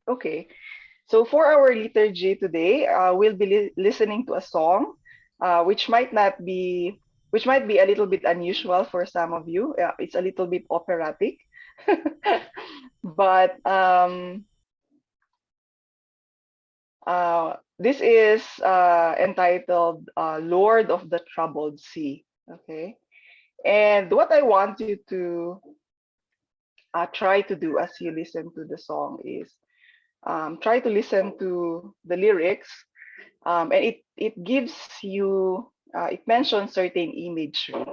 Okay. So for our liturgy today, we'll be listening to a song, which might not be, which might be a little bit unusual for some of you. It's a little bit operatic, but this is entitled "Lord of the Troubled Sea." Okay, and what I want you to try to do as you listen to the song is try to listen to the lyrics, and it gives you it mentions certain imagery.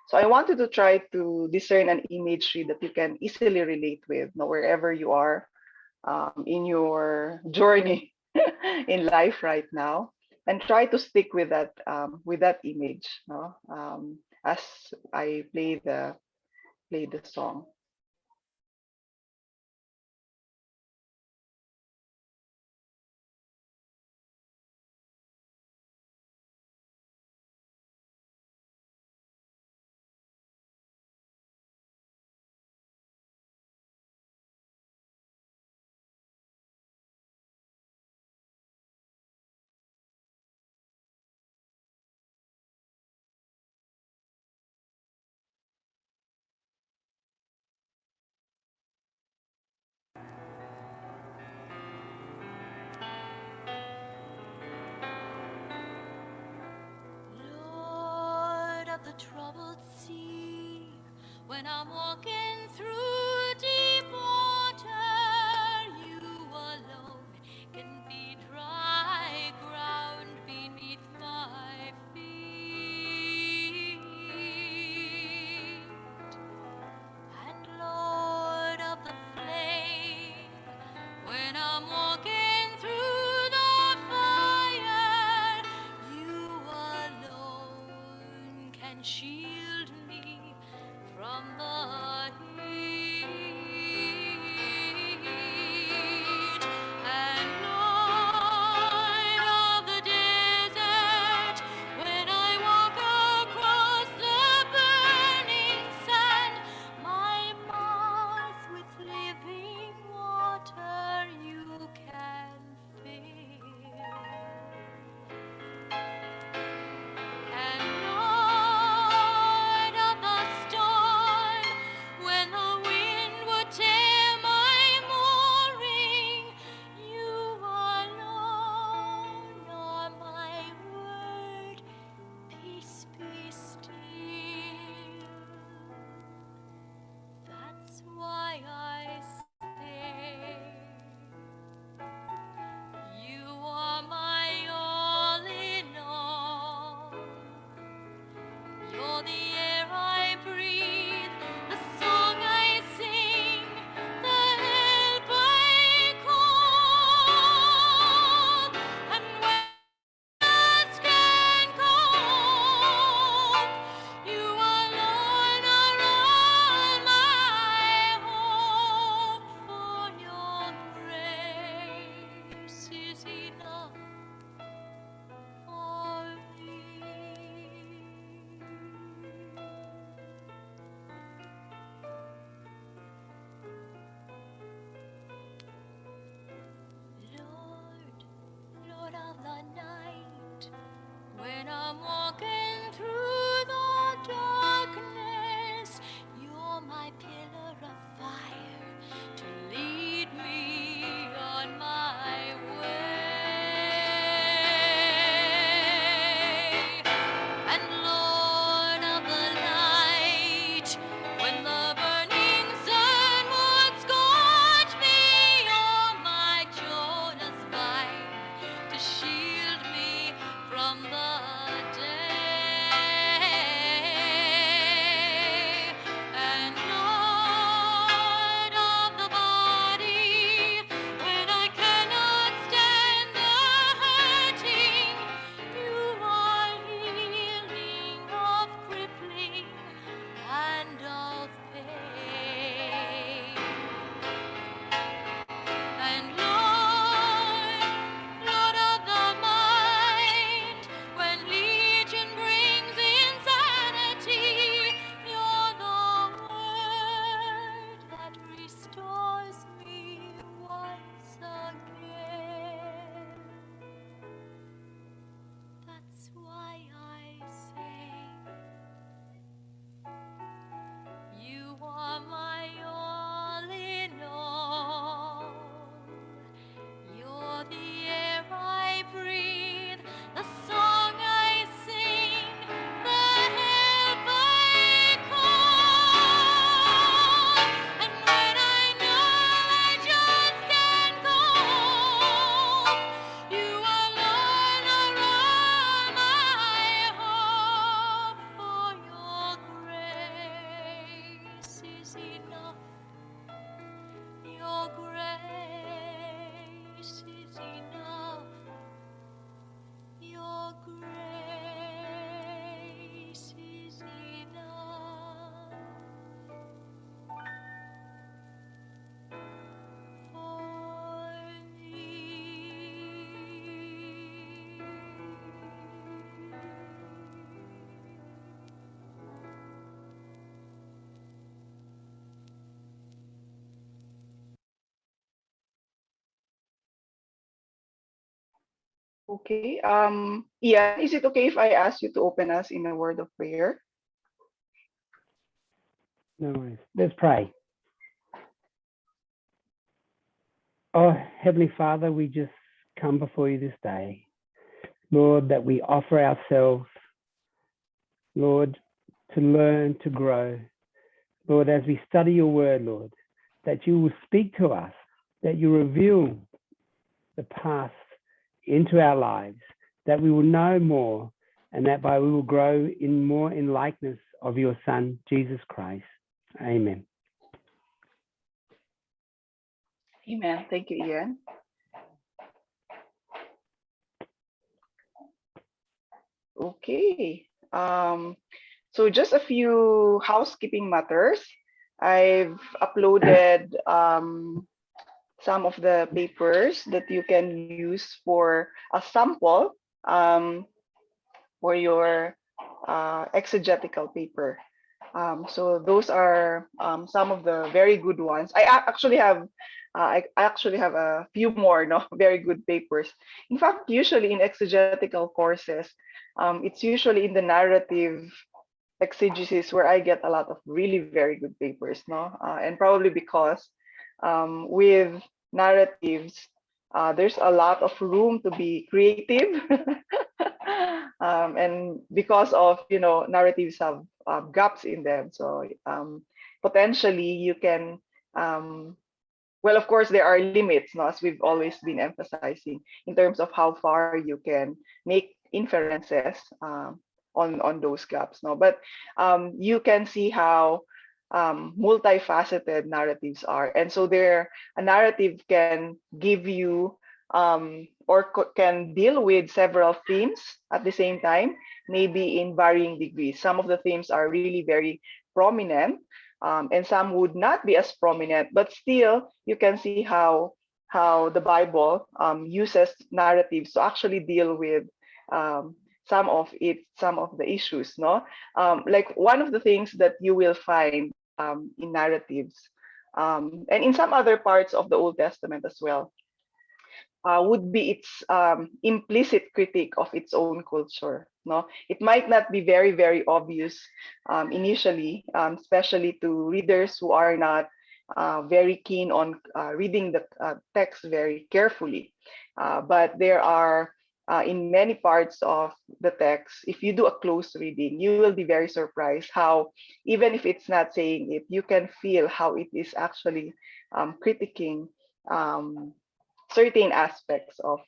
So I wanted to try to discern an imagery that you can easily relate with, wherever you are in your journey in life right now, and try to stick with that image, no? As I play the song. Lord of the troubled sea, when I'm walking through deep water, you alone can be dry ground beneath my feet. And Lord of the flame, when I'm walking through the fire, you alone can shield me from the heat. And Lord of the desert, when I walk across the burning sand, my mouth with living water you can fill. And Lord of the storm, when the wind would tear my mooring, you alone are my word, peace be still. That's why I say, you are my all in all. You're the air I breathe, the song I sing, the help I call. And when dusk and cold, you alone are all my hope, for your grace is enough for me. Lord, Lord of the night, when I'm walking through the darkness, you're my pillar of fire to lead me on my way. And Lord of the light, when the burning sun would scorch me, you're my Jonah's vine to shield me from the day. Okay. Ian, is it okay if I ask you to open us in a word of prayer? No worries. Let's pray. Oh, Heavenly Father, we just come before you this day. Lord, that we offer ourselves, Lord, to learn, to grow. Lord, as we study your word, Lord, that you will speak to us, that you reveal the past into our lives, that we will know more, and that by we will grow in more in likeness of your Son, Jesus Christ. Amen. Amen. Thank you, Ian. Okay. So just a few housekeeping matters. I've uploaded some of the papers that you can use for a sample um, for your exegetical paper. So those are some of the very good ones. I actually have a few more no very good papers. In fact, usually in exegetical courses, it's usually in the narrative exegesis where I get a lot of really very good papers, no, and probably because with narratives, there's a lot of room to be creative, and because of narratives have gaps in them, so potentially you can well, of course, there are limits, no, as we've always been emphasizing in terms of how far you can make inferences on those gaps, no. But you can see how multifaceted narratives are, and so there a narrative can give you or can deal with several themes at the same time, maybe in varying degrees. Some of the themes are really very prominent, and some would not be as prominent, but still you can see how the Bible uses narratives to actually deal with um, some of the issues. No, like one of the things that you will find in narratives, and in some other parts of the Old Testament as well, would be its implicit critique of its own culture. No, it might not be very very obvious initially, especially to readers who are not very keen on reading the text very carefully. But there are in many parts of the text, if you do a close reading, you will be very surprised how, even if it's not saying it, you can feel how it is actually critiquing um, certain aspects of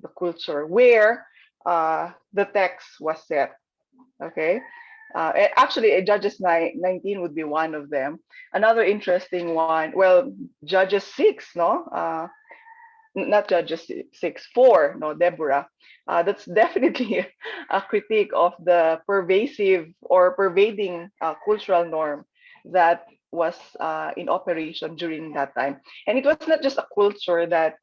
the culture where the text was set. Okay. Actually, Judges 19 would be one of them. Another interesting one, well, Judges 6, no? Not Judges 6, 4, no, Deborah. That's definitely a critique of the pervasive or pervading cultural norm that was in operation during that time. And it was not just a culture that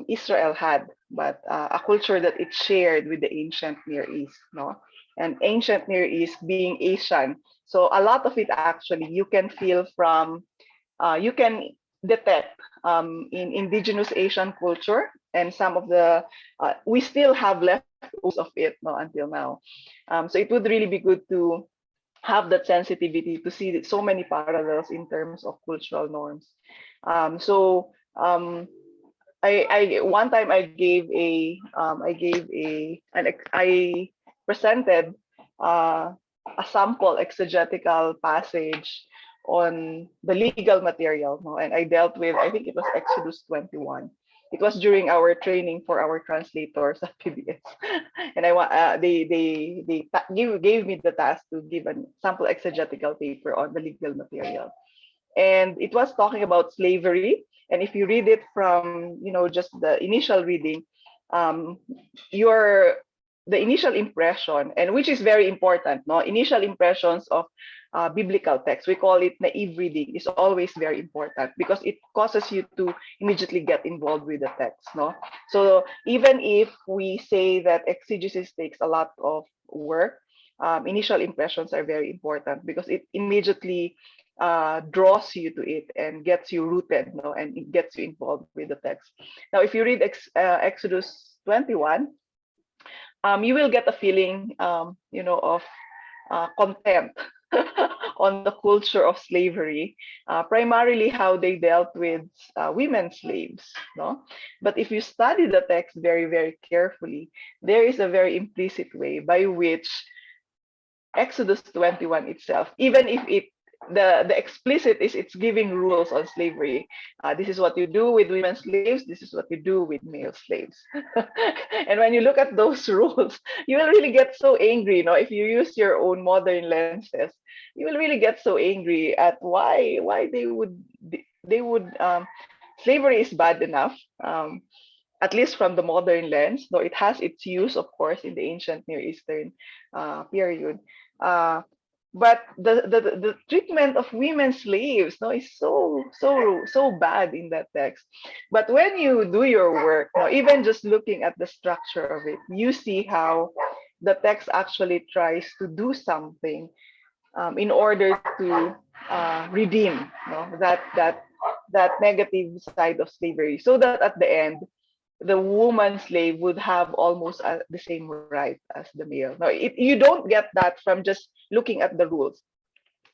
Israel had, but a culture that it shared with the ancient Near East, no? And ancient Near East being Asian. So a lot of it actually you can feel from, you can detect in indigenous Asian culture, and some of the we still have leftovers of it no, until now. So it would really be good to have that sensitivity to see so many parallels in terms of cultural norms. So I one time I gave I presented uh, a sample exegetical passage on the legal material, no? And I dealt with, I think it was Exodus 21. It was during our training for our translators at PBS, and I want gave me the task to give a sample exegetical paper on the legal material, and it was talking about slavery. And if you read it from just the initial reading, um, your the initial impression, and which is very important, no, initial impressions of biblical text, we call it naive reading, is always very important because it causes you to immediately get involved with the text, no. So even if we say that exegesis takes a lot of work, initial impressions are very important because it immediately draws you to it and gets you rooted, no, and it gets you involved with the text. Now, if you read Exodus 21, you will get a feeling, of contempt on the culture of slavery, primarily how they dealt with women slaves. No, but if you study the text very, very carefully, there is a very implicit way by which Exodus 21 itself, even if the explicit is it's giving rules on slavery. This is what you do with women slaves. This is what you do with male slaves. And when you look at those rules, you will really get so angry. If you use your own modern lenses, you will really get so angry at why they would slavery is bad enough. At least from the modern lens, though it has its use, of course, in the ancient Near Eastern period. Uh, but the treatment of women slaves, no, is so bad in that text. But when you do your work, no, even just looking at the structure of it, you see how the text actually tries to do something in order to redeem, no, that negative side of slavery, so that at the end the woman slave would have almost the same right as the male. Now, you don't get that from just looking at the rules,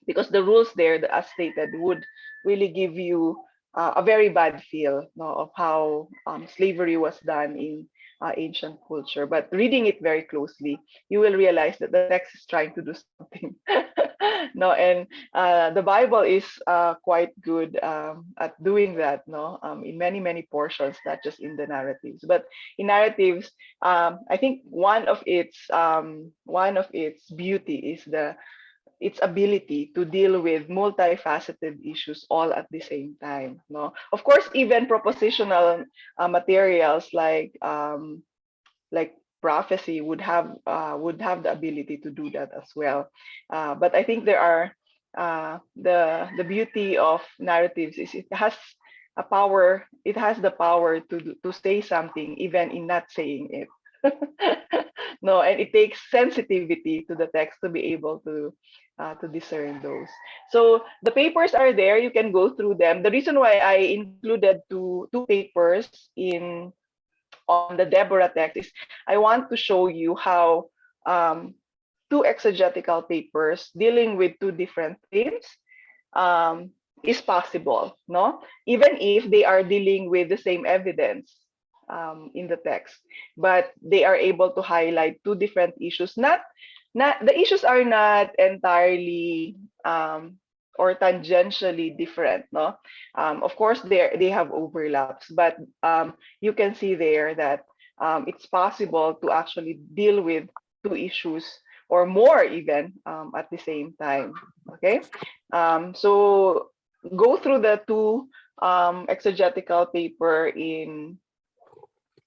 because the rules there, as stated, would really give you a very bad feel, no, of how slavery was done in ancient culture. But reading it very closely, you will realize that the text is trying to do something. No, and the Bible is quite good at doing that, no, in many, many portions, not just in the narratives. But in narratives, I think one of its beauty is its ability to deal with multifaceted issues all at the same time. No, of course, even propositional materials like prophecy would have the ability to do that as well. But I think there are the beauty of narratives is it has a power. It has the power to say something even in not saying it. No, and it takes sensitivity to the text to be able to discern those. So the papers are there. You can go through them. The reason why I included two papers in on the Deborah text is I want to show you how two exegetical papers dealing with two different themes is possible, no? Even if they are dealing with the same evidence in the text, but they are able to highlight two different issues. Not the issues are not entirely or tangentially different, no. Of course, they have overlaps, but you can see there that it's possible to actually deal with two issues or more even at the same time. Okay, so go through the two exegetical paper in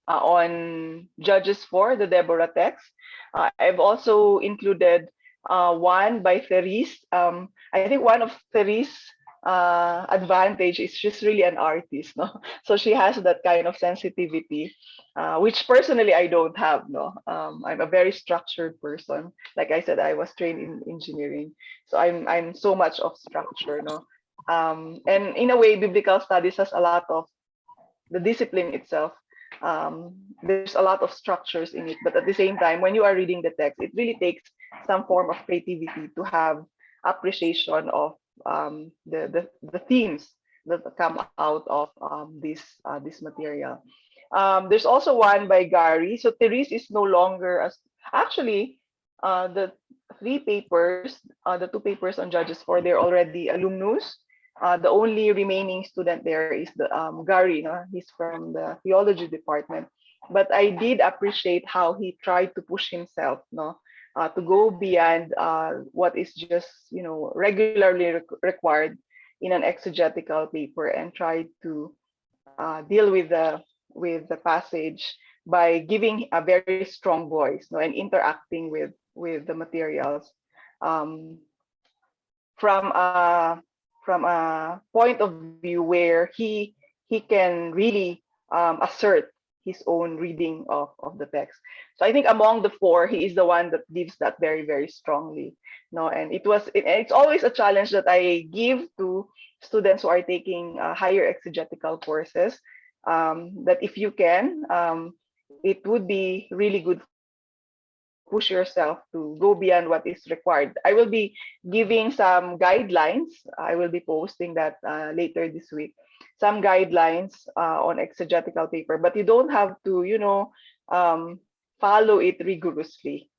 on Judges 4, the Deborah text. I've also included one by Therese. I think one of Therese's advantage is she's really an artist, no? So she has that kind of sensitivity, which personally I don't have, no. I'm a very structured person. Like I said, I was trained in engineering, so I'm so much of structure, no. And in a way, biblical studies has a lot of the discipline itself. There's a lot of structures in it, but at the same time, when you are reading the text, it really takes some form of creativity to have appreciation of the themes that come out of this material. There's also one by Gary. So Therese is no longer as actually the three papers, the two papers on Judges 4, they're already alumnus. The only remaining student there is the Gary. No? He's from the theology department. But I did appreciate how he tried to push himself, no, to go beyond what is just regularly required in an exegetical paper, and try to deal with the passage by giving a very strong voice, no, and interacting with the materials um, from a point of view where he can really assert his own reading of the text. So I think among the four, he is the one that gives that very, very strongly. No, and it's always a challenge that I give to students who are taking higher exegetical courses. That if you can, it would be really good for you push yourself to go beyond what is required. I will be giving some guidelines. I will be posting that later this week. Some guidelines on exegetical paper, but you don't have to, um, follow it rigorously,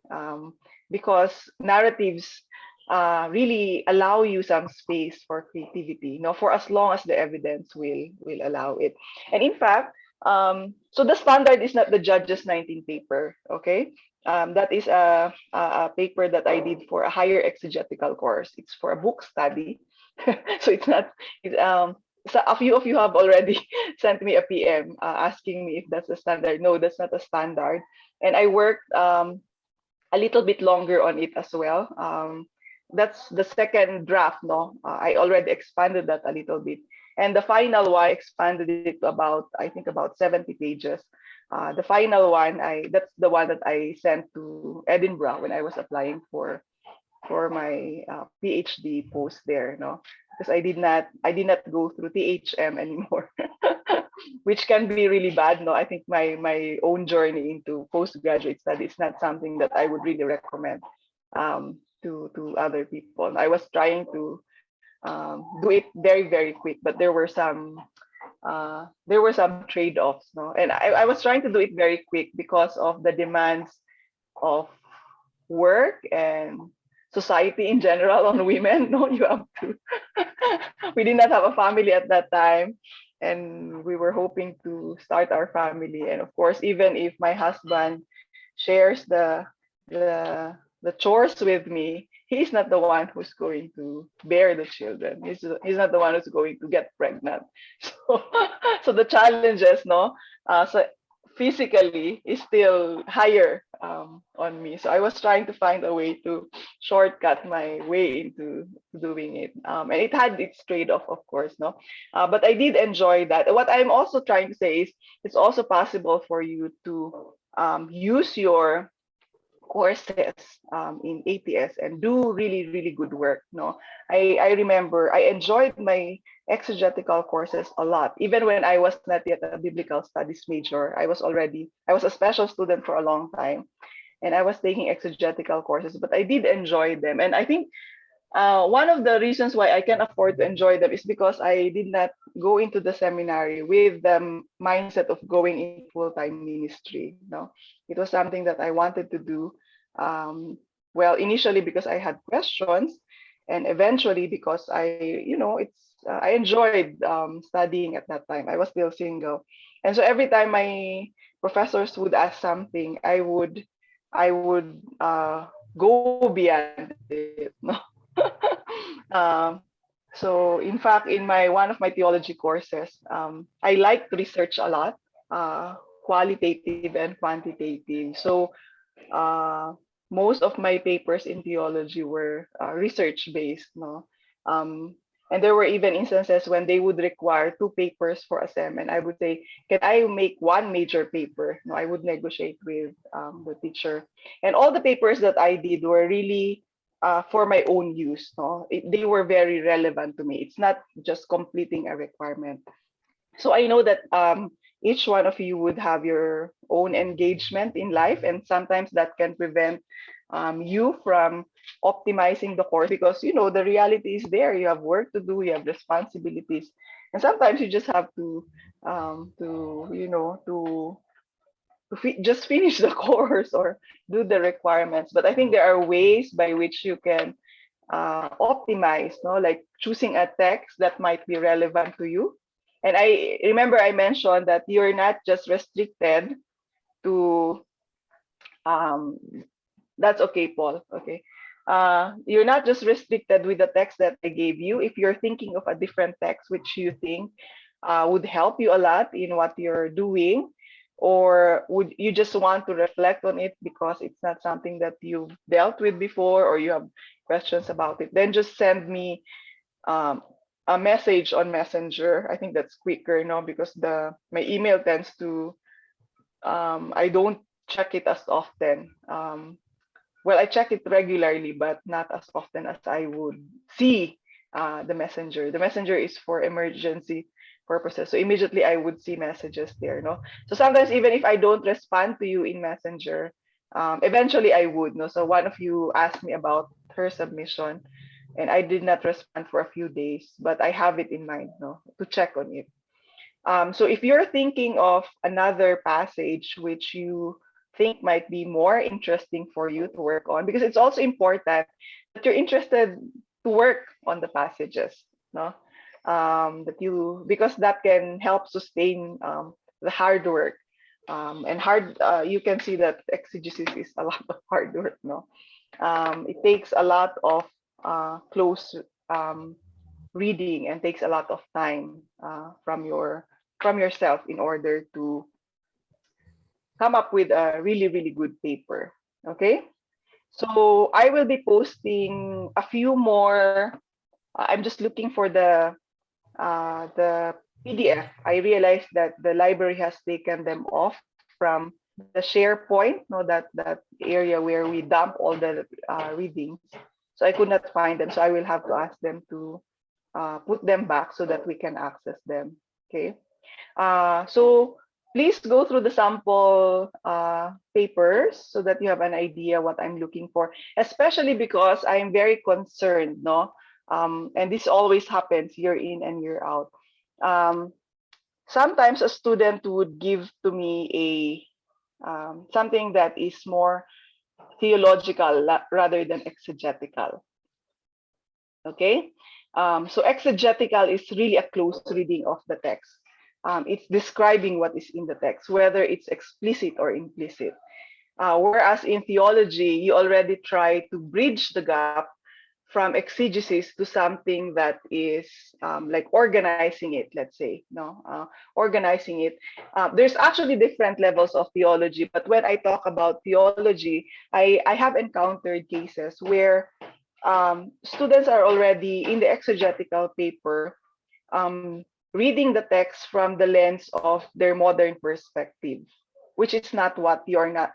because narratives really allow you some space for creativity, for as long as the evidence will allow it. And in fact, so the standard is not the judge's 19 paper, okay? That is a paper that I did for a higher exegetical course. It's for a book study, so it's not. So a few of you have already sent me a PM asking me if that's a standard. No, that's not a standard. And I worked a little bit longer on it as well. That's the second draft, no? I already expanded that a little bit. And the final one, I expanded it to about, I think about 70 pages. The final one, that's the one that I sent to Edinburgh when I was applying for my PhD post there, no? Because I did not go through THM anymore, which can be really bad, no? I think my own journey into postgraduate studies is not something that I would really recommend to other people. I was trying to do it very very quick, but there were some trade-offs, no? And I was trying to do it very quick because of the demands of work and society in general on women. No, you have to. We did not have a family at that time, and we were hoping to start our family. And of course, even if my husband shares the chores with me, he's not the one who's going to bear the children. He's not the one who's going to get pregnant. So so the challenges, no, so physically is still higher on me. So I was trying to find a way to shortcut my way into doing it, and it had its trade-off, of course, no. But I did enjoy that. What I'm also trying to say is it's also possible for you to use your courses in ATS and do really really good work, no. I remember I enjoyed my exegetical courses a lot. Even when I was not yet a biblical studies major, I was a special student for a long time, and I was taking exegetical courses, but I did enjoy them. And I think one of the reasons why I can afford to enjoy them is because I did not go into the seminary with the mindset of going into full-time ministry. No, it was something that I wanted to do. Well, initially because I had questions, and eventually because I enjoyed studying at that time. I was still single, and so every time my professors would ask something, I would go beyond it. No. um, so in fact, in my one of my theology courses, I like to research a lot, qualitative and quantitative. So uh, most of my papers in theology were research based, no. Um, and there were even instances when they would require two papers for a sem, and I would say, "Can I make one major paper?" No, I would negotiate with the teacher, and all the papers that I did were really for my own use. No, they were very relevant to me. It's not just completing a requirement. So I know that each one of you would have your own engagement in life, and sometimes that can prevent you from optimizing the course, because the reality is there. You have work to do, you have responsibilities, and sometimes you just have to just finish the course or do the requirements. But I think there are ways by which you can optimize, no, like choosing a text that might be relevant to you. And I remember I mentioned that you're not just restricted to um, that's okay, Paul. Okay. You're not just restricted with the text that I gave you. If you're thinking of a different text which you think would help you a lot in what you're doing, or would you just want to reflect on it because it's not something that you've dealt with before, or you have questions about it, then just send me um, a message on Messenger. I think that's quicker, because my email tends to I don't check it as often. Well, I check it regularly, but not as often as I would see the messenger. The messenger is for emergency purposes. So immediately I would see messages there, no? So sometimes even if I don't respond to you in messenger, Eventually I would. No, so one of you asked me about her submission, and I did not respond for a few days, but I have it in mind, no, to check on it. So if you're thinking of another passage which you think might be more interesting for you to work on, because it's also important that you're interested to work on the passages, no? That you, because that can help sustain the hard work. And hard, you can see that exegesis is a lot of hard work, no? It takes a lot of close um, reading and takes a lot of time from yourself in order to come up with a really good paper. Okay, so I will be posting a few more. I'm just looking for the PDF. I realized that the library has taken them off from the SharePoint, no, that area where we dump all the readings. So I could not find them. So I will have to ask them to put them back so that we can access them. Okay. So please go through the sample papers so that you have an idea what I'm looking for, especially because I'm very concerned, no? And this always happens year in and year out. Um, Sometimes a student would give to me something that is more theological rather than exegetical. Okay, so exegetical is really a close reading of the text. It's describing what is in the text, whether it's explicit or implicit. Whereas in theology, you already try to bridge the gap from exegesis to something that is like organizing it, let's say, no, organizing it. There's actually different levels of theology, but when I talk about theology, I have encountered cases where students are already in the exegetical paper um, reading the text from the lens of their modern perspective, which is not what you're not,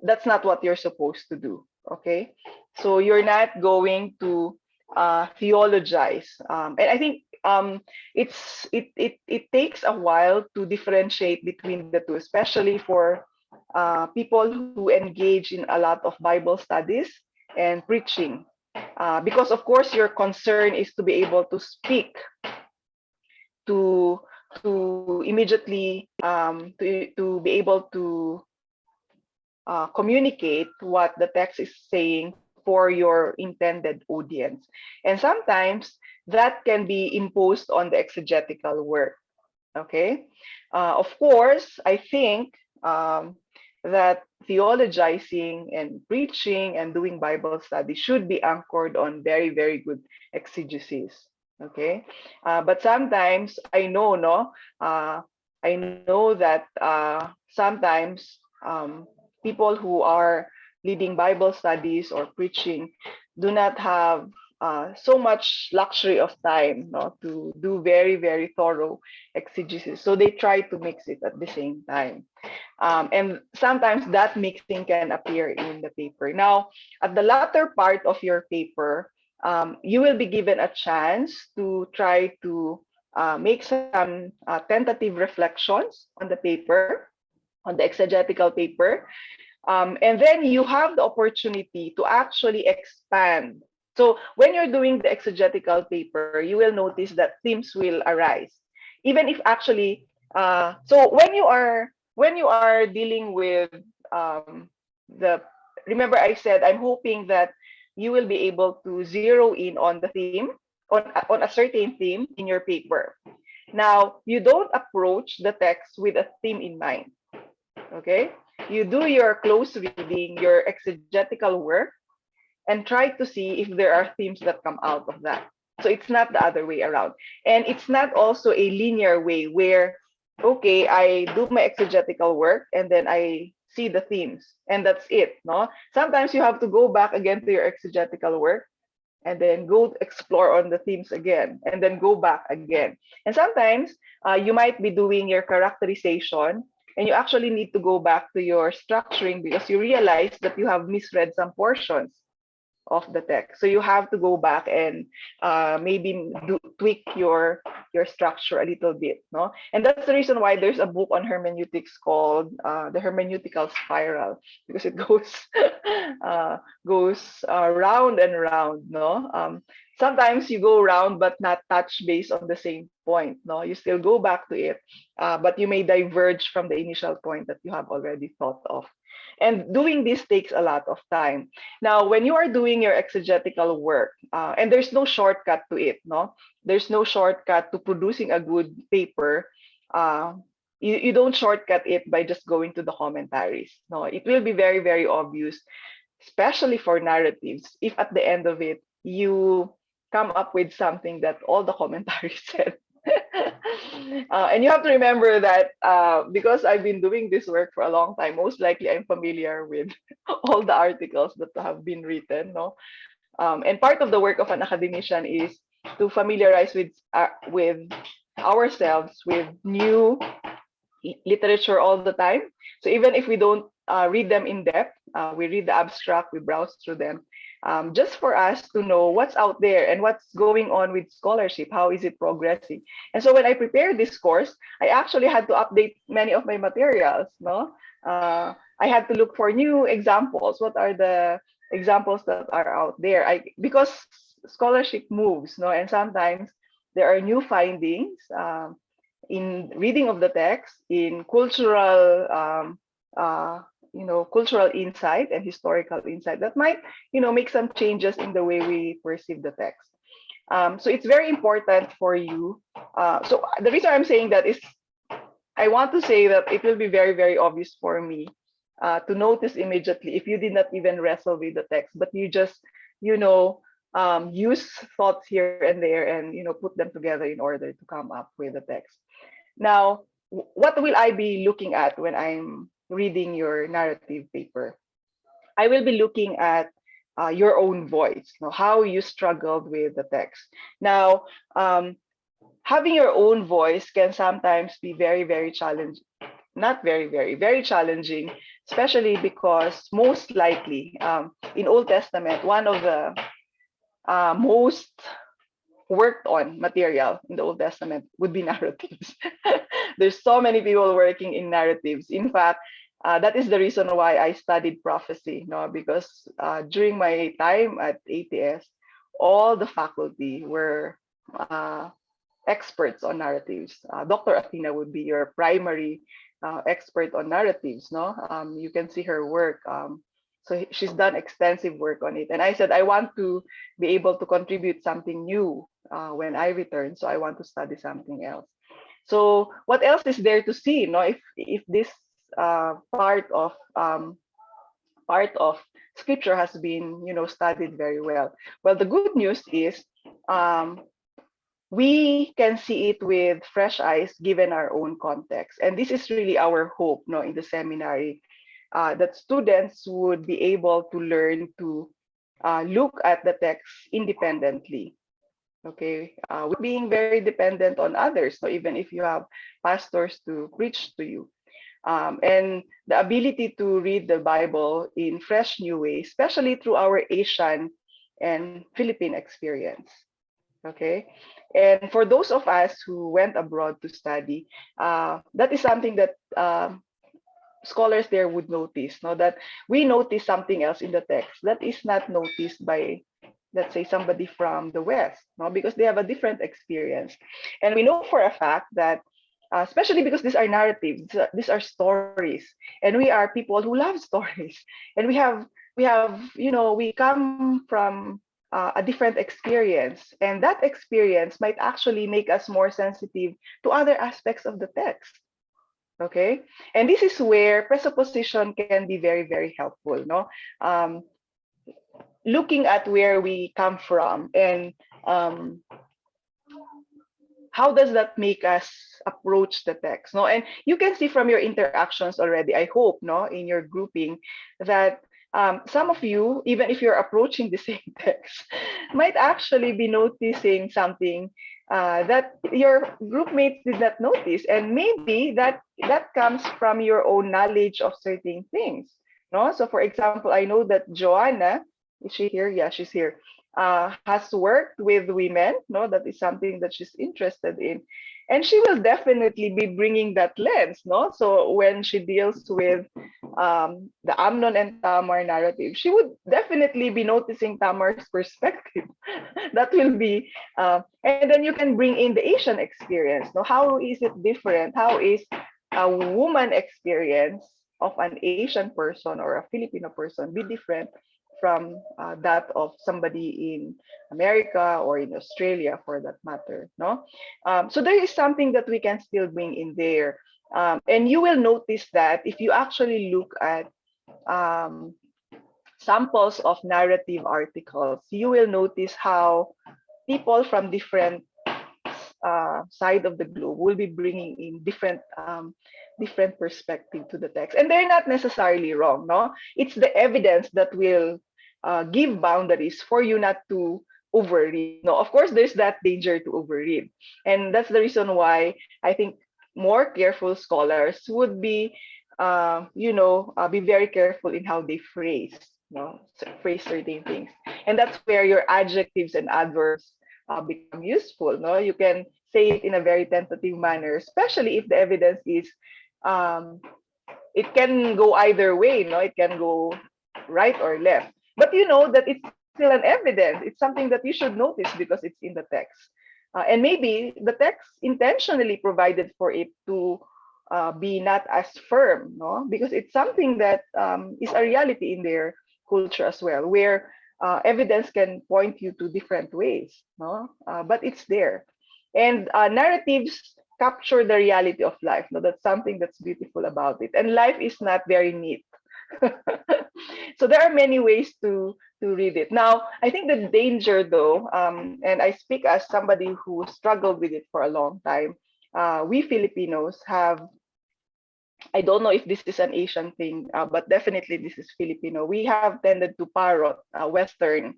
that's not what you're supposed to do. Okay, so you're not going to theologize, and I think it takes a while to differentiate between the two, especially for people who engage in a lot of Bible studies and preaching, because of course your concern is to be able to speak to immediately to be able to communicate what the text is saying for your intended audience. And sometimes that can be imposed on the exegetical work. Okay. Of course, I think that theologizing and preaching and doing Bible study should be anchored on very good exegesis. Okay. But sometimes I know, no, I know that sometimes people who are leading Bible studies or preaching do not have so much luxury of time, no, to do very thorough exegesis. So they try to mix it at the same time. And sometimes that mixing can appear in the paper. Now, at the latter part of your paper, you will be given a chance to try to make some tentative reflections on the paper, on the exegetical paper. And then you have the opportunity to actually expand. So when you're doing the exegetical paper, you will notice that themes will arise, even if actually. So when you are dealing with the, remember I said I'm hoping that you will be able to zero in on the theme, on a certain theme in your paper. Now you don't approach the text with a theme in mind. Okay, you do your close reading, your exegetical work, and try to see if there are themes that come out of that. So it's not the other way around. And it's not also a linear way where, okay, I do my exegetical work and then I see the themes and that's it. No, sometimes you have to go back again to your exegetical work and then go explore on the themes again and then go back again. And sometimes you might be doing your characterization and you actually need to go back to your structuring because you realize that you have misread some portions of the text. So you have to go back and maybe tweak your structure a little bit, no? And that's the reason why there's a book on hermeneutics called the hermeneutical spiral, because it goes round and round, no? Sometimes you go round but not touch base on the same point, no? You still go back to it, but you may diverge from the initial point that you have already thought of. And doing this takes a lot of time. Now, when you are doing your exegetical work, and there's no shortcut to it, no? There's no shortcut to producing a good paper. Uh, you don't shortcut it by just going to the commentaries. No, it will be very, very obvious, especially for narratives, if at the end of it you come up with something that all the commentaries said. And you have to remember that because I've been doing this work for a long time, most likely I'm familiar with all the articles that have been written. No, and part of the work of an academician is to familiarize with ourselves with new literature all the time. So even if we don't read them in depth, we read the abstract, we browse through them, just for us to know what's out there and what's going on with scholarship, how is it progressing. And so when I prepared this course, I actually had to update many of my materials. No, I had to look for new examples. What are the examples that are out there? Because scholarship moves, no, and sometimes there are new findings. In reading of the text, in cultural, cultural insight and historical insight that might, make some changes in the way we perceive the text. So it's very important for you. So the reason I'm saying that is I want to say that it will be very, very obvious for me to notice immediately if you did not even wrestle with the text, but you just, use thoughts here and there and, put them together in order to come up with the text. Now, what will I be looking at when I'm reading your narrative paper? I will be looking at your own voice, how you struggled with the text. Now, having your own voice can sometimes be very, very challenging. Not very, very, very challenging, especially because most likely in Old Testament, one of the most worked on material in the Old Testament would be narratives. There's so many people working in narratives. In fact, that is the reason why I studied prophecy, because during my time at ATS, all the faculty were experts on narratives. Dr. Athena would be your primary expert on narratives. You can see her work. So she's done extensive work on it. And I said, I want to be able to contribute something new when I return. So I want to study something else. So what else is there to see? If this part of scripture has been studied very well. Well, the good news is we can see it with fresh eyes given our own context. And this is really our hope in the seminary, that students would be able to learn to look at the text independently. Okay, being very dependent on others. So even if you have pastors to preach to you, and the ability to read the Bible in fresh new ways, especially through our Asian and Philippine experience. Okay, and for those of us who went abroad to study, that is something that scholars there would notice. That we notice something else in the text that is not noticed by, let's say, somebody from the West, because they have a different experience. And we know for a fact that, especially because these are narratives, these are stories, and we are people who love stories, and we come from a different experience, and that experience might actually make us more sensitive to other aspects of the text. Okay, and this is where presupposition can be very, very helpful. Looking at where we come from and how does that make us approach the text. And you can see from your interactions already, I hope, in your grouping, that some of you, even if you're approaching the same text, might actually be noticing something that your group mates did not notice, and maybe that comes from your own knowledge of certain things. So for example, I know that Joanna is she here? Yeah, she's here. Has worked with women. No, that is something that she's interested in, and she will definitely be bringing that lens. No, so when she deals with the Amnon and Tamar narrative, she would definitely be noticing Tamar's perspective. That will be, and then you can bring in the Asian experience. No, how is it different? How is a woman experience of an Asian person or a Filipino person be different from that of somebody in America or in Australia for that matter, no? So there is something that we can still bring in there. And you will notice that if you actually look at um, samples of narrative articles, you will notice how people from different side of the globe will be bringing in different perspective to the text, and they're not necessarily wrong. No, it's the evidence that will give boundaries for you not to overread. No, of course, there's that danger to overread, and that's the reason why I think more careful scholars would be, be very careful in how they phrase, phrase certain things, and that's where your adjectives and adverbs become useful. No, you can say it in a very tentative manner, especially if the evidence is, um, it can go either way. No, it can go right or left. But you know that it's still an evidence. It's something that you should notice because it's in the text. And maybe the text intentionally provided for it to be not as firm, no, because it's something that is a reality in their culture as well, where evidence can point you to different ways, no, but it's there. And narratives capture the reality of life. No, that's something that's beautiful about it. And life is not very neat. So there are many ways to read it. Now, I think the danger, though, and I speak as somebody who struggled with it for a long time. We Filipinos have, I don't know if this is an Asian thing, but definitely this is Filipino. We have tended to parrot Western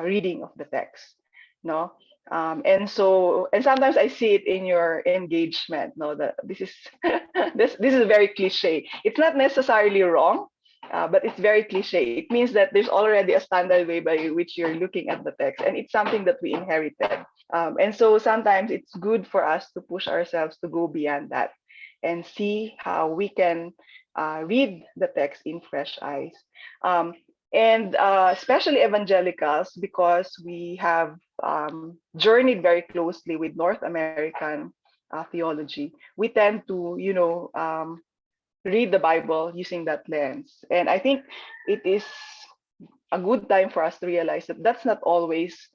reading of the text, no. And sometimes I see it in your engagement. No, that this is this is very cliche. It's not necessarily wrong, but it's very cliche. It means that there's already a standard way by which you're looking at the text, and it's something that we inherited. And so sometimes it's good for us to push ourselves to go beyond that and see how we can read the text in fresh eyes. And especially evangelicals, because we have journeyed very closely with North American theology, we tend to, read the Bible using that lens. And I think it is a good time for us to realize that that's not always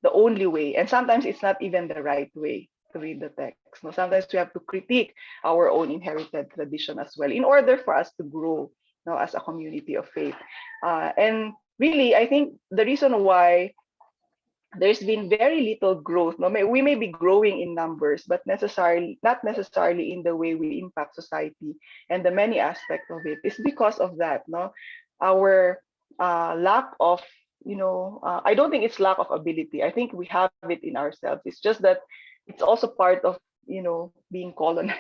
the only way. And sometimes it's not even the right way to read the text. No, sometimes we have to critique our own inherited tradition as well in order for us to grow, as a community of faith. And really, I think the reason why there's been very little growth. No, we may be growing in numbers, but not necessarily in the way we impact society and the many aspects of it is because of that. No, our lack of, I don't think it's lack of ability. I think we have it in ourselves. It's just that it's also part of, being colonized,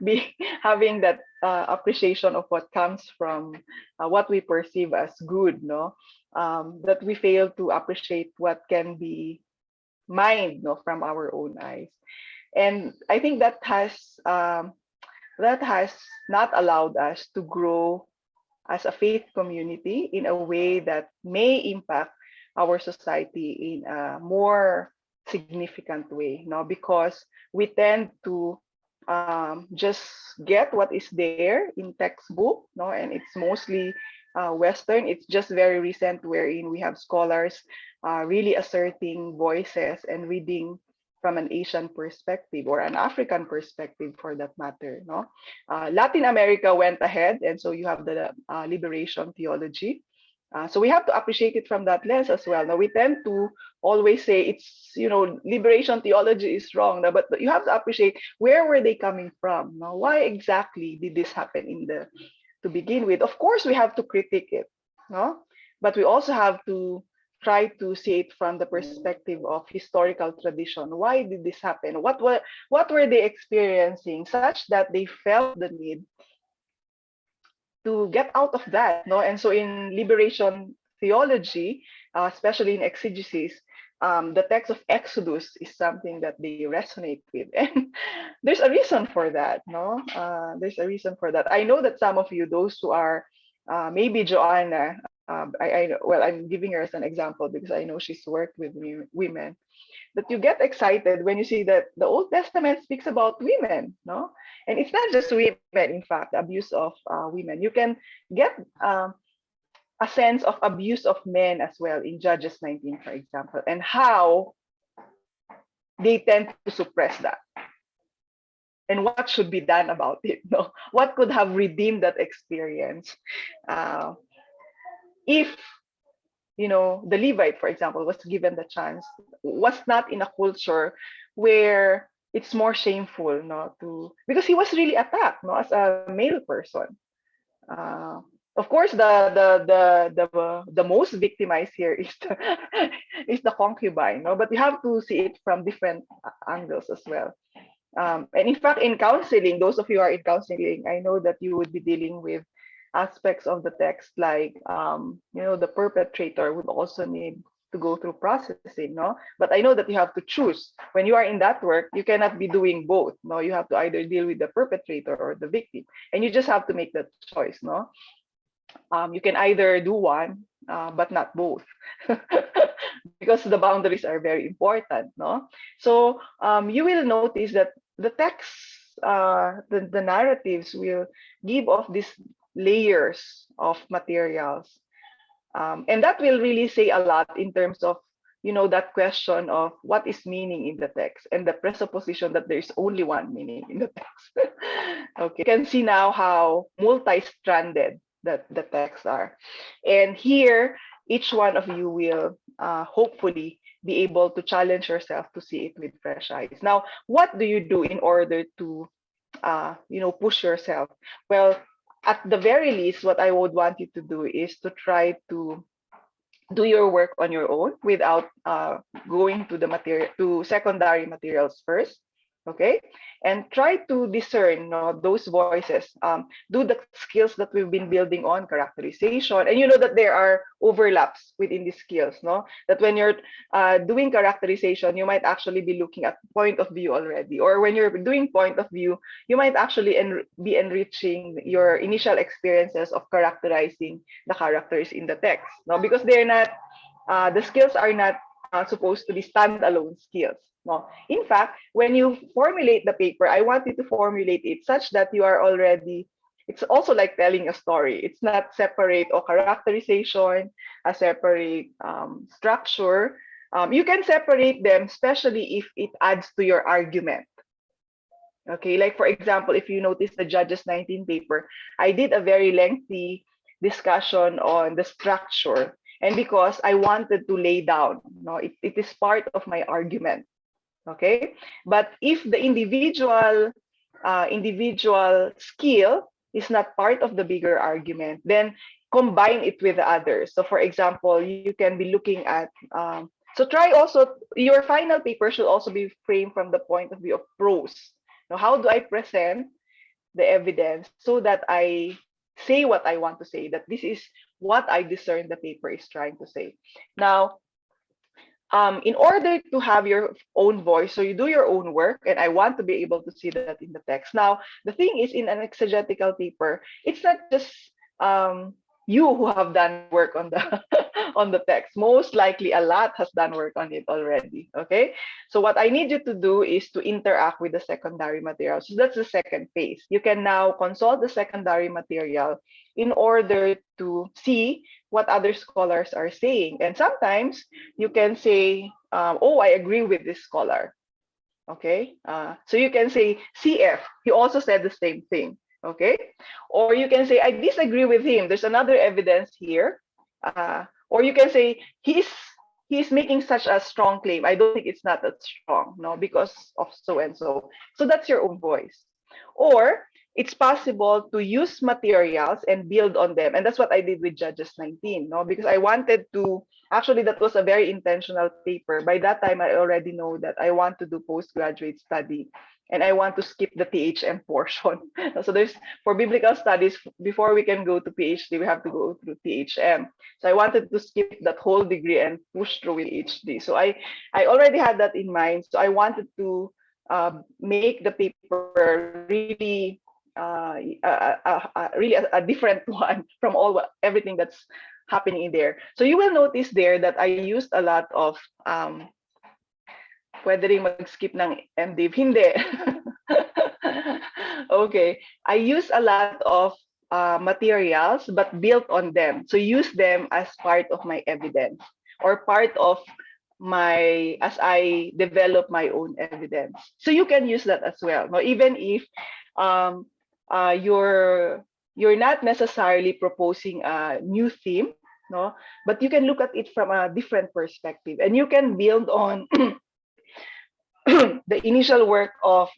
be having that appreciation of what comes from what we perceive as good, no, that we fail to appreciate what can be mined, no, from our own eyes. And I think that has not allowed us to grow as a faith community in a way that may impact our society in a more significant way, no, because we tend to just get what is there in textbook, no, and it's mostly Western. It's just very recent wherein we have scholars really asserting voices and reading from an Asian perspective or an African perspective for that matter. No, Latin America went ahead, and so you have the liberation theology. So we have to appreciate it from that lens as well. Now we tend to always say it's, liberation theology is wrong. Now, but you have to appreciate where were they coming from. Now, why exactly did this happen to begin with? Of course, we have to critique it, no, but we also have to try to see it from the perspective of historical tradition. Why did this happen? What were they experiencing such that they felt the need to get out of that, no? And so in liberation theology, especially in exegesis, the text of Exodus is something that they resonate with, and there's a reason for that. No, there's a reason for that. I know that some of you, those who are maybe Joanna, well, I'm giving her as an example because I know she's worked with women, that you get excited when you see that the Old Testament speaks about women, no? And it's not just women, in fact, abuse of women. You can get a sense of abuse of men as well in Judges 19, for example, and how they tend to suppress that. And what should be done about it? No, what could have redeemed that experience uh, if the Levite, for example, was given the chance, was not in a culture where it's more shameful, no, to because he was really attacked, no, as a male person. Uh, of course, the most victimized here is is the concubine, no, but you have to see it from different angles as well. And in fact, in counseling, those of you who are in counseling, I know that you would be dealing with aspects of the text like, the perpetrator would also need to go through processing, no? But I know that you have to choose. When you are in that work, you cannot be doing both, no? You have to either deal with the perpetrator or the victim, and you just have to make that choice, no? You can either do one, but not both, because the boundaries are very important, no? So you will notice that the text, the narratives will give off these layers of materials, and that will really say a lot in terms of that question of what is meaning in the text and the presupposition that there's only one meaning in the text. Okay, you can see now how multi-stranded that the texts are, and here each one of you will hopefully be able to challenge yourself to see it with fresh eyes. Now, what do you do in order to push yourself? Well, at the very least, what I would want you to do is to try to do your work on your own without going to the material to secondary materials first. Okay, and try to discern, those voices. Do the skills that we've been building on characterization, and you know that there are overlaps within these skills, no? That when you're doing characterization, you might actually be looking at point of view already, or when you're doing point of view, you might actually be enriching your initial experiences of characterizing the characters in the text, no? Because they're not the skills are not supposed to be standalone skills. No, in fact, when you formulate the paper, I want you to formulate it such that you are already. It's also like telling a story. It's not separate or characterization, a separate structure. You can separate them, especially if it adds to your argument. Okay, like for example, if you notice the Judges 19 paper, I did a very lengthy discussion on the structure. And because I wanted to lay down, it is part of my argument. Okay, but if the individual skill is not part of the bigger argument, then combine it with the others. So for example, you can be looking at so try also your final paper should also be framed from the point of view of prose. Now, how do I present the evidence so that I say what I want to say, that this is what I discern the paper is trying to say. Now, in order to have your own voice, so you do your own work, and I want to be able to see that in the text. Now, the thing is, in an exegetical paper, it's not just you who have done work on the on the text. Most likely, a lot has done work on it already. Okay, so what I need you to do is to interact with the secondary material. So that's the second phase. You can now consult the secondary material in order to see what other scholars are saying. And sometimes you can say, oh, I agree with this scholar. Okay, so you can say CF, he also said the same thing. Okay, or you can say, I disagree with him. There's another evidence here. Or you can say, he's making such a strong claim. I don't think it's not that strong, no, because of so and so. So that's your own voice. Or it's possible to use materials and build on them. And that's what I did with Judges 19, no? Because I wanted to, actually, that was a very intentional paper. By that time, I already know that I want to do postgraduate study and I want to skip the THM portion. So there's for biblical studies, before we can go to PhD, we have to go through THM. So I wanted to skip that whole degree and push through with PhD. So I already had that in mind. So I wanted to make the paper really really a different one from everything that's happening in there. So you will notice there that I used a lot of pwede rin mag-skip ng MDiv. Hindi. Okay. I use a lot of materials but built on them. So use them as part of my evidence or part of as I develop my own evidence. So you can use that as well. No, even if um, you're not necessarily proposing a new theme, no, but you can look at it from a different perspective, and you can build on the initial work of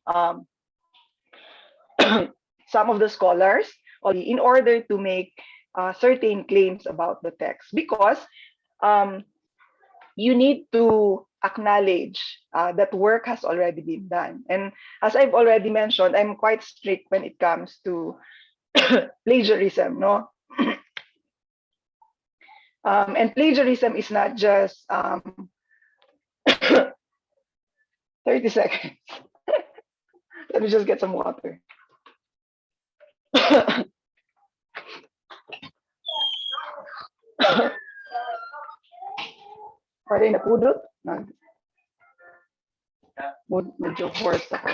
some of the scholars in order to make certain claims about the text, because um, you need to acknowledge that work has already been done. And as I've already mentioned, I'm quite strict when it comes to plagiarism, no? And plagiarism is not just 30 seconds. Let me just get some water. Pwede napudot? Medyo hoarse ako.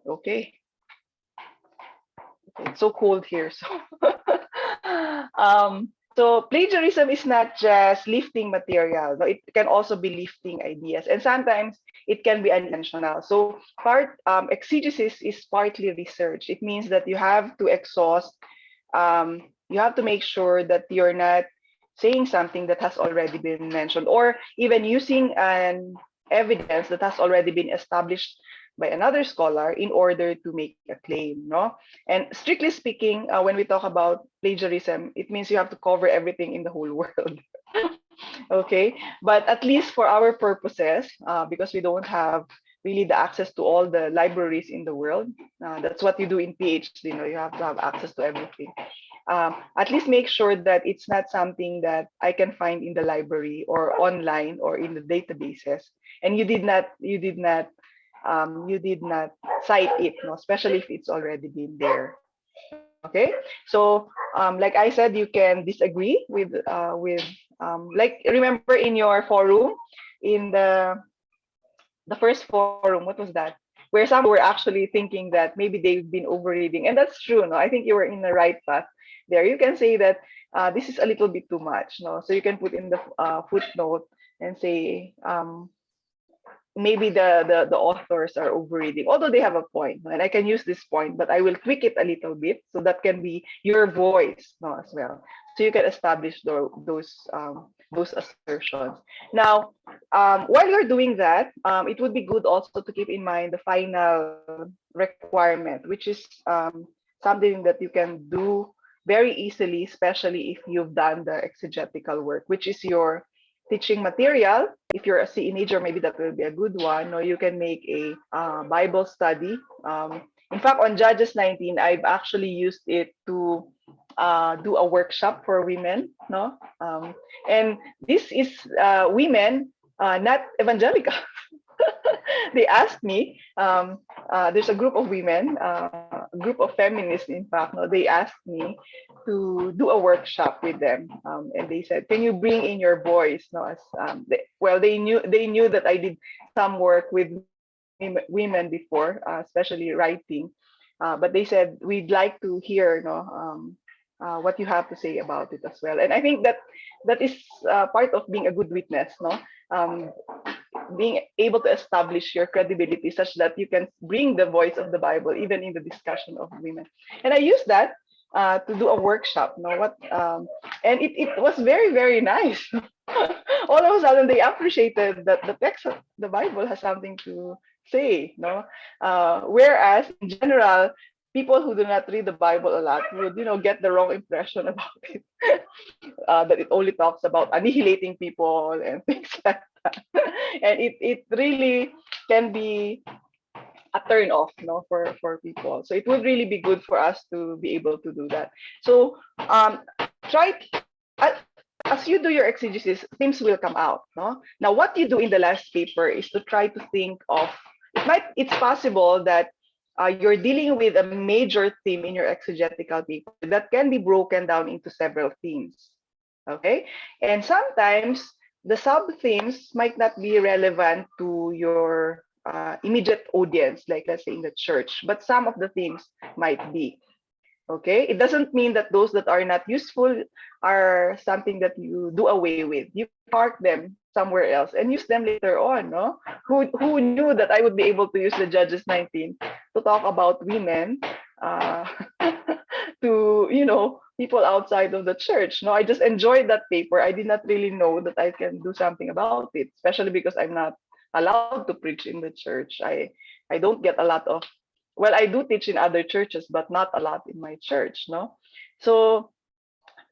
Okay. It's so cold here. So, so plagiarism is not just lifting material. No, it can also be lifting ideas, and sometimes it can be unintentional. So, exegesis is partly research. It means that you have to exhaust. You have to make sure that you're not saying something that has already been mentioned, or even using an evidence that has already been established by another scholar in order to make a claim, no? And strictly speaking, when we talk about plagiarism, it means you have to cover everything in the whole world. Okay, but at least for our purposes, because we don't have really the access to all the libraries in the world, that's what you do in PhD. You have to have access to everything. At least make sure that it's not something that I can find in the library or online or in the databases, and you did not cite it, no, especially if it's already been there. Okay, so like I said, you can disagree with like, remember in your forum, in the first forum, what was that? Where some were actually thinking that maybe they've been overreading, and that's true. No, I think you were in the right path there. You can say that this is a little bit too much. No, so you can put in the footnote and say maybe the authors are overreading, although they have a point, and I can use this point, but I will tweak it a little bit so that can be your voice, no, as well. So you can establish those assertions. Now, while you're doing that, it would be good also to keep in mind the final requirement, which is something that you can do very easily, especially if you've done the exegetical work, which is your teaching material. If you're a CE major, maybe that will be a good one. Or you can make a Bible study. In fact, on Judges 19, I've actually used it to do a workshop for women. No, and this is women, not evangelical. They asked me. There's a group of women, a group of feminists, in fact. No, they asked me to do a workshop with them, and they said, "Can you bring in your voice?" No, as they knew that I did some work with women before, especially writing, but they said we'd like to hear, what you have to say about it as well. And I think that is part of being a good witness, no. Um, being able to establish your credibility such that you can bring the voice of the Bible even in the discussion of women. And I use that to do a workshop. And it was very, very nice. All of a sudden, they appreciated that the text of the Bible has something to say. Whereas in general, people who do not read the Bible a lot would, get the wrong impression about it. That it only talks about annihilating people and things like that. And it really can be a turn off, for people. So it would really be good for us to be able to do that. So try uh, as you do your exegesis, themes will come out. No? Now, what you do in the last paper is to try to think of it's possible that you're dealing with a major theme in your exegetical paper that can be broken down into several themes. Okay, and sometimes the sub themes might not be relevant to your immediate audience, like let's say in the church, but some of the themes might be. Okay, it doesn't mean that those that are not useful are something that you do away with. You can park them somewhere else and use them later on. No, who knew that I would be able to use the Judges 19 to talk about women uh, to people outside of the church? No, I just enjoyed that paper. I did not really know that I can do something about it, especially because I'm not allowed to preach in the church. I don't get a lot of, well, I do teach in other churches, but not a lot in my church, no? So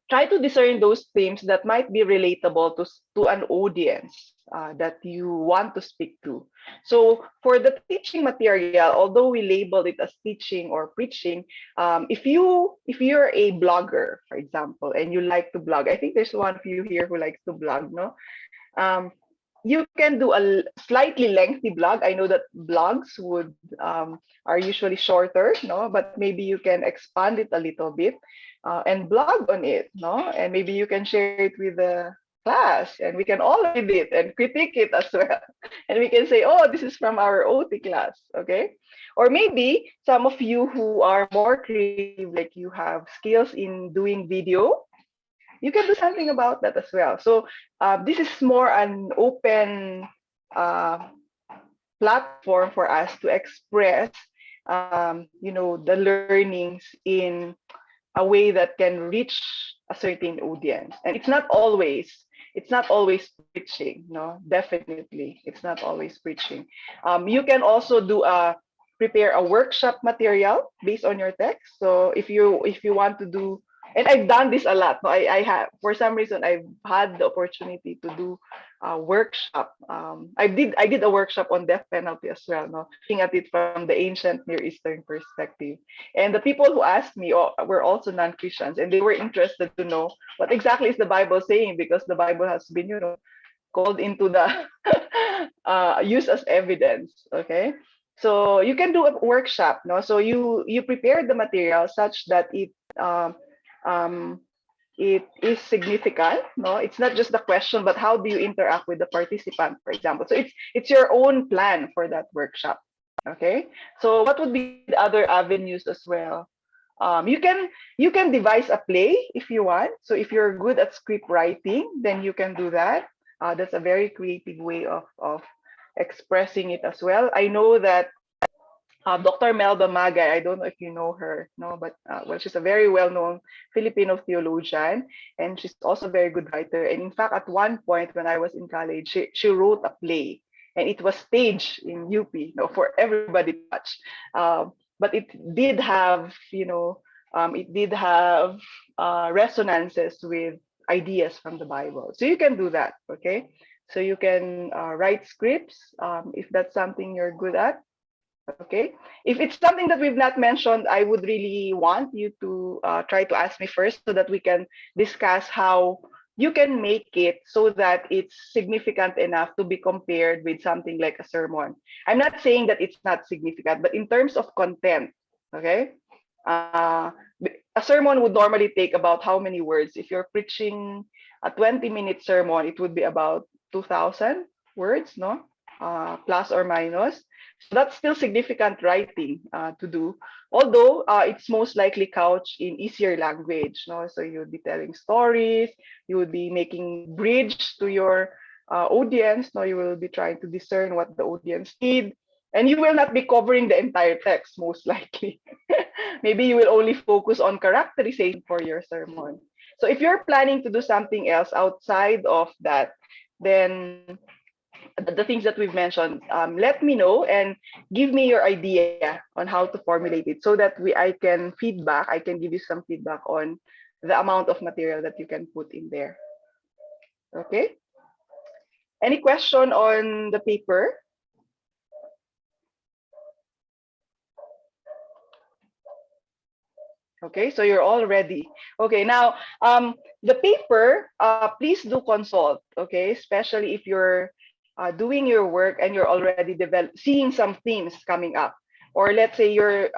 try to discern those themes that might be relatable to an audience that you want to speak to. So for the teaching material, although we labeled it as teaching or preaching, if you're a blogger, for example, and you like to blog, I think there's one of you here who likes to blog, no? Um, you can do a slightly lengthy blog. I know that blogs are usually shorter, no, but maybe you can expand it a little bit and blog on it, no, and maybe you can share it with the class, and we can all read it and critique it as well, and we can say, oh, this is from our OT class, okay? Or maybe some of you who are more creative, like you have skills in doing video, you can do something about that as well. So this is more an open uh, platform for us to express, the learnings in a way that can reach a certain audience. And it's not always preaching. No, definitely, it's not always preaching. You can also prepare a workshop material based on your text. So if you want to do, and I've done this a lot. No, I have, for some reason, I've had the opportunity to do a workshop. I did a workshop on death penalty as well. No, looking at it from the ancient Near Eastern perspective. And the people who asked me were also non-Christians, and they were interested to know what exactly is the Bible saying, because the Bible has been, called into the used as evidence. Okay, so you can do a workshop. No, so you prepare the material such that um, it is significant. No, it's not just the question, but how do you interact with the participant, for example. So it's your own plan for that workshop. Okay, so what would be the other avenues as well? You can devise a play if you want. So if you're good at script writing, then you can do that. That's a very creative way of expressing it as well. I know that Dr. Melba Magay, I don't know if you know her, no, but well, she's a very well-known Filipino theologian, and she's also a very good writer. And in fact, at one point when I was in college, she wrote a play, and it was staged in UP, for everybody to watch. But it did have resonances with ideas from the Bible. So you can do that, okay? So you can write scripts if that's something you're good at. Okay. If it's something that we've not mentioned, I would really want you to try to ask me first so that we can discuss how you can make it so that it's significant enough to be compared with something like a sermon. I'm not saying that it's not significant, but in terms of content, okay? Uh, a sermon would normally take about how many words? If you're preaching a 20-minute sermon, it would be about 2,000 words, no? Plus or minus. So that's still significant writing to do. Although it's most likely couched in easier language. No? So you would be telling stories, you would be making bridge to your audience. No, you will be trying to discern what the audience need, and you will not be covering the entire text most likely. Maybe you will only focus on characterization for your sermon. So if you're planning to do something else outside of that, then the things that we've mentioned, let me know and give me your idea on how to formulate it so that I can feedback. I can give you some feedback on the amount of material that you can put in there. Okay. Any question on the paper? Okay, so you're all ready. Okay, now the paper, please do consult. Okay, especially if you're doing your work and you're already seeing some themes coming up, or let's say you're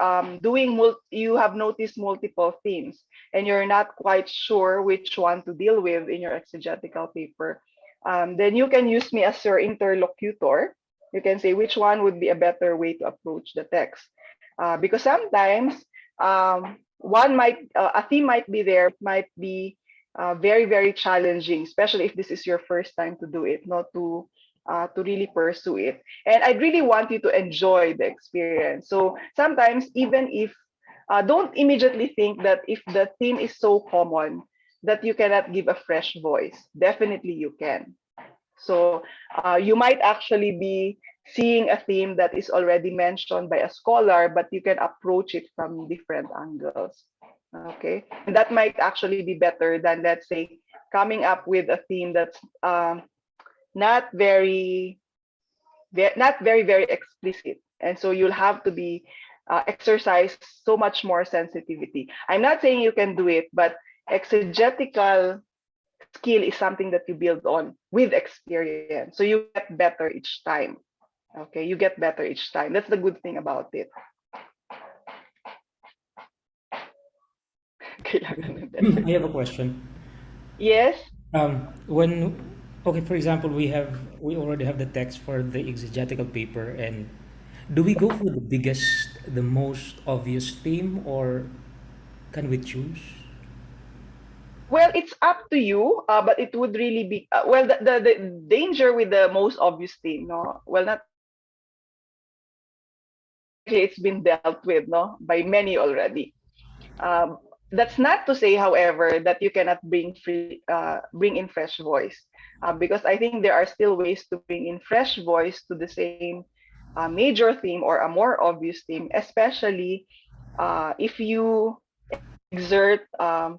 you have noticed multiple themes and you're not quite sure which one to deal with in your exegetical paper. Then you can use me as your interlocutor. You can say which one would be a better way to approach the text, because sometimes a theme might be there, might be very challenging, especially if this is your first time to do it, not to really pursue it. And I'd really want you to enjoy the experience. So sometimes, even if don't immediately think that if the theme is so common that you cannot give a fresh voice. Definitely you can. So you might actually be seeing a theme that is already mentioned by a scholar, but you can approach it from different angles. Okay, and that might actually be better than, let's say, coming up with a theme that's not very explicit, and so you'll have to be exercise so much more sensitivity. I'm not saying you can do it, but exegetical skill is something that you build on with experience. So you get better each time. Okay, you get better each time. That's the good thing about it. I have a question. Yes. When okay, for example, we already have the text for the exegetical paper, and do we go for the biggest, the most obvious theme, or can we choose? Well, it's up to you, but it would really be well. The danger with the most obvious thing, no. Well, not it's been dealt with, no, by many already. Um, that's not to say, however, that you cannot bring in fresh voice, because I think there are still ways to bring in fresh voice to the same major theme or a more obvious theme, especially if you exert a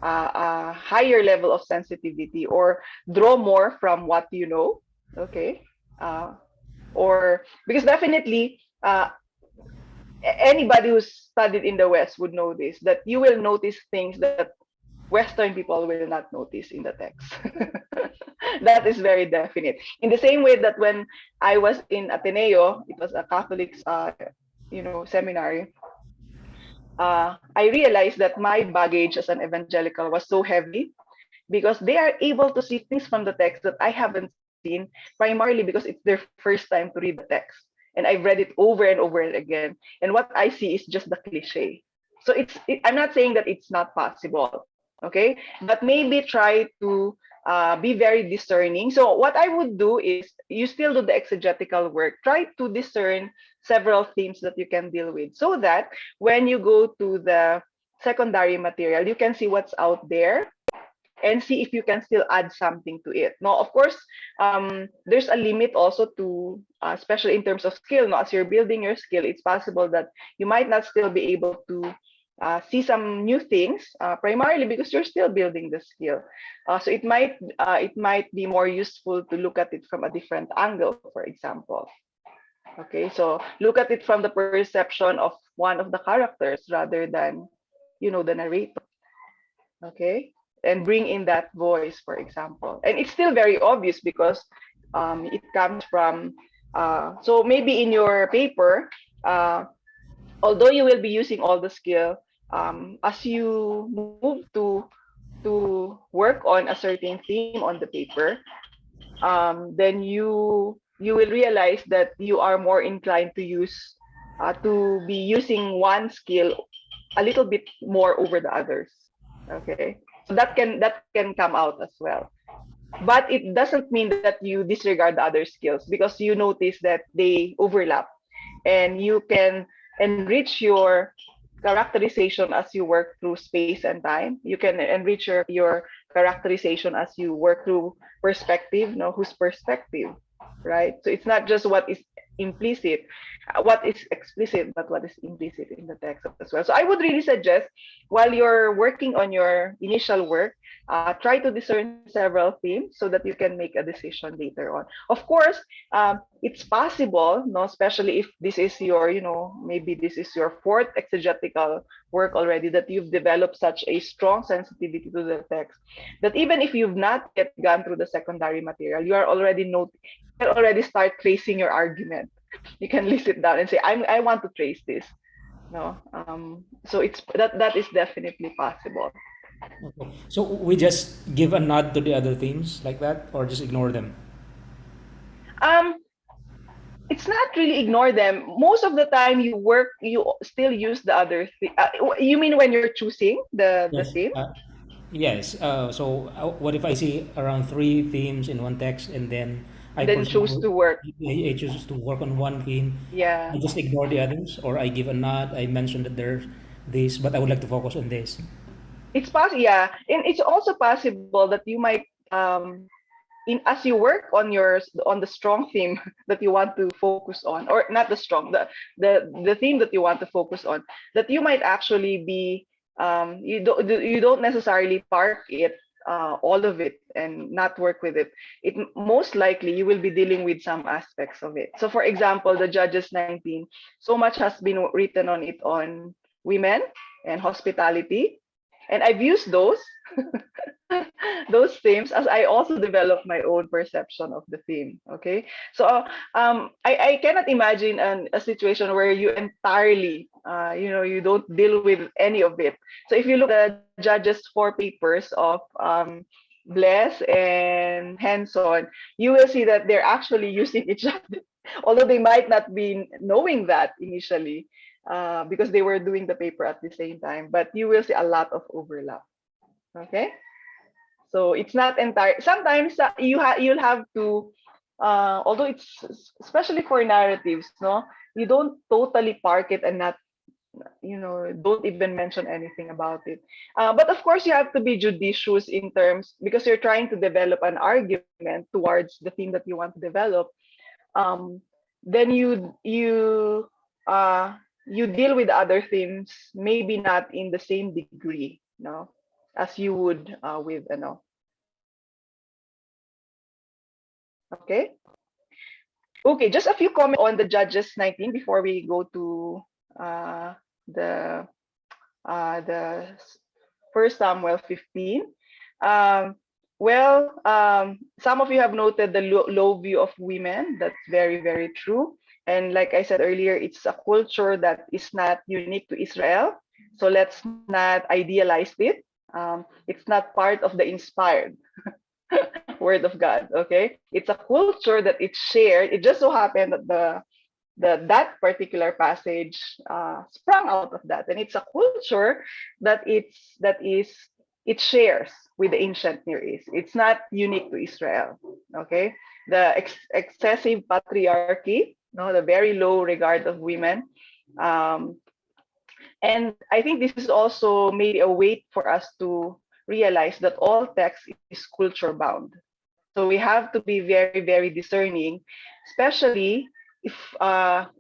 higher level of sensitivity or draw more from what you know. Okay, uh, or because definitely anybody who's studied in the West would know this, that you will notice things that Western people will not notice in the text. That is very definite. In the same way that when I was in Ateneo, it was a Catholic, seminary. I realized that my baggage as an evangelical was so heavy because they are able to see things from the text that I haven't seen, primarily because it's their first time to read the text. And I've read it over and over and again. And what I see is just the cliche. So I'm not saying that it's not possible, okay? But maybe try to be very discerning. So what I would do is you still do the exegetical work. Try to discern several themes that you can deal with so that when you go to the secondary material, you can see what's out there and see if you can still add something to it. No, of course, there's a limit also to, especially in terms of skill. No, as you're building your skill, it's possible that you might not still be able to see some new things, primarily because you're still building the skill. So it might be more useful to look at it from a different angle, for example. Okay, so look at it from the perception of one of the characters rather than, the narrator. Okay, and bring in that voice, for example. And it's still very obvious because it comes from so maybe in your paper, although you will be using all the skill, as you move to work on a certain theme on the paper, then you will realize that you are more inclined to be using one skill a little bit more over the others. Okay, so that can come out as well. but it doesn't mean that you disregard the other skills, because you notice that they overlap, and you can enrich your characterization as you work through space and time. You can enrich your characterization as you work through perspective, whose perspective, right? So it's not just what is implicit, what is explicit, but what is implicit in the text as well. So I would really suggest, while you're working on your initial work, try to discern several themes so that you can make a decision later on. Of course, it's possible, no, especially if this is your, maybe this is your fourth exegetical work already, that you've developed such a strong sensitivity to the text, that even if you've not yet gone through the secondary material, you can already start tracing your argument. You can list it down and say, I want to trace this. No, so that is definitely possible. Okay. So we just give a nod to the other themes like that, or just ignore them? Um, it's not really ignore them. Most of the time, you still use the other thing. You mean when you're choosing the Yes. theme, Yes. So what if I see around three themes in one text, and then I and then choose personally to work? I choose to work on one theme. I Yeah, just ignore the others, or I give a nod. I mention that there's this, but I would like to focus on this. it's possible. Yeah, and it's also possible that you might in as you work on the strong theme that you want to focus on, or not the strong, the theme that you want to focus on, that you might actually be you don't necessarily park it, all of it, and not work with it. Most likely you will be dealing with some aspects of it. So for example, the Judges 19, so much has been written on it, on women and hospitality, and I've used those themes as I also develop my own perception of the theme. Okay, so I cannot imagine a situation where you entirely, you don't deal with any of it. So if you look at the judges' four papers of Bless and Henson, you will see that they're actually using each other, although they might not be knowing that initially, because they were doing the paper at the same time. But you will see a lot of overlap. Okay. So it's not entire. Sometimes you'll have to, although it's especially for narratives, no, you don't totally park it and not, don't even mention anything about it. But of course, you have to be judicious in terms, because you're trying to develop an argument towards the theme that you want to develop. Um, then you deal with other themes, maybe not in the same degree, no, as you would with okay. Okay, just a few comments on the Judges 19 before we go to uh, the the First Samuel 15. Um, some of you have noted the low view of women. That's very, very true. And like I said earlier, it's a culture that is not unique to Israel. So let's not idealize it. It's not part of the inspired word of God. Okay, it's a culture that it's shared. It just so happened that that particular passage sprung out of that, and it's a culture that is it shares with the ancient Near East. It's not unique to Israel. Okay, the excessive patriarchy, no, the very low regard of women, um, and I think this is also maybe a way for us to realize that all text is culture bound. So we have to be very, very discerning, especially if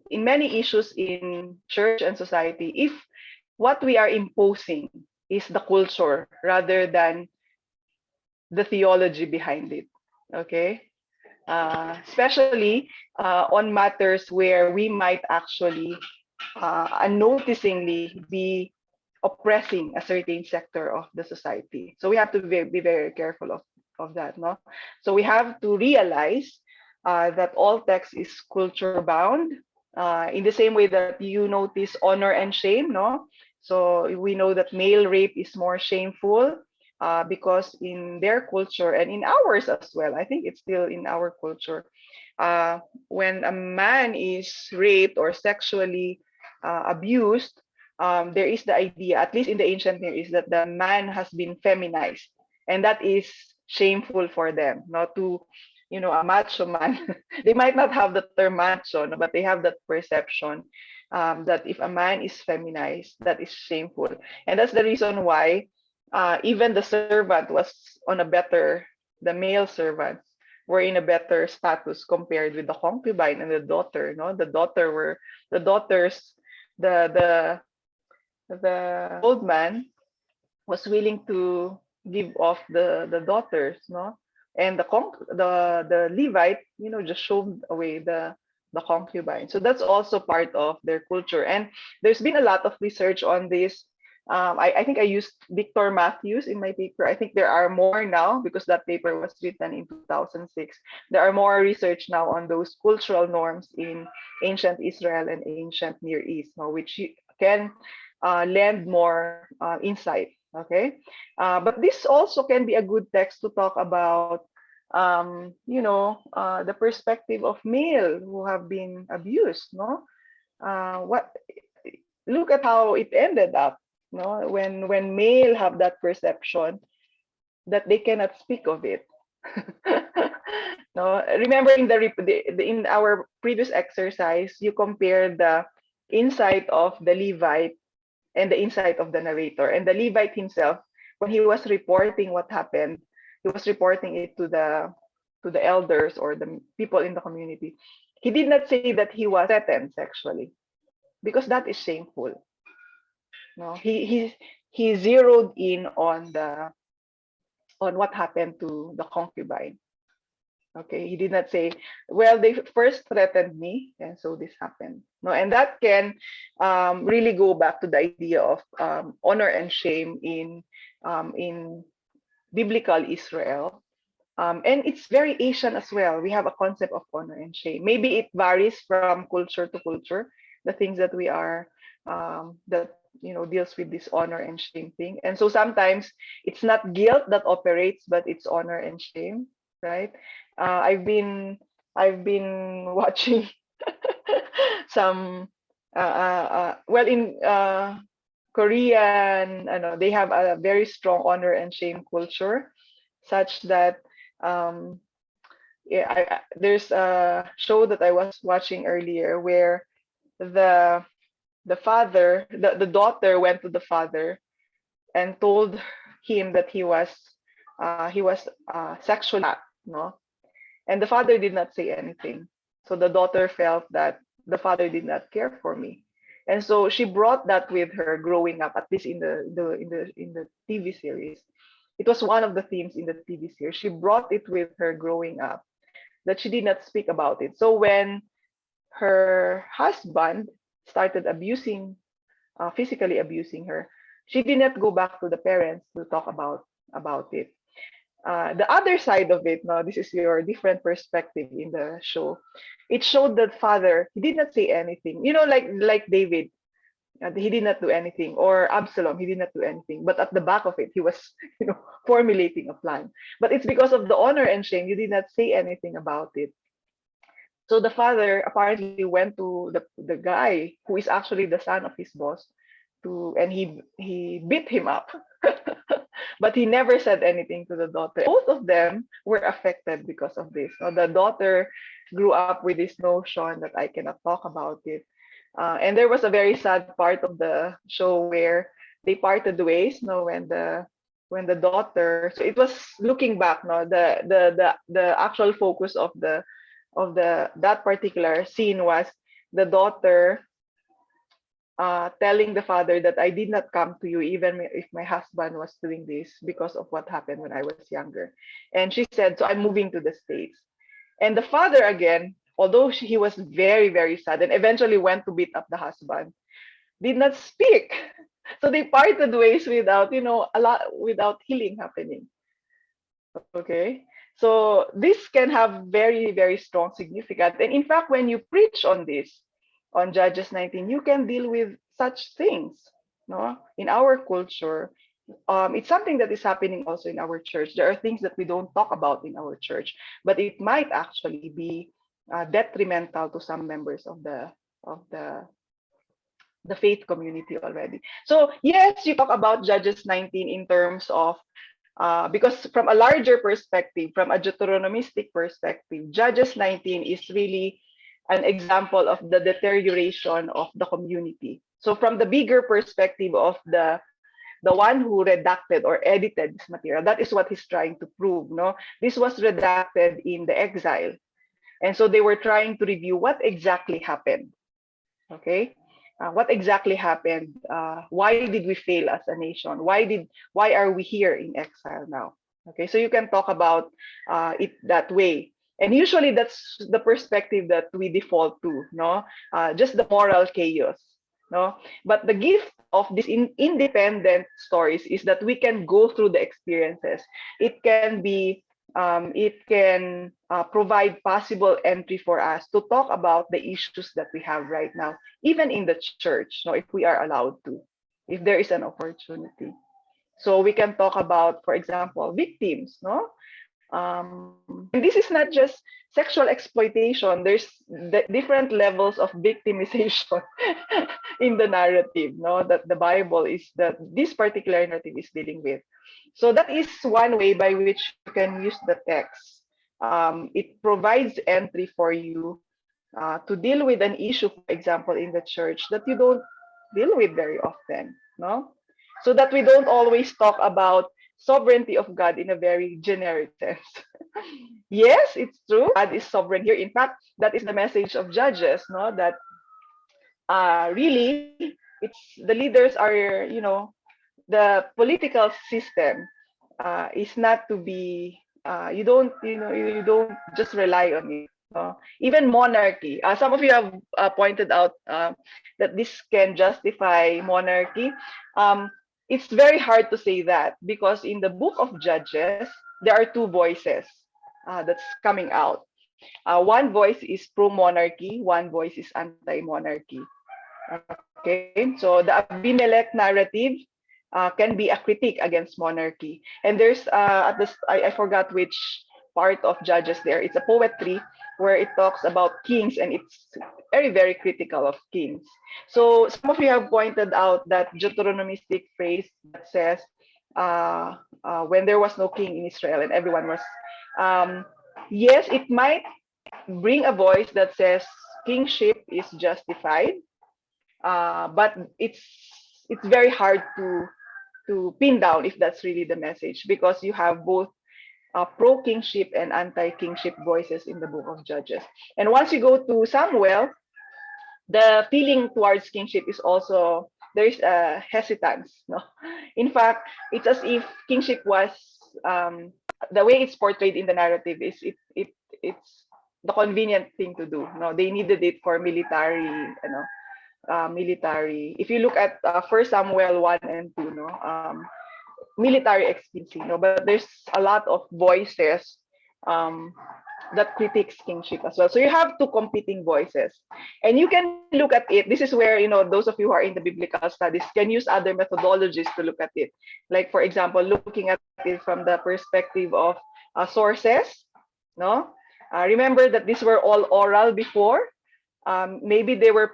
in many issues in church and society, if what we are imposing is the culture rather than the theology behind it. Okay. Especially on matters where we might actually unnoticingly be oppressing a certain sector of the society. So we have to be very careful of that. No? So we have to realize that all text is culture bound, in the same way that you notice honor and shame. No? So we know that male rape is more shameful because in their culture and in ours as well, I think it's still in our culture. When a man is raped or sexually abused, there is the idea, at least in the ancient Near East, that the man has been feminized, and that is shameful for them, not to, a macho man. They might not have the term macho, no, but they have that perception, that if a man is feminized, that is shameful. And that's the reason why, even the servant was on a better, the male servants were in a better status compared with the concubine and the daughter. No, the daughters, the the old man was willing to give off the daughters, no, and the Levite, just showed away the concubine. So that's also part of their culture, and there's been a lot of research on this. I think I used Victor Matthews in my paper. I think there are more now because that paper was written in 2006. There are more research now on those cultural norms in ancient Israel and ancient Near East, no, which can lend more insight. Okay, but this also can be a good text to talk about, the perspective of male who have been abused. No, what look at how it ended up. No, when male have that perception that they cannot speak of it. No, remember in in our previous exercise, you compare the insight of the Levite and the insight of the narrator. And the Levite himself, when he was reporting what happened, he was reporting it to the elders or the people in the community. He did not say that he was threatened sexually because that is shameful. No, he zeroed in on what happened to the concubine. Okay, he did not say, well, they first threatened me, and so this happened. No, and that can really go back to the idea of honor and shame in biblical Israel. And it's very Asian as well. We have a concept of honor and shame. Maybe it varies from culture to culture, the things that we are that deals with this honor and shame thing. And so sometimes it's not guilt that operates, but it's honor and shame, right? I've been watching some well in Korean, I know they have a very strong honor and shame culture, such that um, yeah, there's a show that I was watching earlier where the the daughter went to the father and told him that he was sexually attacked, no, and the father did not say anything. So the daughter felt that the father did not care for me. And so she brought that with her growing up, at least in the TV series. It was one of the themes in the TV series. She brought it with her growing up, that she did not speak about it. So when her husband started physically abusing her, she did not go back to the parents to talk about it. The other side of it, now this is your different perspective in the show. It showed that father, he did not say anything. Like David, he did not do anything, or Absalom, he did not do anything. But at the back of it, he was, formulating a plan. But it's because of the honor and shame, he did not say anything about it. So the father apparently went to the guy who is actually the son of his boss, and he beat him up. But he never said anything to the daughter. Both of them were affected because of this. So the daughter grew up with this notion that I cannot talk about it. And there was a very sad part of the show where they parted ways. No, when the daughter. So it was looking back. No, the actual focus of the that particular scene was the daughter telling the father that I did not come to you even if my husband was doing this because of what happened when I was younger. And she said, so I'm moving to the States. And the father again, although he was very, very sad and eventually went to beat up the husband, did not speak. So they parted ways without, without healing happening. Okay. So this can have very, very strong significance. And in fact, when you preach on this, on Judges 19, you can deal with such things. No? In our culture, it's something that is happening also in our church. There are things that we don't talk about in our church, but it might actually be detrimental to some members of the faith community already. So yes, you talk about Judges 19 in terms of Because from a larger perspective, from a Deuteronomistic perspective, Judges 19 is really an example of the deterioration of the community. So from the bigger perspective of the one who redacted or edited this material, that is what he's trying to prove. No, this was redacted in the exile, and so they were trying to review what exactly happened. Okay, what exactly happened? Why did we fail as a nation? Why are we here in exile now? Okay, so you can talk about it that way. And usually that's the perspective that we default to, no? Just the moral chaos, no? But the gift of these independent stories is that we can go through the experiences. It can provide possible entry for us to talk about the issues that we have right now, even in the church, no, if we are allowed to, if there is an opportunity. So we can talk about, for example, victims, no? And this is not just sexual exploitation. There's different levels of victimization in the narrative, no, that the Bible is that this particular narrative is dealing with. So that is one way by which you can use the text. It provides entry for you to deal with an issue, for example, in the church that you don't deal with very often, no? So that we don't always talk about sovereignty of God in a very generic sense. Yes, it's true. God is sovereign here. In fact, that is the message of Judges, no? That really, it's the leaders are, the political system is not to be. You don't just rely on it. Even monarchy. Some of you have pointed out that this can justify monarchy. Um, it's very hard to say that because in the book of Judges, there are two voices that's coming out. One voice is pro monarchy, one voice is anti monarchy. Okay, so the Abimelech narrative can be a critique against monarchy. And there's I forgot which part of Judges there. It's a poetry where it talks about kings and it's very critical of kings. So some of you have pointed out that Deuteronomistic phrase that says, when there was no king in Israel and everyone was, um, yes, it might bring a voice that says kingship is justified, but it's very hard to pin down if that's really the message because you have both pro kingship and anti kingship voices in the book of Judges. And once you go to Samuel, the feeling towards kingship is also there's a hesitance. No, in fact, it's as if kingship was the way it's portrayed in the narrative is it's the convenient thing to do. No, they needed it for military, military. If you look at First Samuel 1 and 2, no, military expediency, no, but there's a lot of voices um, that critiques kingship as well. So you have two competing voices, and you can look at it. This is where those of you who are in the biblical studies can use other methodologies to look at it. Like for example, looking at it from the perspective of sources. No, remember that these were all oral before. Maybe they were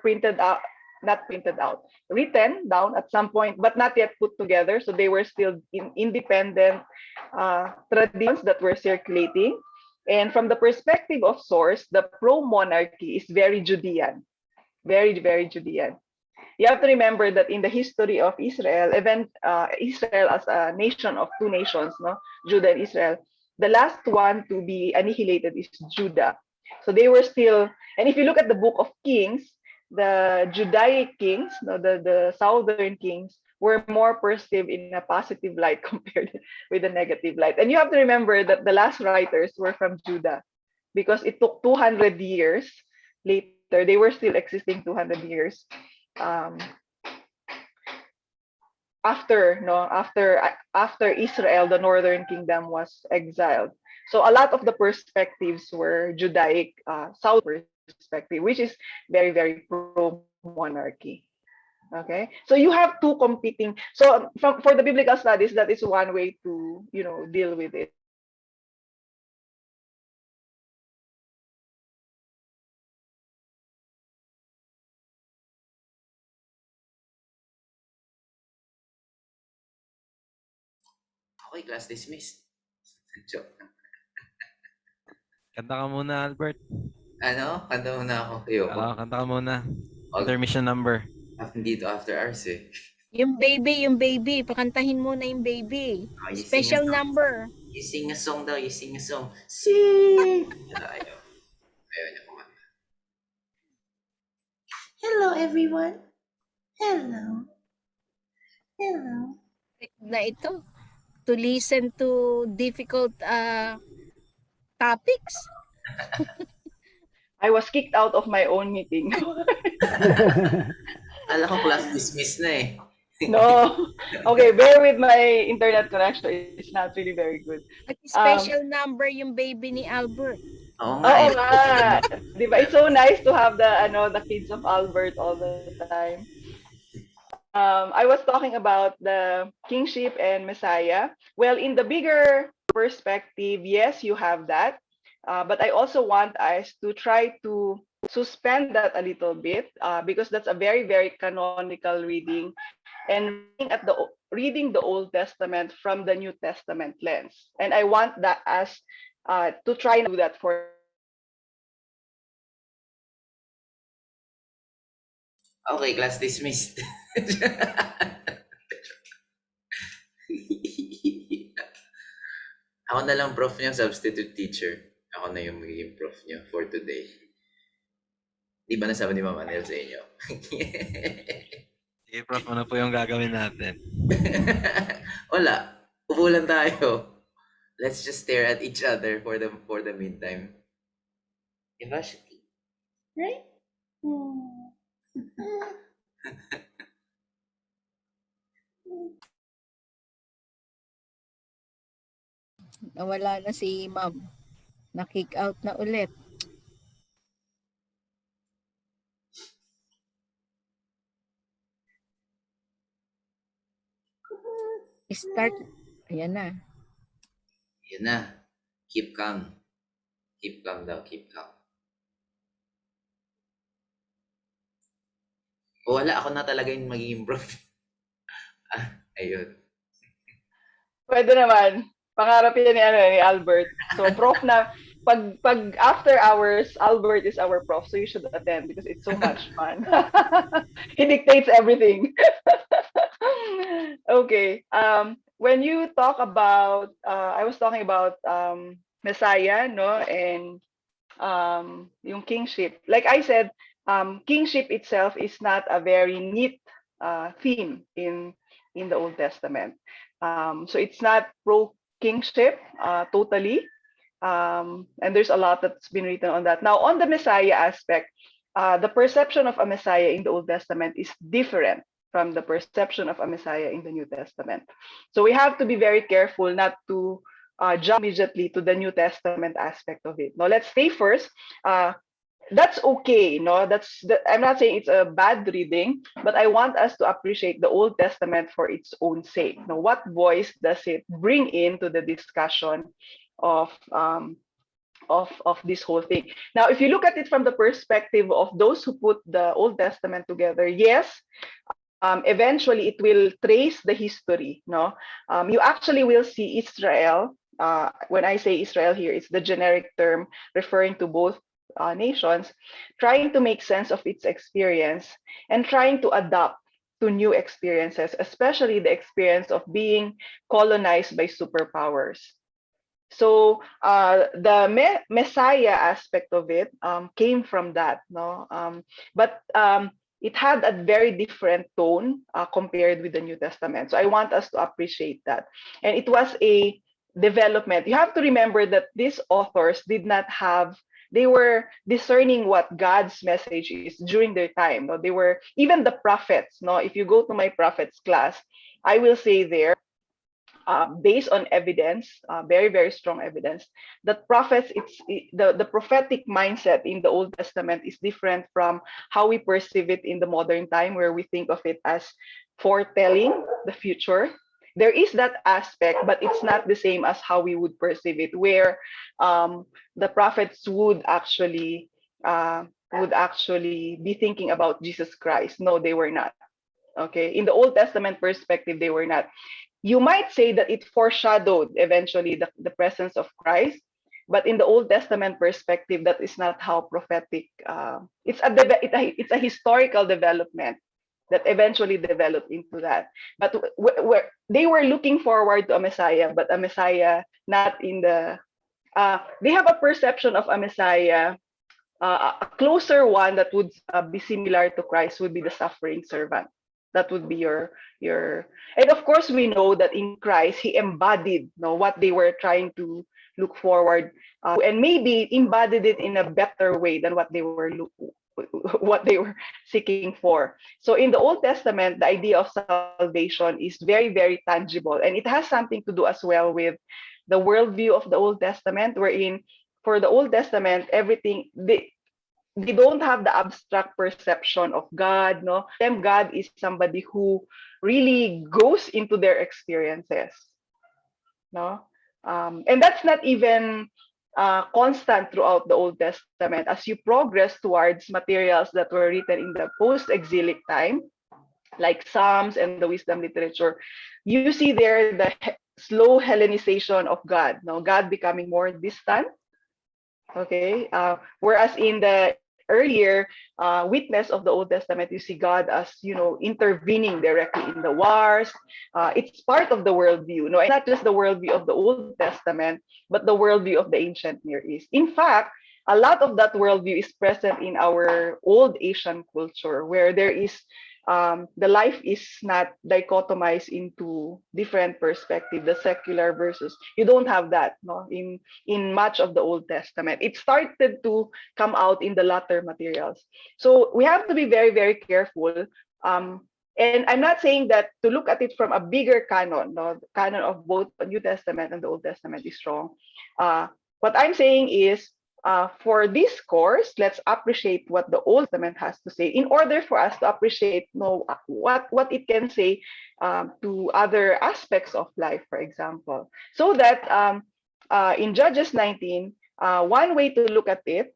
not printed out, written down at some point, but not yet put together. So they were still in independent traditions that were circulating. And from the perspective of source, the pro-monarchy is very Judean, very Judean. You have to remember that in the history of Israel, Israel as a nation of two nations, no, Judah and Israel, the last one to be annihilated is Judah. So they were still, and if you look at the book of Kings, the Judaic kings, no, the southern kings, were more perceived in a positive light compared with the negative light. And you have to remember that the last writers were from Judah because it took 200 years later. They were still existing 200 years um, after Israel, the northern kingdom was exiled. So a lot of the perspectives were Judaic, South perspective, which is very pro monarchy. Okay, so you have two competing. So for the biblical studies, that is one way to deal with it. Okay, class dismissed. Joke lang. Kanta ka muna, Albert. Ano? Kanta muna ako. Ayoko. Kanta ka muna. Wag. Intermission number. Dito after hours eh. Yung baby. Pakantahin mo na yung baby. Oh, you sing a Special song. number. You sing a song daw. You sing a song. Sing! Ayaw. Ayaw niya kumanta. Hello, everyone. Hello. Hello. Na ito. To listen to difficult topics. I was kicked out of my own meeting. Alam ko class dismissed na eh. No. Okay, bear with my internet connection. It's not really very good. At special number yung baby ni Albert. Oo nga. Oo nga. Diba? It's so nice to have the kids of Albert all the time. I was talking about the kingship and Messiah. Well, in the bigger perspective, yes, you have that. But I also want us to try to suspend that a little bit because that's a very, very canonical reading and reading the Old Testament from the New Testament lens. And I want that us to try and do that for. Okay, class dismissed. Ako na lang prof niya, substitute teacher. Ako na yung magiging prof niya for today. Di ba nasabi ni Mama Nel sa inyo? Sige, prof, ano po yung gagawin natin? Wala. Upo lang tayo. Let's just stare at each other for the meantime. Diba, Shati? Right? Nawala na si ma'am. Na-kick out na ulit. Start. Ayan na. Yun na. Keep calm. Keep calm daw, keep calm. O wala, ako na talaga yung magiging prof. Ayun. Pwede naman. Pangarap yan ni Albert. So prof na pag after hours, Albert is our prof. So you should attend because it's so much fun. He dictates everything. Okay. When you talk about I was talking about Messiah, no, and yung kingship. Like I said, kingship itself is not a very neat theme in the Old Testament. So it's not pro kingship totally. And there's a lot that's been written on that. Now, on the Messiah aspect, the perception of a Messiah in the Old Testament is different from the perception of a Messiah in the New Testament. So we have to be very careful not to jump immediately to the New Testament aspect of it. Now, let's stay first. That's okay, no? I'm not saying it's a bad reading, but I want us to appreciate the Old Testament for its own sake. Now, what voice does it bring into the discussion of this whole thing? Now, if you look at it from the perspective of those who put the Old Testament together, yes, eventually it will trace the history. No, you actually will see Israel. When I say Israel here, it's the generic term referring to both nations, trying to make sense of its experience and trying to adapt to new experiences, especially the experience of being colonized by superpowers. So the Messiah aspect of it came from that, no. But it had a very different tone compared with the New Testament. So I want us to appreciate that, and it was a development. You have to remember that these authors did not have. They were discerning what God's message is during their time. No, they were even the prophets. No, if you go to my prophets class, I will say there based on evidence, very, very strong evidence, that prophets, the prophetic mindset in the Old Testament is different from how we perceive it in the modern time, where we think of it as foretelling the future. There is that aspect, but it's not the same as how we would perceive it, where the prophets would actually be thinking about Jesus Christ. No, they were not. Okay, in the Old Testament perspective, they were not. you might say that it foreshadowed eventually the presence of Christ. But in the Old Testament perspective, that is not how prophetic. It's a historical development that eventually developed into that. But they were looking forward to a Messiah, but a Messiah not in the. They have a perception of a Messiah. A closer one that would be similar to Christ would be the suffering servant. That would be your. And of course, we know that in Christ, He embodied, what they were trying to look forward and maybe embodied it in a better way than what they were seeking for. So in the Old Testament, the idea of salvation is very, very tangible, and it has something to do as well with the worldview of the Old Testament, wherein for the Old Testament, everything they don't have the abstract perception of God. No, for them, God is somebody who really goes into their experiences. No, and that's not even constant throughout the Old Testament. As you progress towards materials that were written in the post-exilic time, like Psalms and the wisdom literature, you see there the slow Hellenization of God. No, God becoming more distant. Okay. Whereas in the earlier witness of the Old Testament, you see God as, intervening directly in the wars. It's part of the worldview. No, and not just the worldview of the Old Testament, but the worldview of the ancient Near East. In fact, a lot of that worldview is present in our old Asian culture, where there is the life is not dichotomized into different perspective, the secular versus. You don't have that, no, in much of the Old Testament. It started to come out in the latter materials. So we have to be very, very careful. And I'm not saying that to look at it from a bigger canon, no, the canon of both the New Testament and the Old Testament is strong. What I'm saying is, for this course, let's appreciate what the Old Testament has to say in order for us to appreciate, what it can say to other aspects of life, for example. So that in Judges 19, one way to look at it,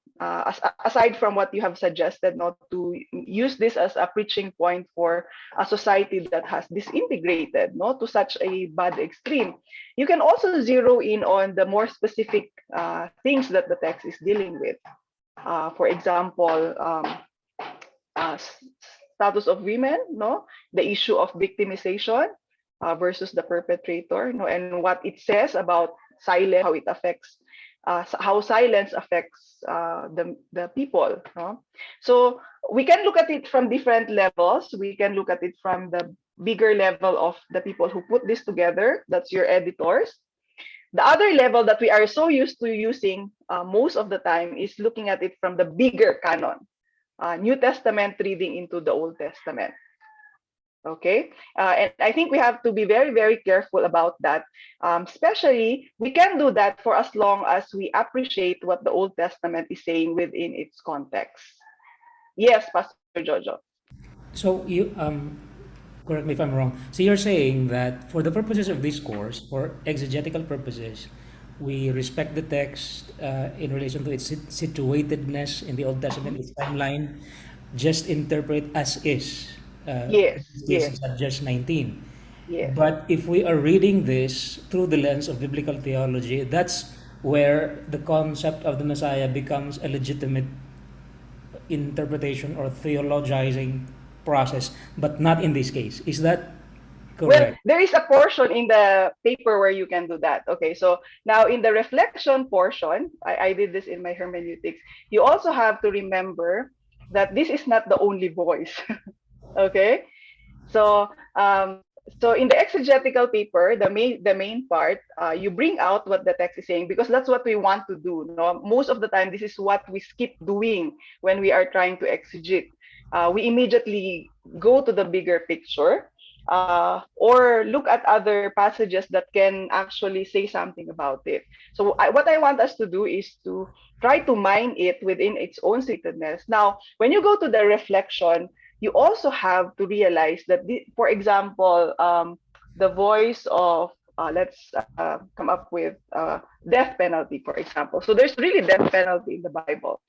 aside from what you have suggested, not to use this as a preaching point for a society that has disintegrated, to such a bad extreme, you can also zero in on the more specific things that the text is dealing with. For example, uh, status of women, the issue of victimization versus the perpetrator, and what it says about silence, how it affects, how silence affects the people. So we can look at it from different levels. We can look at it from the bigger level of the people who put this together. That's your editors. The other level that we are so used to using most of the time is looking at it from the bigger canon, New Testament reading into the Old Testament. Okay, and I think we have to be very, very careful about that. Especially, we can do that for as long as we appreciate what the Old Testament is saying within its context. Yes, Pastor Jojo. So correct me if I'm wrong. So you're saying that for the purposes of this course, for exegetical purposes, we respect the text in relation to its situatedness in the Old Testament, its timeline, just interpret as is. In Yes, this case, yes, it's Judges 19. yes. But if we are reading this through the lens of biblical theology, that's where the concept of the Messiah becomes a legitimate interpretation or theologizing process, but not in this case. Is that Well, correct? there is a portion in the paper where you can do that. Okay, so now in the reflection portion, I did this in my hermeneutics. You also have to remember that this is not the only voice. Okay, so so in the exegetical paper, the main part, you bring out what the text is saying because that's what we want to do. No, most of the time, this is what we skip doing when we are trying to exegete. We immediately go to the bigger picture, or look at other passages that can actually say something about it. So what I want us to do is to try to mine it within its own satedness. Now, when you go to the reflection, you also have to realize that, for example, the voice of, let's come up with death penalty, for example. So there's really death penalty in the Bible,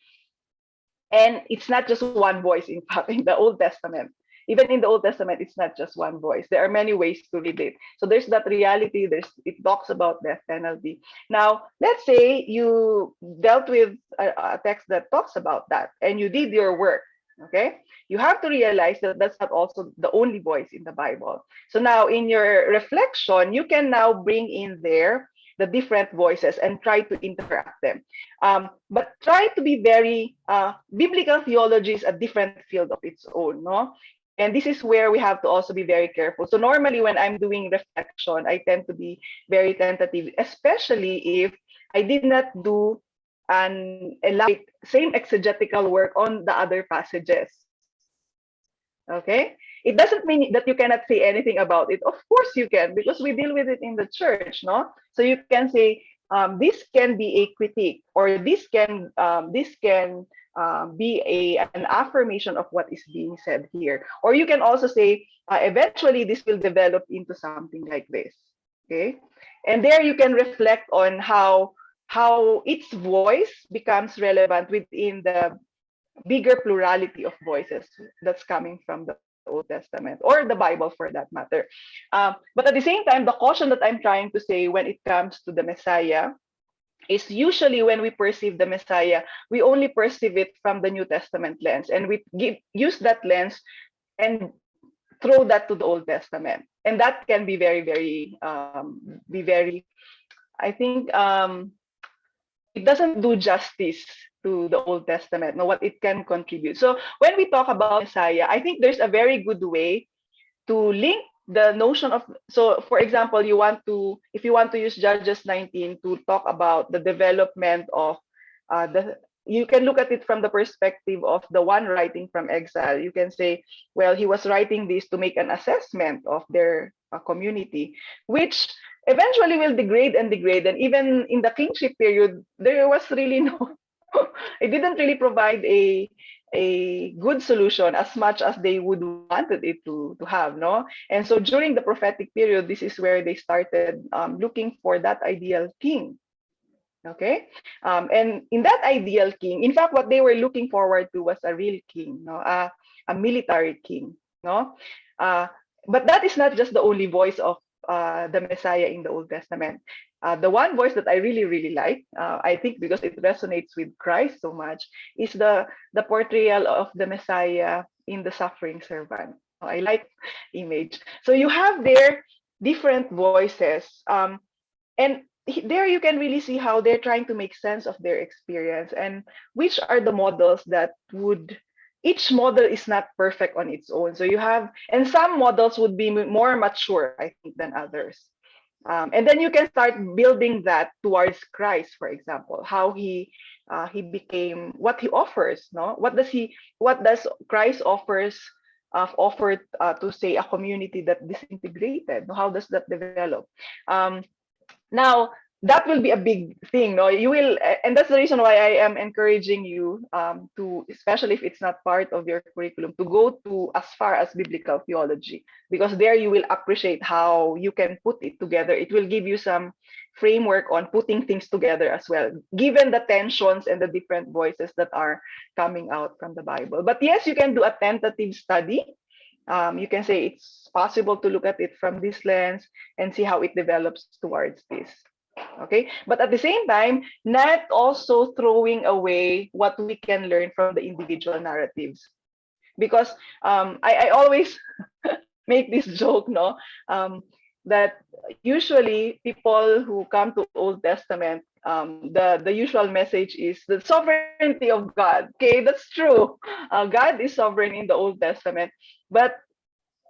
and it's not just one voice. In fact, in the Old Testament, Even in the Old Testament, it's not just one voice. There are many ways to read it. So there's that reality. It talks about death penalty. Now, let's say you dealt with a text that talks about that, and you did your work. Okay, you have to realize that that's not also the only voice in the Bible. So now, in your reflection, you can now bring in there the different voices and try to interact them. But try to be very biblical theology is a different field of its own, no? And this is where we have to also be very careful. So normally when I'm doing reflection, I tend to be very tentative, especially if I did not do an elaborate same exegetical work on the other passages. Okay, it doesn't mean that you cannot say anything about it. Of course you can, because we deal with it in the church, no? So you can say this can be a critique, or this can be an affirmation of what is being said here. Or you can also say eventually this will develop into something like this. Okay, and there you can reflect on how its voice becomes relevant within the bigger plurality of voices that's coming from the Old Testament or the Bible for that matter. But at the same time, the caution that I'm trying to say when it comes to the Messiah is usually when we perceive the Messiah, we only perceive it from the New Testament lens, and we use that lens and throw that to the Old Testament, and that can be very. I think it doesn't do justice to the Old Testament, no, what it can contribute. So when we talk about Messiah, I think there's a very good way to link the notion of, so for example, if you want to use Judges 19 to talk about the development of the you can look at it from the perspective of the one writing from exile. You can say, well, he was writing this to make an assessment of their community, which eventually will degrade and degrade. And even in the kingship period, there was really no, it didn't really provide a good solution as much as they would wanted it to have, no? And so during the prophetic period, this is where they started looking for that ideal king. Okay, and in that ideal king, in fact, what they were looking forward to was a real king, no, a military king, no. Uh, but that is not just the only voice of the Messiah in the Old Testament. The one voice that I really like, I think, because it resonates with Christ so much, is the portrayal of the Messiah in the suffering servant. I like image. So you have there different voices. And there you can really see how they're trying to make sense of their experience and which are the models that would, each model is not perfect on its own. So you have, and some models would be more mature, I think, than others. And then you can start building that towards Christ, for example, how he became, what he offers, no? What does Christ offer to say a community that disintegrated? How does that develop? Now, that will be a big thing, no? You will, and that's the reason why I am encouraging you to, especially if it's not part of your curriculum, to go to as far as biblical theology, because there you will appreciate how you can put it together. It will give you some framework on putting things together as well, given the tensions and the different voices that are coming out from the Bible. But yes, you can do a tentative study. You can say it's possible to look at it from this lens and see how it develops towards this. Okay, but at the same time, not also throwing away what we can learn from the individual narratives, because I always make this joke, no, that usually people who come to Old Testament, the usual message is the sovereignty of God. Okay, that's true. God is sovereign in the Old Testament, but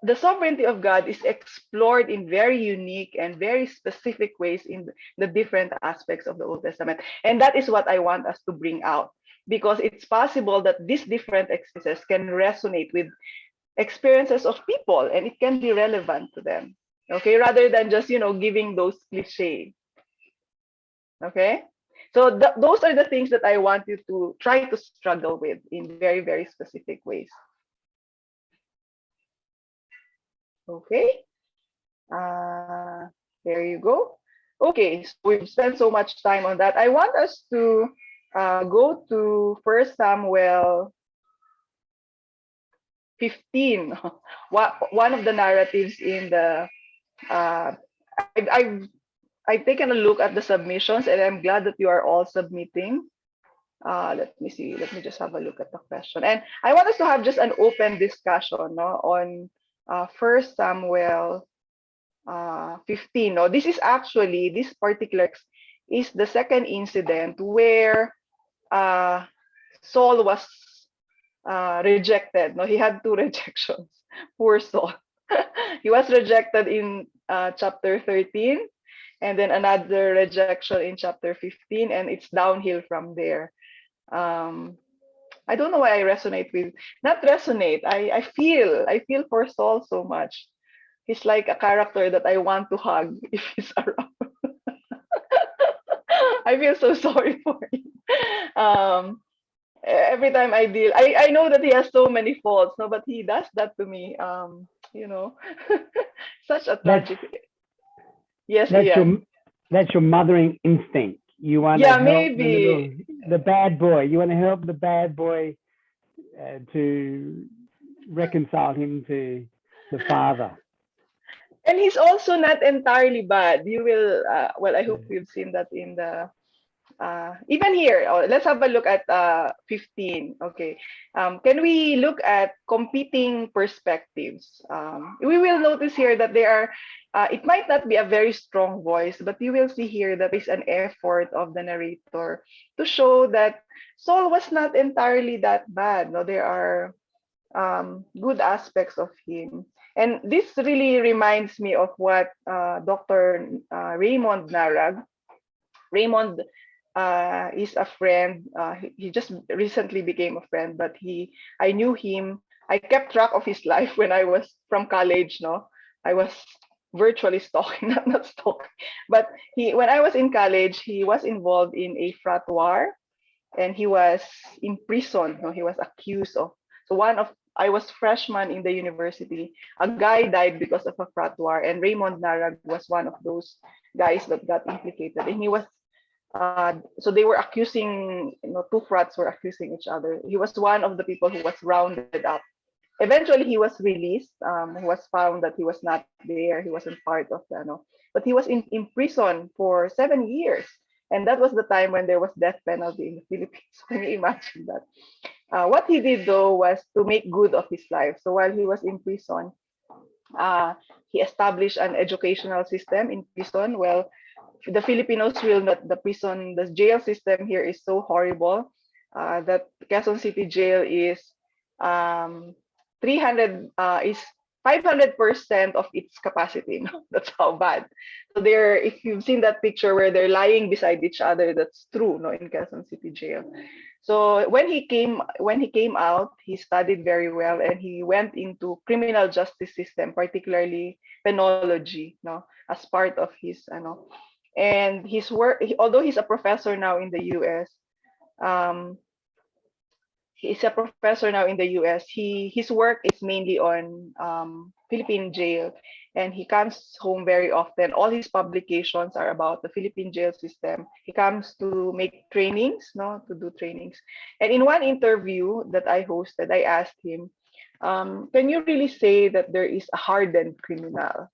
the sovereignty of God is explored in very unique and very specific ways in the different aspects of the Old Testament. And that is what I want us to bring out, because it's possible that these different experiences can resonate with experiences of people and it can be relevant to them. Okay, rather than just, giving those cliche. Okay. So those are the things that I want you to try to struggle with in very, very specific ways. Okay. There you go. Okay, so we've spent so much time on that. I want us to go to First Samuel 15. One of the narratives in the uh, I've I've taken a look at the submissions, and I'm glad that you are all submitting. Let me see. Let me just have a look at the question. And I want us to have just an open discussion, no, on First Samuel 15. No, this is actually this particular is the second incident where uh, Saul was rejected. No, he had two rejections. Poor Saul. He was rejected in chapter 13, and then another rejection in chapter 15, and it's downhill from there. Um, I don't know why I resonate with, not resonate. I feel for Saul so much. He's like a character that I want to hug if he's around. I feel so sorry for him. Um, every time I know that he has so many faults, no, but he does that to me. You know, such a That's tragic. Yes, that's Ian. your that's your mothering instinct. You want to Yeah, help maybe. the bad boy. You want to help the bad boy to reconcile him to the father. And he's also not entirely bad. You will, well, I Yeah. hope you've seen that in the, even here. Oh, let's have a look at 15. Okay. Can we look at competing perspectives? We will notice here that there are, it might not be a very strong voice, but you will see here that is an effort of the narrator to show that Saul was not entirely that bad. No, there are good aspects of him. And this really reminds me of what Dr. Raymond Narag. Raymond is a friend. He just recently became a friend, but I knew him. I kept track of his life when I was from college. No, I was virtually stalking, not stalking, but when I was in college, he was involved in a frat war, and he was imprisoned. No, he was accused of. So one of I was freshman in the university. A guy died because of a frat war, and Raymond Narag was one of those guys that got implicated. And he was so they were accusing, two frats were accusing each other. He was one of the people who was rounded up. Eventually, he was released. He was found that he was not there. He wasn't part of the, but he was in prison for 7 years. And that was the time when there was death penalty in the Philippines. Can you imagine that? What he did though was to make good of his life. So while he was in prison, uh, he established an educational system in prison. Well, the Filipinos will not the jail system here is so horrible that Quezon City Jail is 300 is 500% of its capacity. No? That's how bad. So there, if you've seen that picture where they're lying beside each other, that's true. No, in Quezon City Jail. So when he came out, he studied very well, and he went into criminal justice system, particularly penology, no, as part of his and his work. Although he's a professor now in the U.S., um, he's a professor now in the U.S. His work is mainly on Philippine jail, and he comes home very often. All his publications are about the Philippine jail system. He comes to make trainings, no, to do trainings. And in one interview that I hosted, I asked him, "Can you really say that there is a hardened criminal?"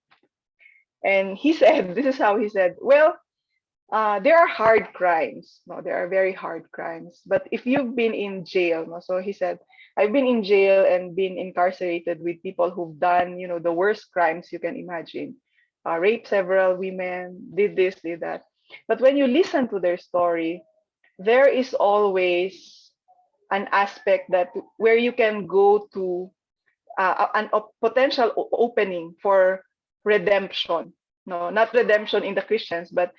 And he said, "This is how he said. Well, there are hard crimes. No, there are very hard crimes. But if you've been in jail, no, so he said, I've been in jail and been incarcerated with people who've done, the worst crimes you can imagine. Raped several women, did this, did that. But when you listen to their story, there is always an aspect that where you can go to potential opening for redemption. No, not redemption in the Christians, but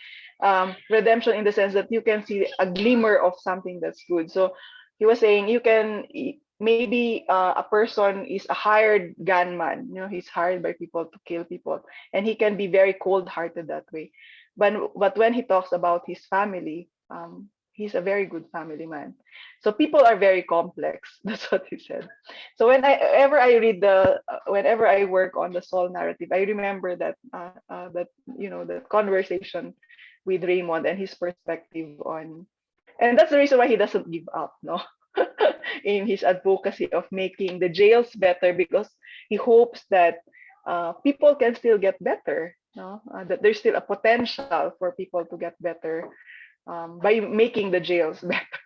redemption in the sense that you can see a glimmer of something that's good. So he was saying you can maybe a person is a hired gunman. He's hired by people to kill people, and he can be very cold-hearted that way. But when he talks about his family, he's a very good family man. So people are very complex. That's what he said. So whenever I work on the Saul narrative, I remember that conversation with Raymond and his perspective on, and that's the reason why he doesn't give up. No, in his advocacy of making the jails better, because he hopes that people can still get better. No? That there's still a potential for people to get better by making the jails better.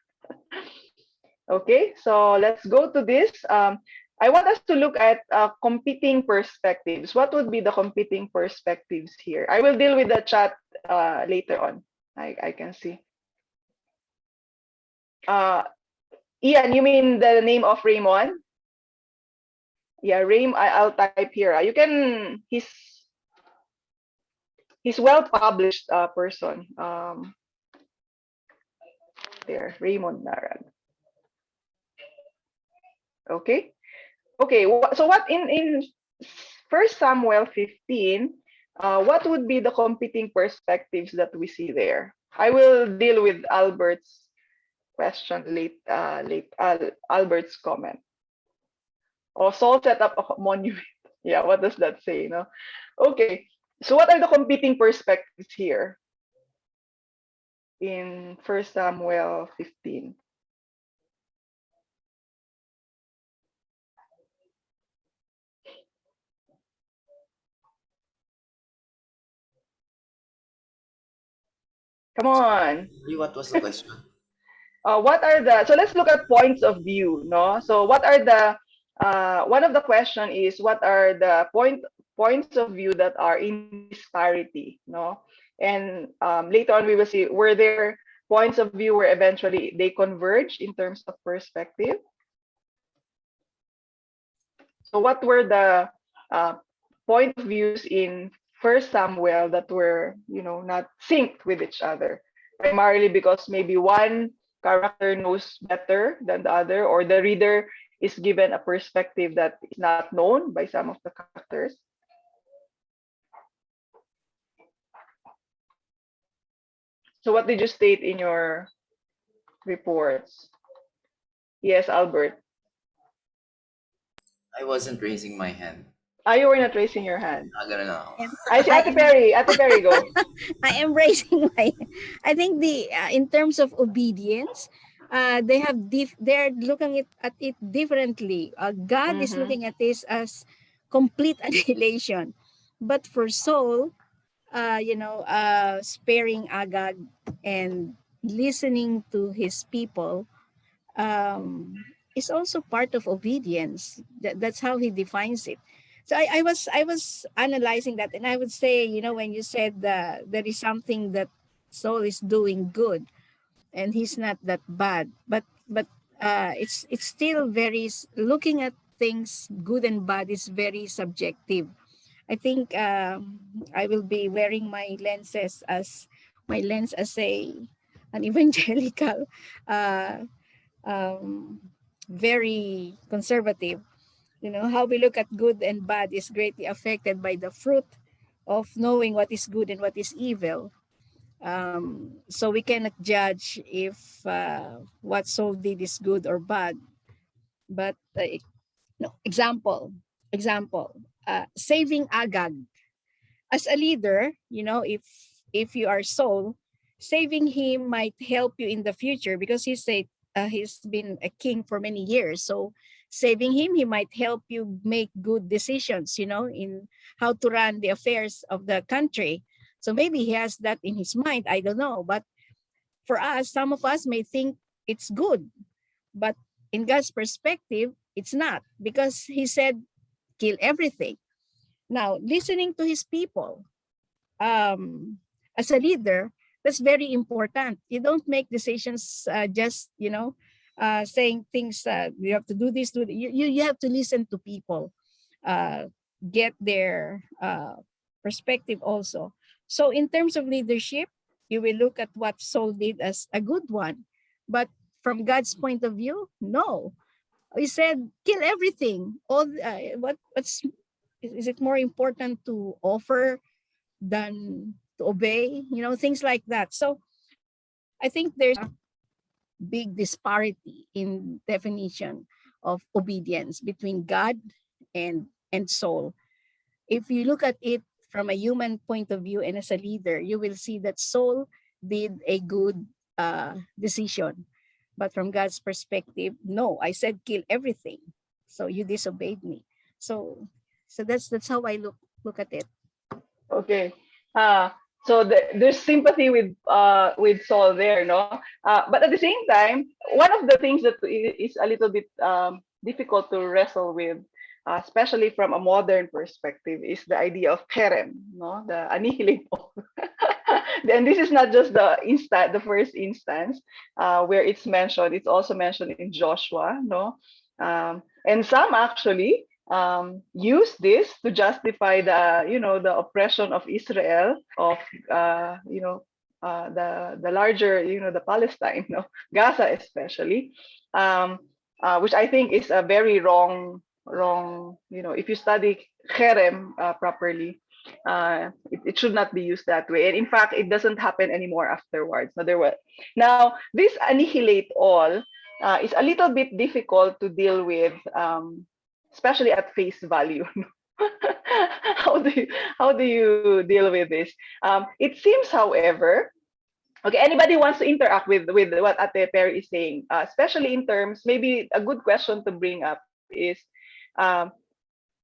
Okay, so let's go to this. I want us to look at competing perspectives. What would be the competing perspectives here? I will deal with the chat later on. I can see. Ian, you mean the name of Raymond? Yeah, I'll type here. You can. He's well published person. There, Raymond Narag. Okay. Okay. So what in First Samuel 15? What would be the competing perspectives that we see there? I will deal with Albert's question Albert's comment. Oh, Saul set up a monument. Yeah, what does that say? No. Okay. So what are the competing perspectives here in First Samuel 15? Come on. What was the question? What are the, so let's look at points of view, no? So what are the one of the question is, what are the points of view that are in disparity, no? And later on we will see, were there points of view where eventually they converge in terms of perspective? So what were the point of views in First Samuel that were, not synced with each other? Primarily because maybe one character knows better than the other, or the reader is given a perspective that is not known by some of the characters. So what did you state in your reports? Yes, Albert. I wasn't raising my hand. You were not raising your hand. I don't know. I see Ate Perry. Ate Perry, go. I am raising my. I think in terms of obedience, they're looking at it differently. God is looking at this as complete annihilation, but for Saul, sparing Agag and listening to his people is also part of obedience. That's how he defines it. So I was analyzing that, and I would say, when you said there is something that Saul is doing good, and he's not that bad, but it's still looking at things good and bad is very subjective. I think I will be wearing my lens as an evangelical, uh, um, very conservative. How we look at good and bad is greatly affected by the fruit of knowing what is good and what is evil. So we cannot judge if what Saul did is good or bad. But no, example, saving Agag as a leader. If you are Saul, saving him might help you in the future, because he's been a king for many years. So saving him, he might help you make good decisions, in how to run the affairs of the country. So maybe he has that in his mind. I don't know. But for us, some of us may think it's good, but in God's perspective, it's not, because he said, kill everything. Now, listening to his people, as a leader, that's very important. You don't make decisions just saying things, you have to do this, you have to listen to people, get their perspective also. So in terms of leadership, you will look at what Saul did as a good one, but from God's point of view, no. He said, kill everything. What's is it more important to offer than to obey? Things like that. So I think there's a big disparity in definition of obedience between God and Saul. If you look at it from a human point of view and as a leader, you will see that Saul did a good decision. But from God's perspective, no, I said kill everything. So you disobeyed me. So that's how I look at it. Okay. Uh, so there's sympathy with Saul there, no? But at the same time, one of the things that is a little bit difficult to wrestle with, especially from a modern perspective, is the idea of cherem, no? The annihilate all. And this is not just the first instance where it's mentioned. It's also mentioned in Joshua, no? And some actually use this to justify the oppression of Israel, of the larger, the Palestine, no, Gaza especially, um, which I think is a very wrong. If you study cherem properly, it should not be used that way. And in fact, it doesn't happen anymore afterwards. Now this annihilate all is a little bit difficult to deal with. Especially at face value. how do you how do you deal with this? It seems, however, okay. Anybody wants to interact with what Ate Perry is saying, especially in terms, maybe a good question to bring up is, um,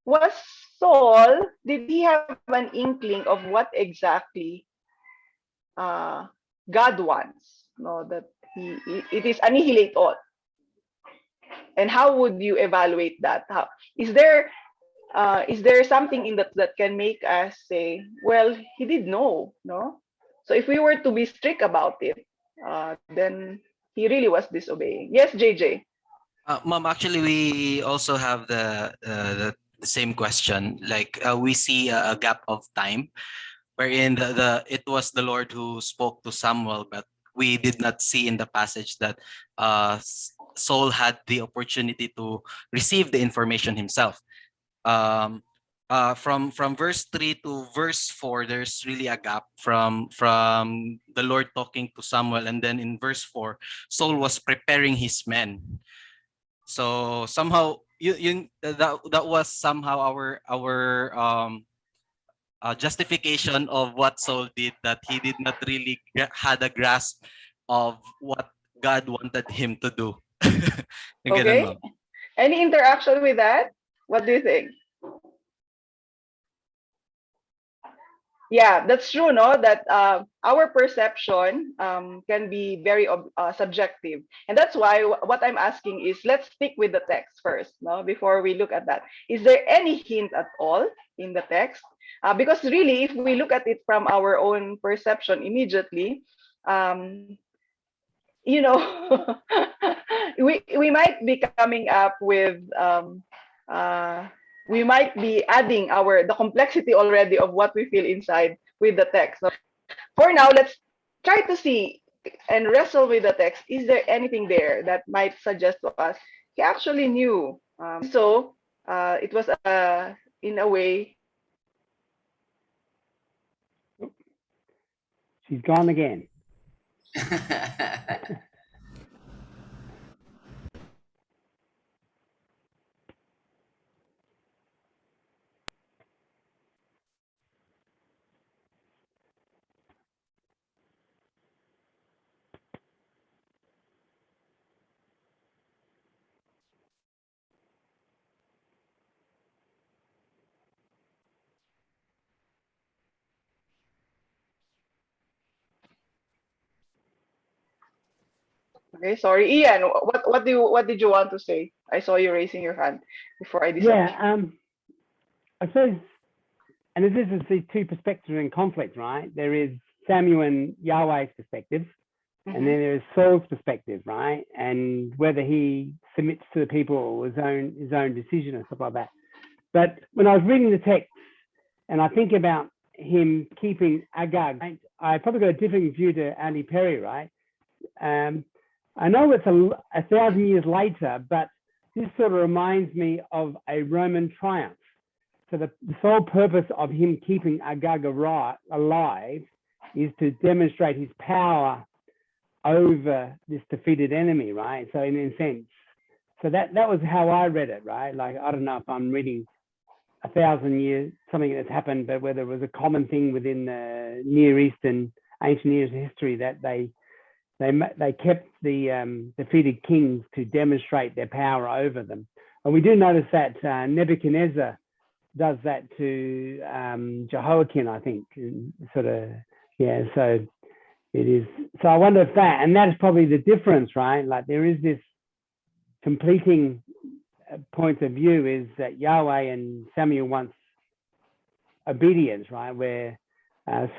was Saul, did he have an inkling of what exactly uh, God wants? No, that it is annihilate all. And how would you evaluate that? Is there something in that can make us say, well, he did know, no? So if we were to be strict about it, then he really was disobeying. Yes, JJ. Mom, actually, we also have the same question. Like we see a gap of time wherein it was the Lord who spoke to Samuel, but we did not see in the passage that Saul had the opportunity to receive the information himself. Um, from verse 3 to verse 4, there's really a gap from the Lord talking to Samuel, and then in verse 4, Saul was preparing his men. So somehow that was somehow our justification of what Saul did, that he did not really had a grasp of what God wanted him to do. Yung ganun, Okay. ma'am. Any interaction with that? What do you think? Yeah, that's true, no? That our perception can be very subjective, and that's why what I'm asking is, let's stick with the text first, no? Before we look at that, is there any hint at all in the text? Because really, if we look at it from our own perception immediately, um, we might be coming up with uh, we might be adding the complexity already of what we feel inside with the text. So for now, let's try to see and wrestle with the text. Is there anything there that might suggest to us he actually knew? So it was in a way. She's gone again. Okay, sorry, Ian. What did you want to say? I saw you raising your hand before I disappeared. Yeah, I suppose, and this is the two perspectives in conflict, right? There is Samuel and Yahweh's perspective, and then there is Saul's perspective, right? And whether he submits to the people or his own decision and stuff like that. But when I was reading the text, and I think about him keeping Agag, right? I probably got a different view to Andy Perry, right? I know it's 1,000 years later, but this sort of reminds me of a Roman triumph. So the sole purpose of him keeping Agag alive is to demonstrate his power over this defeated enemy, right? So in a sense, so that was how I read it, right? Like, I don't know if I'm reading 1,000 years, something that's happened, but whether it was a common thing within the Near Eastern, ancient Near Eastern history that they they kept the defeated kings to demonstrate their power over them. And we do notice that Nebuchadnezzar does that to Jehoiakim, I think, sort of, yeah. So it is. So I wonder if that is probably the difference, right? Like there is this completing point of view is that Yahweh and Samuel wants obedience, right? Where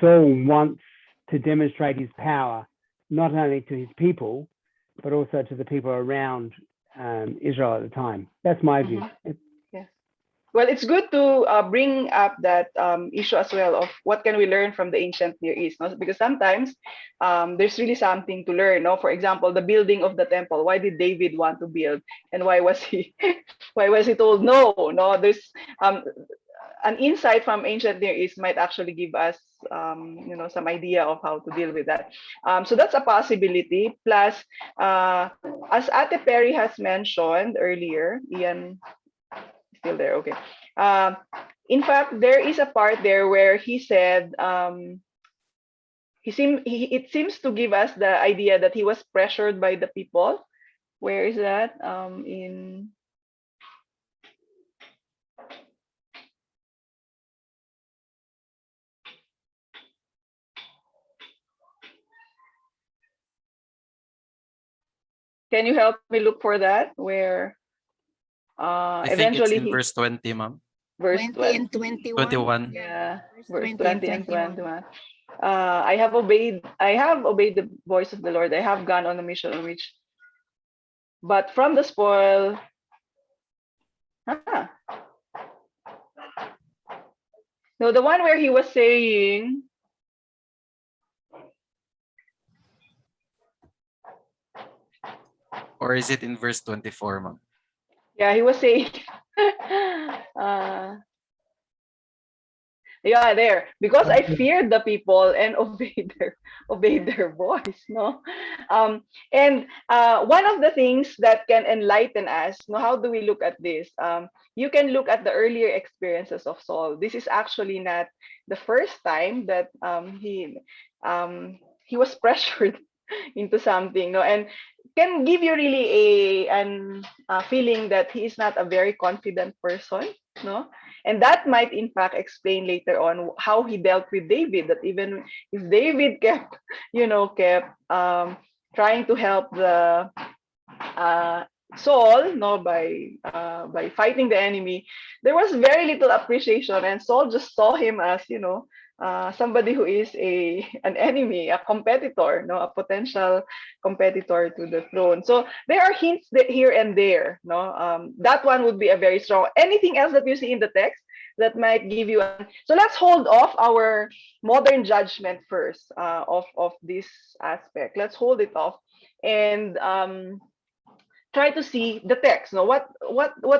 Saul wants to demonstrate his power not only to his people, but also to the people around Israel at the time. That's my view. Yes. Well, it's good to bring up that issue as well of what can we learn from the ancient Near East, no? Because sometimes there's really something to learn. No? For example, the building of the temple. Why did David want to build, and why was he why was he told no? No, there's an insight from ancient Near East might actually give us, some idea of how to deal with that. So that's a possibility. Plus, as Ate Perry has mentioned earlier, Ian, still there? Okay. In fact, there is a part there where he said it seems to give us the idea that he was pressured by the people. Where is that? In Can you help me look for that? Where I think it's eventually in verse 20, ma'am. verse 20 and 21. 21. Yeah, Verse verse 20 and 20 and 21. 21. I have obeyed the voice of the Lord. I have gone on a mission on which, but from the spoil. Ah. No, the one where he was saying, Or is it in verse 24, ma'am? yeah, he was saying, yeah, there, because I feared the people and obeyed their voice, no. And one of the things that can enlighten us, no, how do we look at this? You can look at the earlier experiences of Saul. This is actually not the first time that he was pressured into something, no, and can give you really a feeling that he is not a very confident person, no. And that might in fact explain later on how he dealt with David, that even if David kept trying to help the Saul, no, by fighting the enemy, there was very little appreciation, and Saul just saw him as somebody who is an enemy, a competitor, no, a potential competitor to the throne. So there are hints here and there, no. That one would be a very strong. Anything else that you see in the text that might give you so let's hold off our modern judgment first of this aspect. Let's hold it off and try to see the text. No, what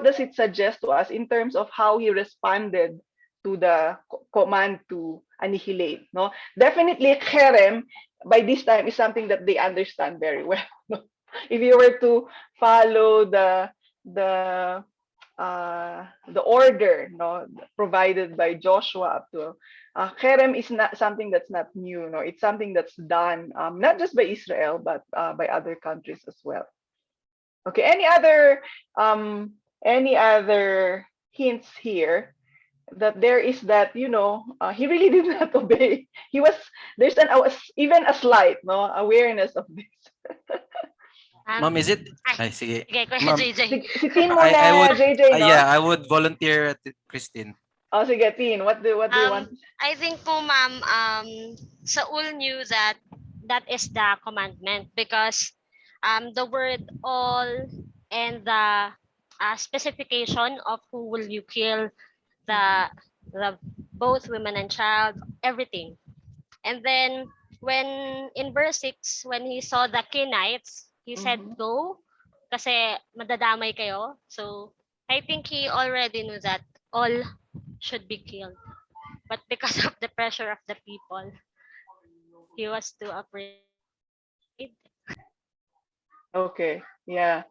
does it suggest to us in terms of how he responded to the command to annihilate? No, definitely Cherem by this time is something that they understand very well. No? If you were to follow the the order, no, provided by Joshua up to Cherem is not something that's not new. No, it's something that's done not just by Israel but by other countries as well. Okay, any other hints here that there is that he really did not obey. There's even a slight awareness of this. Ma'am, is it? Ay, Sige. sige, Kuya Ma'am, JJ. Si Tin I muna, would, JJ, no? yeah, I would volunteer at Christine. Oh, sige, Tin, what do you want? I think po, ma'am, Saul knew that that is the commandment because the word all and the specification of who will you kill, the the both women and child, everything. And then when in verse 6, when he saw the Kenites, he said, Mhm. go, kasi madadamay kayo. So I think he already knew that all should be killed. But because of the pressure of the people, he was too afraid. Okay, yeah.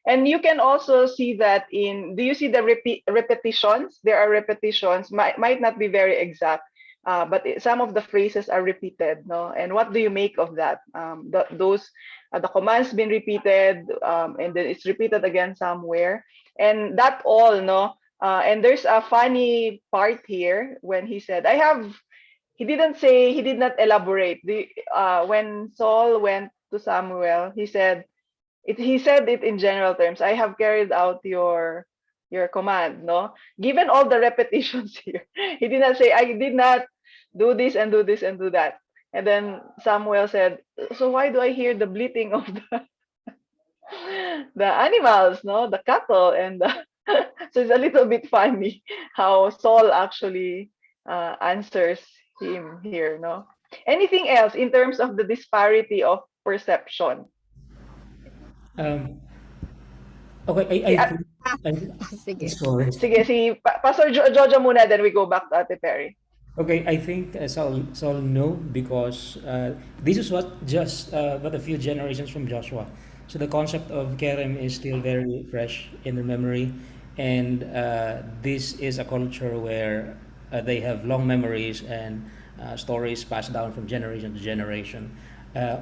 And you can also see that do you see the repetitions? There are repetitions, might not be very exact. some of the phrases are repeated, no? And what do you make of that? The commands been repeated, and then it's repeated again somewhere, and that all, no. And there's a funny part here when he said, "I have." He didn't say. He did not elaborate. When Saul went to Samuel, he said, he said it in general terms. I have carried out your command, no? Given all the repetitions here, he did not say, I did not do this and do this and do that. And then Samuel said, so why do I hear the bleating of the animals, no? The cattle and the so it's a little bit funny how Saul actually answers him here, no? Anything else in terms of the disparity of perception? Um, okay, Si, I think, Sige. sorry. Sige, Pastor Jojo muna, then we go back to Ate Perry. Okay, I think Saul no, because this is what just but a few generations from Joshua. So the concept of Kerem is still very fresh in their memory, and this is a culture where they have long memories and stories passed down from generation to generation.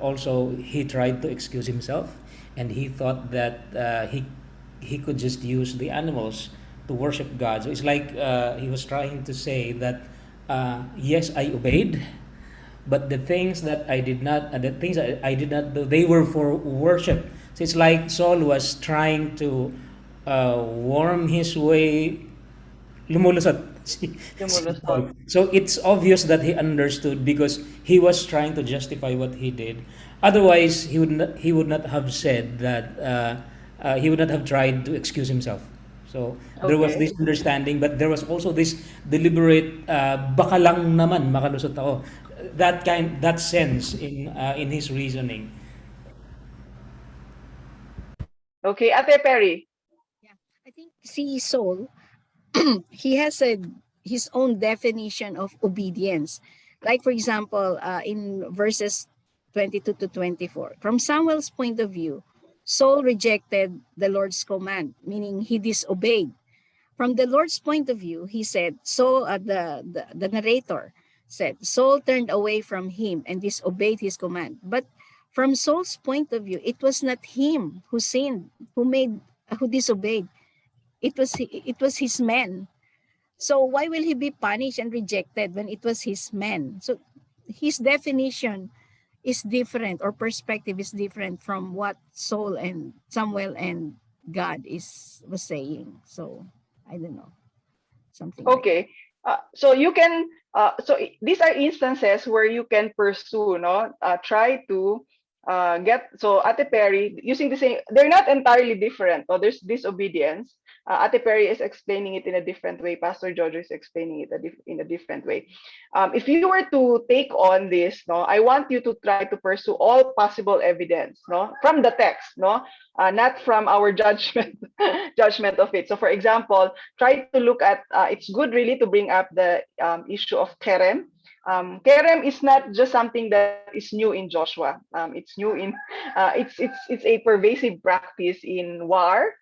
Also, he tried to excuse himself, and he thought that he could just use the animals to worship God. So it's like he was trying to say that yes, I obeyed, but the things that I did not, the things that I did not do, they were for worship. So it's like Saul was trying to worm his way, lumulusot si Lumulusot. Paul. So it's obvious that he understood because he was trying to justify what he did. Otherwise, he would not have said that he would not have tried to excuse himself. So there was this Okay. understanding, but there was also this deliberate baka lang naman makalusot ako. That sense in his reasoning. Okay, Ate Perry. Yeah. I think see Saul, he has his own definition of obedience. Like for example, in verses 22 to 24, from Samuel's point of view, Saul rejected the Lord's command, meaning he disobeyed. From the Lord's point of view, he said, so the narrator said, Saul turned away from him and disobeyed his command. But from Saul's point of view, it was not him who sinned, who disobeyed. It was his men. So why will he be punished and rejected when it was his men? So his definition is different, or perspective is different from what Saul and Samuel and God was saying. So I don't know, something like that. Okay. So you can these are instances where you can pursue, no? Try to get, so Ate Perry using the same, they're not entirely different. So there's disobedience. Ate Perry is explaining it in a different way. Pastor Jojo is explaining it in a different way. If you were to take on this, no, I want you to try to pursue all possible evidence, no, from the text, no, not from our judgment judgment of it. So, for example, try to look at. It's good really to bring up the issue of kerem. Kerem is not just something that is new in Joshua. It's new in it's a pervasive practice in war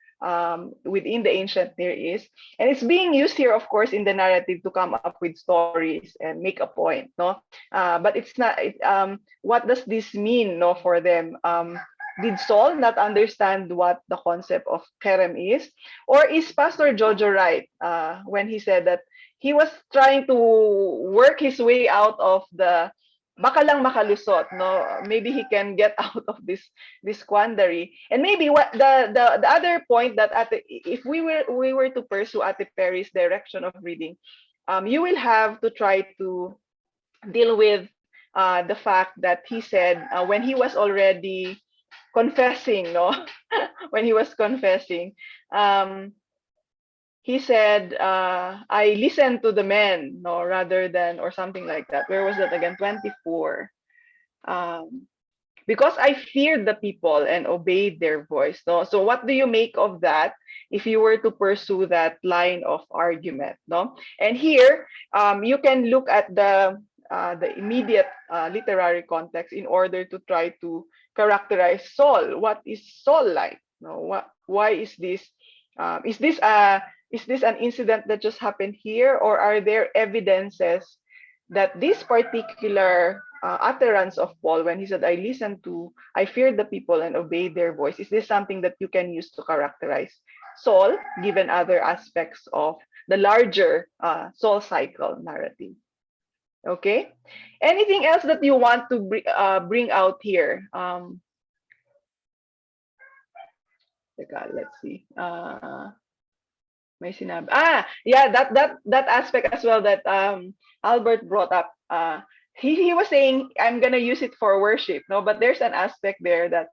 within the ancient Near East, and it's being used here, of course, in the narrative to come up with stories and make a point. No, but it's not. What does this mean? No, for them. Did Saul not understand what the concept of kerem is? Or is Pastor Jojo right when he said that he was trying to work his way out of the baka lang makalusot, no? Maybe he can get out of this quandary. And maybe what the other point that if we were to pursue Ate Perry's direction of reading, you will have to try to deal with the fact that he said when he was already confessing, no, when he was confessing, um, he said, "I listened to the men, no, rather than," or something like that. Where was that again? 24. Um, because I feared the people and obeyed their voice. No, so what do you make of that? If you were to pursue that line of argument, no, and here you can look at the immediate literary context in order to try to characterize Saul. What is Saul like? No, why is this? Is this an incident that just happened here, or are there evidences that this particular utterance of Paul, when he said, I feared the people and obeyed their voice, is this something that you can use to characterize Saul, given other aspects of the larger Saul cycle narrative? Okay. Anything else that you want to bring out here? Let's see. May sinabi. Yeah, that aspect as well that Albert brought up. He was saying, I'm gonna use it for worship, no, but there's an aspect there that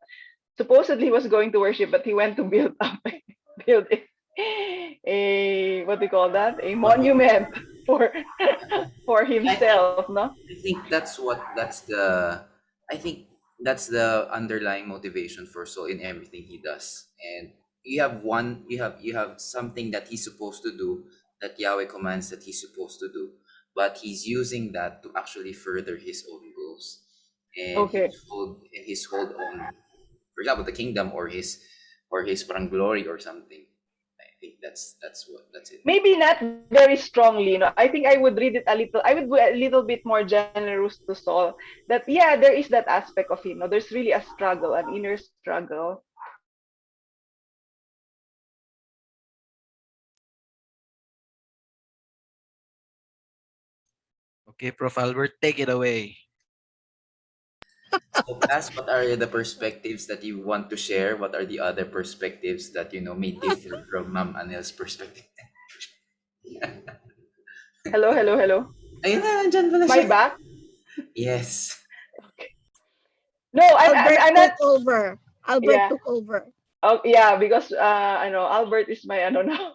supposedly he was going to worship, but he went to build up build a what do you call that? A monument for for I think himself, no? I think I think that's the underlying motivation for Saul in everything he does. And you have something that he's supposed to do, that Yahweh commands that he's supposed to do, but he's using that to actually further his own goals and Okay. his hold on, for example, the kingdom, or his parang glory or something. I think that's it. Maybe not very strongly, no. I think I would read it a little. I would be a little bit more generous to Saul. That yeah, there is that aspect of him. No, there's really a struggle, an inner struggle. Okay, Prof. Albert, take it away. So, Cass, what are the perspectives that you want to share? What are the other perspectives that may differ from Ma'am Anel's perspective? Hello, hello, hello. Ayun na, nandyan pala My siya. back. Yes. No, Albert I'm took not. over. Albert Yeah. took over. Oh yeah, because I know Albert is my ano now.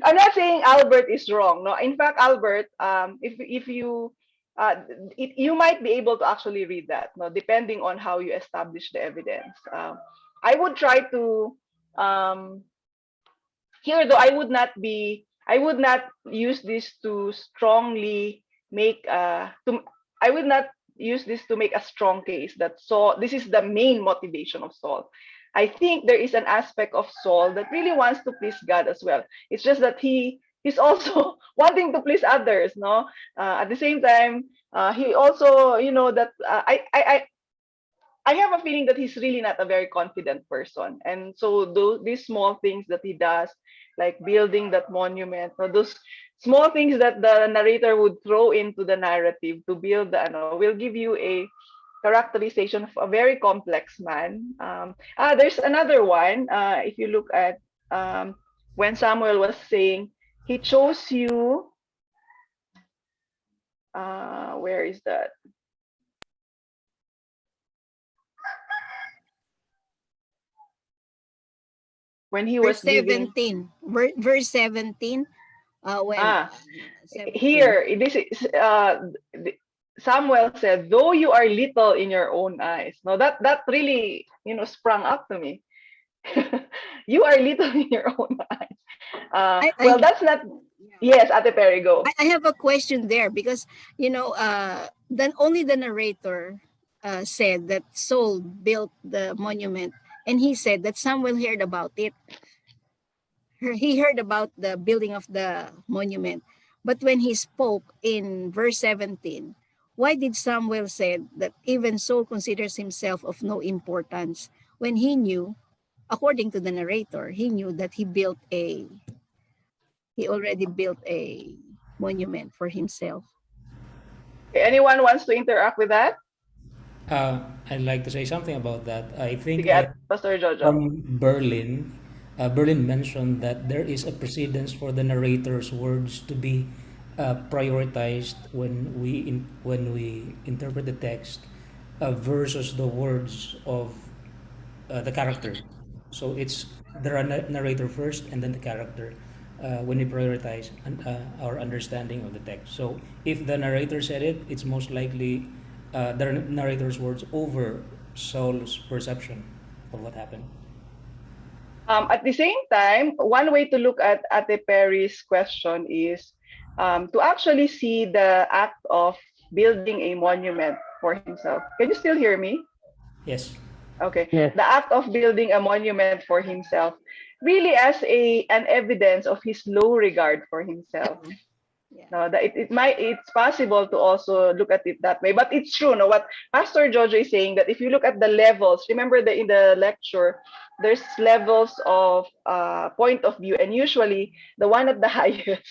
I'm not saying Albert is wrong. No, in fact, Albert, if you, you might be able to actually read that. No, depending on how you establish the evidence. I would try to um, here though. I would not use this to strongly make. I would not use this to make a strong case that Saul. This is the main motivation of Saul. I think there is an aspect of Saul that really wants to please God as well. It's just that he's also wanting to please others, no. At the same time, he also, that I have a feeling that he's really not a very confident person, and so these small things that he does, like building that monument, those small things that the narrator would throw into the narrative to build will give you a characterization of a very complex man. There's another one. If you look at when Samuel was saying, he chose you. Where is that? When he Verse was giving 17. Verse 17. When ah 17. here this is Samuel said, though you are little in your own eyes. No, that really sprung up to me. You are little in your own eyes. I, Well, I that's not. yeah. Yes, Ate Perry, go. I have a question there because then only the narrator said that Saul built the monument, and he said that Samuel heard about it. He heard about the building of the monument, but when he spoke in verse 17, why did Samuel say that even Saul considers himself of no importance when he knew, according to the narrator, he knew that he already built a monument for himself. Anyone wants to interact with that? I'd like to say something about that. I think Sige, Pastor Jojo. from Berlin, Berlin mentioned that there is a precedence for the narrator's words to be prioritized when we interpret the text versus the words of the character. So it's the narrator first and then the character when we prioritize our understanding of the text. So if the narrator said it, it's most likely the narrator's words over Saul's perception of what happened. At the same time, one way to look at Ate Perry's question is to actually see the act of building a monument for himself. Can you still hear me? Yes. Okay. Yes. The act of building a monument for himself really as an evidence of his low regard for himself. Yeah. No, that it's possible to also look at it that way. But it's true, no, what Pastor Jojo is saying, that if you look at the levels, remember that in the lecture, there's levels of point of view, and usually the one at the highest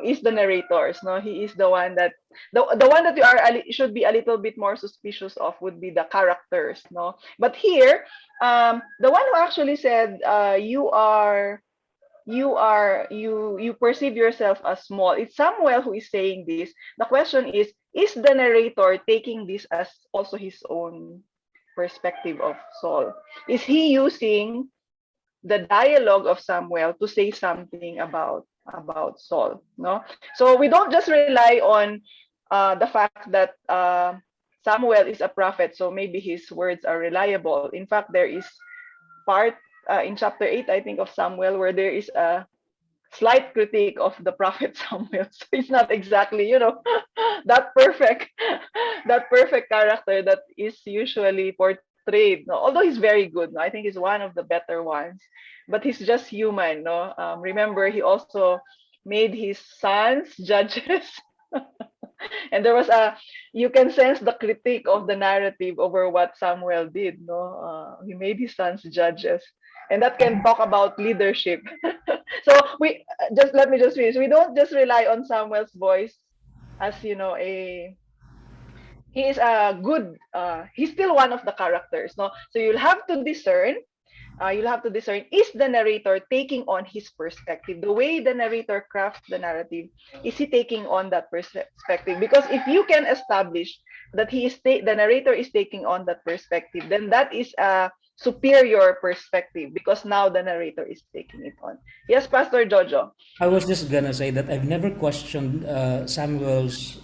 is the narrators. No, he is the one that the one that you are should be a little bit more suspicious of would be the characters. No, but here, the one who actually said, you perceive yourself as small. It's Samuel who is saying this. The question is the narrator taking this as also his own perspective of Saul? Is he using the dialogue of Samuel to say something about Saul? No, so we don't just rely on the fact that Samuel is a prophet, so maybe his words are reliable. In fact, there is part in chapter 8, I think, of Samuel, where there is a slight critique of the prophet Samuel. So it's not exactly, that perfect, that perfect character that is usually portrayed. No, although he's very good. No, I think he's one of the better ones, but he's just human. No, remember he also made his sons judges. And there was you can sense the critique of the narrative over what Samuel did. No, he made his sons judges, and that can talk about leadership. So we just let me just finish. We don't just rely on Samuel's voice as a he is a good. He's still one of the characters. No, so you'll have to discern, is the narrator taking on his perspective? The way the narrator crafts the narrative, is he taking on that perspective? Because if you can establish that the narrator is taking on that perspective, then that is a superior perspective, because now the narrator is taking it on. Yes, Pastor Jojo. I was just gonna say that I've never questioned Samuel's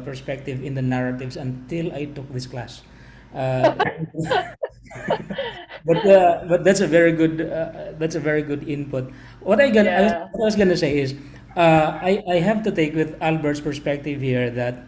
perspective in the narratives until I took this class. Uh, but that's a very good input. Yeah. What I was gonna say is I have to take with Albert's perspective here that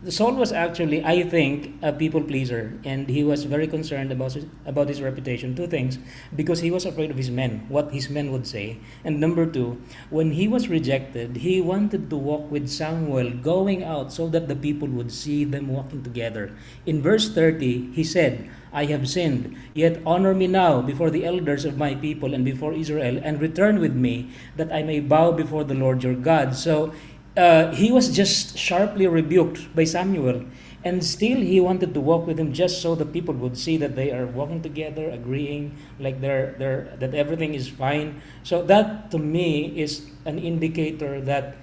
Saul was actually, I think, a people pleaser, and he was very concerned about his reputation. Two things: because he was afraid of his men, what his men would say, and number two, when he was rejected, he wanted to walk with Samuel, going out so that the people would see them walking together. In verse 30, he said, "I have sinned, yet honor me now before the elders of my people and before Israel, and return with me, that I may bow before the Lord your God." So he was just sharply rebuked by Samuel, and still he wanted to walk with him just so the people would see that they are walking together, agreeing, like that everything is fine. So that to me is an indicator that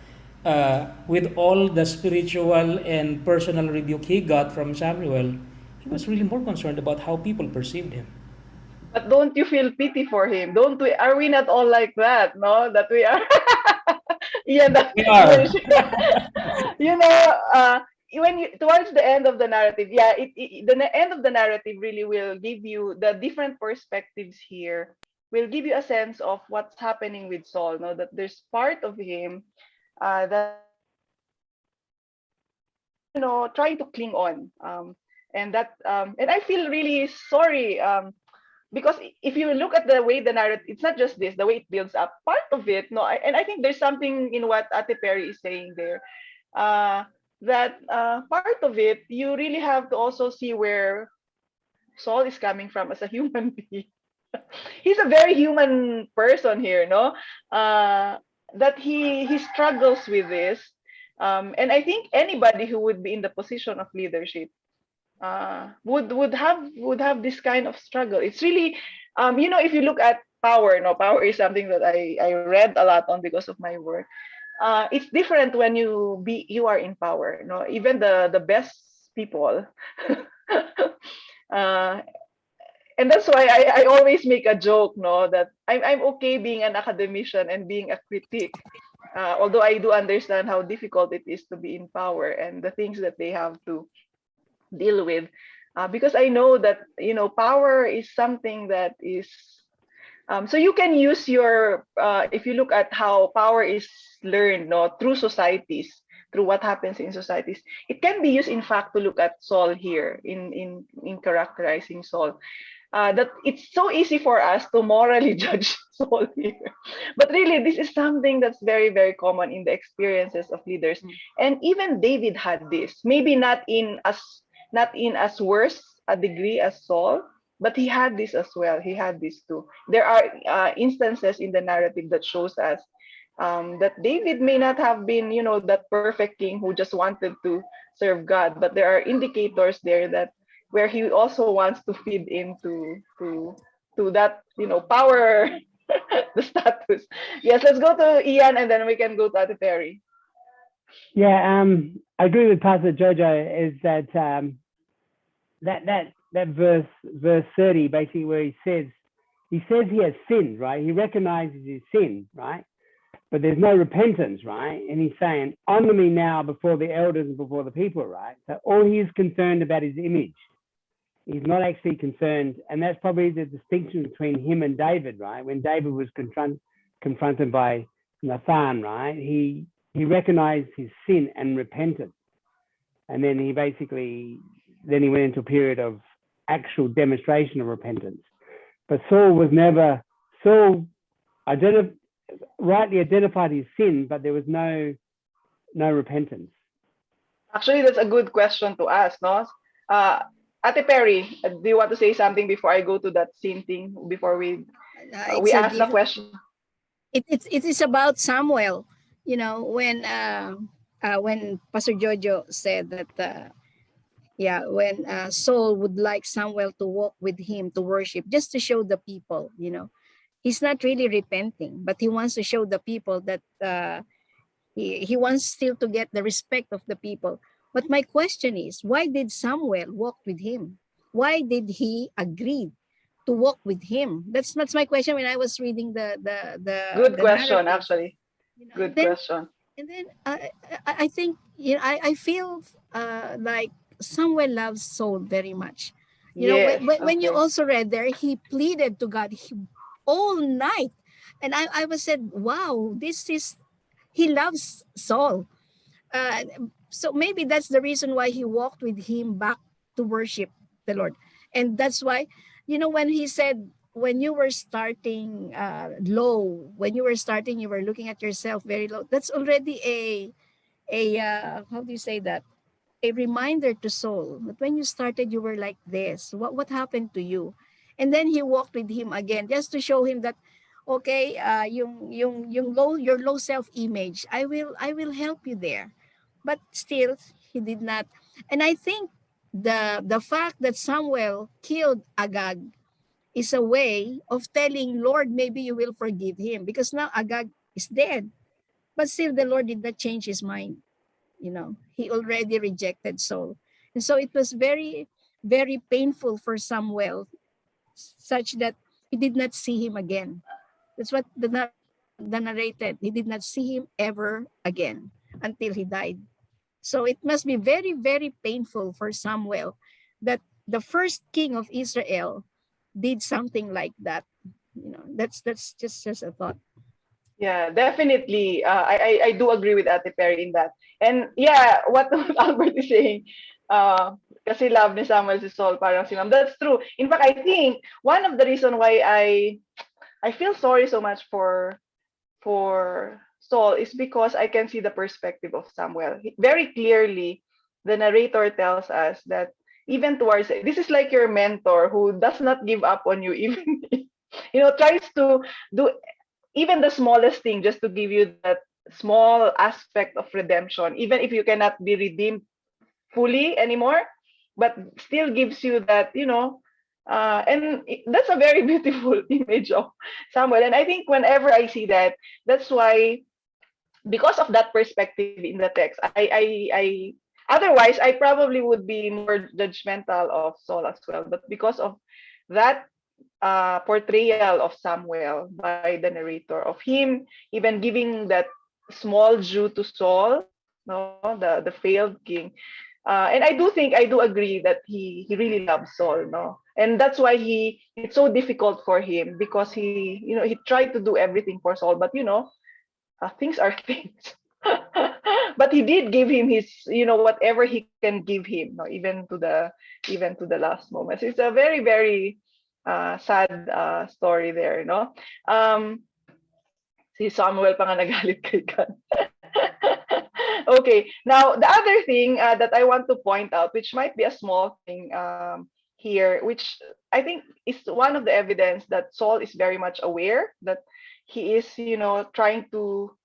with all the spiritual and personal rebuke he got from Samuel, he was really more concerned about how people perceived him. But don't you feel pity for him? Don't we? Are we not all like that? No, that we are. Yeah, We are. you know, when you towards the end of the narrative, yeah, end of the narrative really will give you the different perspectives here. Will give you a sense of what's happening with Saul. No, that there's part of him that trying to cling on, and I feel really sorry. Because if you look at the way the narrative, it's not just this, the way it builds up. Part of it, no, and I think there's something in what Ate Perry is saying there. That part of it, you really have to also see where Saul is coming from as a human being. He's a very human person here, no? That he struggles with this, and I think anybody who would be in the position of leadership would have this kind of struggle. It's really, if you look at power, no, power is something that I read a lot on because of my work. It's different when you are in power. No, even the best people. uh, and that's why I always make a joke, no, that I'm okay being an academician and being a critic. Although I do understand how difficult it is to be in power and the things that they have to deal with, because I know that power is something that is so you can use your if you look at how power is learned, no, through societies, through what happens in societies, it can be used in fact to look at Saul here in characterizing Saul. that it's so easy for us to morally judge Saul here. But really, this is something that's very, very common in the experiences of leaders. And even David had this. Maybe not in as worse a degree as Saul, but he had this as well. He had this too. There are instances in the narrative that shows us that David may not have been, that perfect king who just wanted to serve God, but there are indicators there that where he also wants to feed into to that, power, the status. Yes, let's go to Ian and then we can go to Ate Perry. Yeah, I agree with Pastor Jojo. Is that that verse 30 basically where he says he has sinned, right? He recognizes his sin, right? But there's no repentance, right? And he's saying, honor me now before the elders and before the people, right? So all he is concerned about is image. He's not actually concerned, and that's probably the distinction between him and David, right? When David was confronted by Nathan, right? He recognized his sin and repented, and then he went into a period of actual demonstration of repentance. But Saul rightly identified his sin, but there was no repentance. Actually, that's a good question to ask, no? Ate Perry, do you want to say something before I go to that same thing? Before we It's a ask the different. question. It is about Samuel. When Pastor Jojo said that, yeah, when Saul would like Samuel to walk with him to worship, just to show the people, he's not really repenting, but he wants to show the people that he wants still to get the respect of the people. But my question is, why did Samuel walk with him? Why did he agree to walk with him? That's my question when I was reading Good the question, narrative. actually. And Good then question. I think, I feel like Samuel loves Saul very much. Yes. When you Okay. also read there, he pleaded to God all night, and I was said, wow, this is he loves Saul. Uh, so maybe that's the reason why he walked with him back to worship the Lord, and that's why, when he said, when you were starting low, when you were starting, you were looking at yourself very low. That's already a how do you say that? A reminder to Saul that when you started, you were like this. What happened to you? And then he walked with him again, just to show him that, okay, your low self image, I will help you there. But still, he did not. And I think the fact that Samuel killed Agag is a way of telling Lord, maybe you will forgive him, because now Agag is dead. But still, the Lord did not change his mind. He already rejected Saul. And so it was very, very painful for Samuel, such that he did not see him again. That's what the narrated. He did not see him ever again until he died. So it must be very, very painful for Samuel that the first king of Israel did something like that. That's just a thought. Yeah, definitely. I do agree with Ate Perry in that. And yeah, what Albert is saying, kasi love ni Samuel si Saul, parang si Ma'am. That's true. In fact, I think one of the reason why I feel sorry so much for Saul is because I can see the perspective of Samuel. Very clearly, the narrator tells us that even towards this is like your mentor who does not give up on you, even tries to do even the smallest thing just to give you that small aspect of redemption, even if you cannot be redeemed fully anymore, but still gives you that, that's a very beautiful image of Samuel. And I think whenever I see that, that's why, because of that perspective in the text, otherwise I probably would be more judgmental of Saul as well. But because of that portrayal of Samuel by the narrator, of him even giving that small due to Saul, no, the failed king. And I do agree that he really loves Saul, no, and that's why it's so difficult for him, because he tried to do everything for Saul, but things are things. But he did give him his, whatever he can give him, no, even to the last moments. It's a very, very sad story there, no? Si Samuel pa nga nagalit kay God. Okay, now the other thing that I want to point out, which might be a small thing here, which I think is one of the evidence that Saul is very much aware that he is, trying to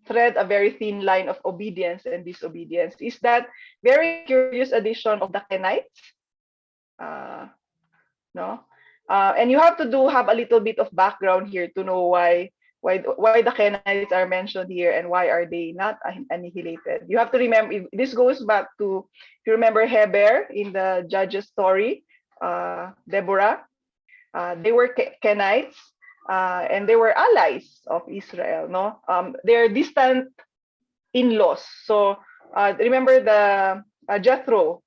thread a very thin line of obedience and disobedience, is that very curious addition of the Kenites. Uh, no, and you have to have a little bit of background here to know why the Kenites are mentioned here and why are they not annihilated. You have to remember, this goes back to, if you remember Heber in the Judges story, Deborah, they were Kenites, and they were allies of Israel. No, they're distant in-laws. So remember the Jethro,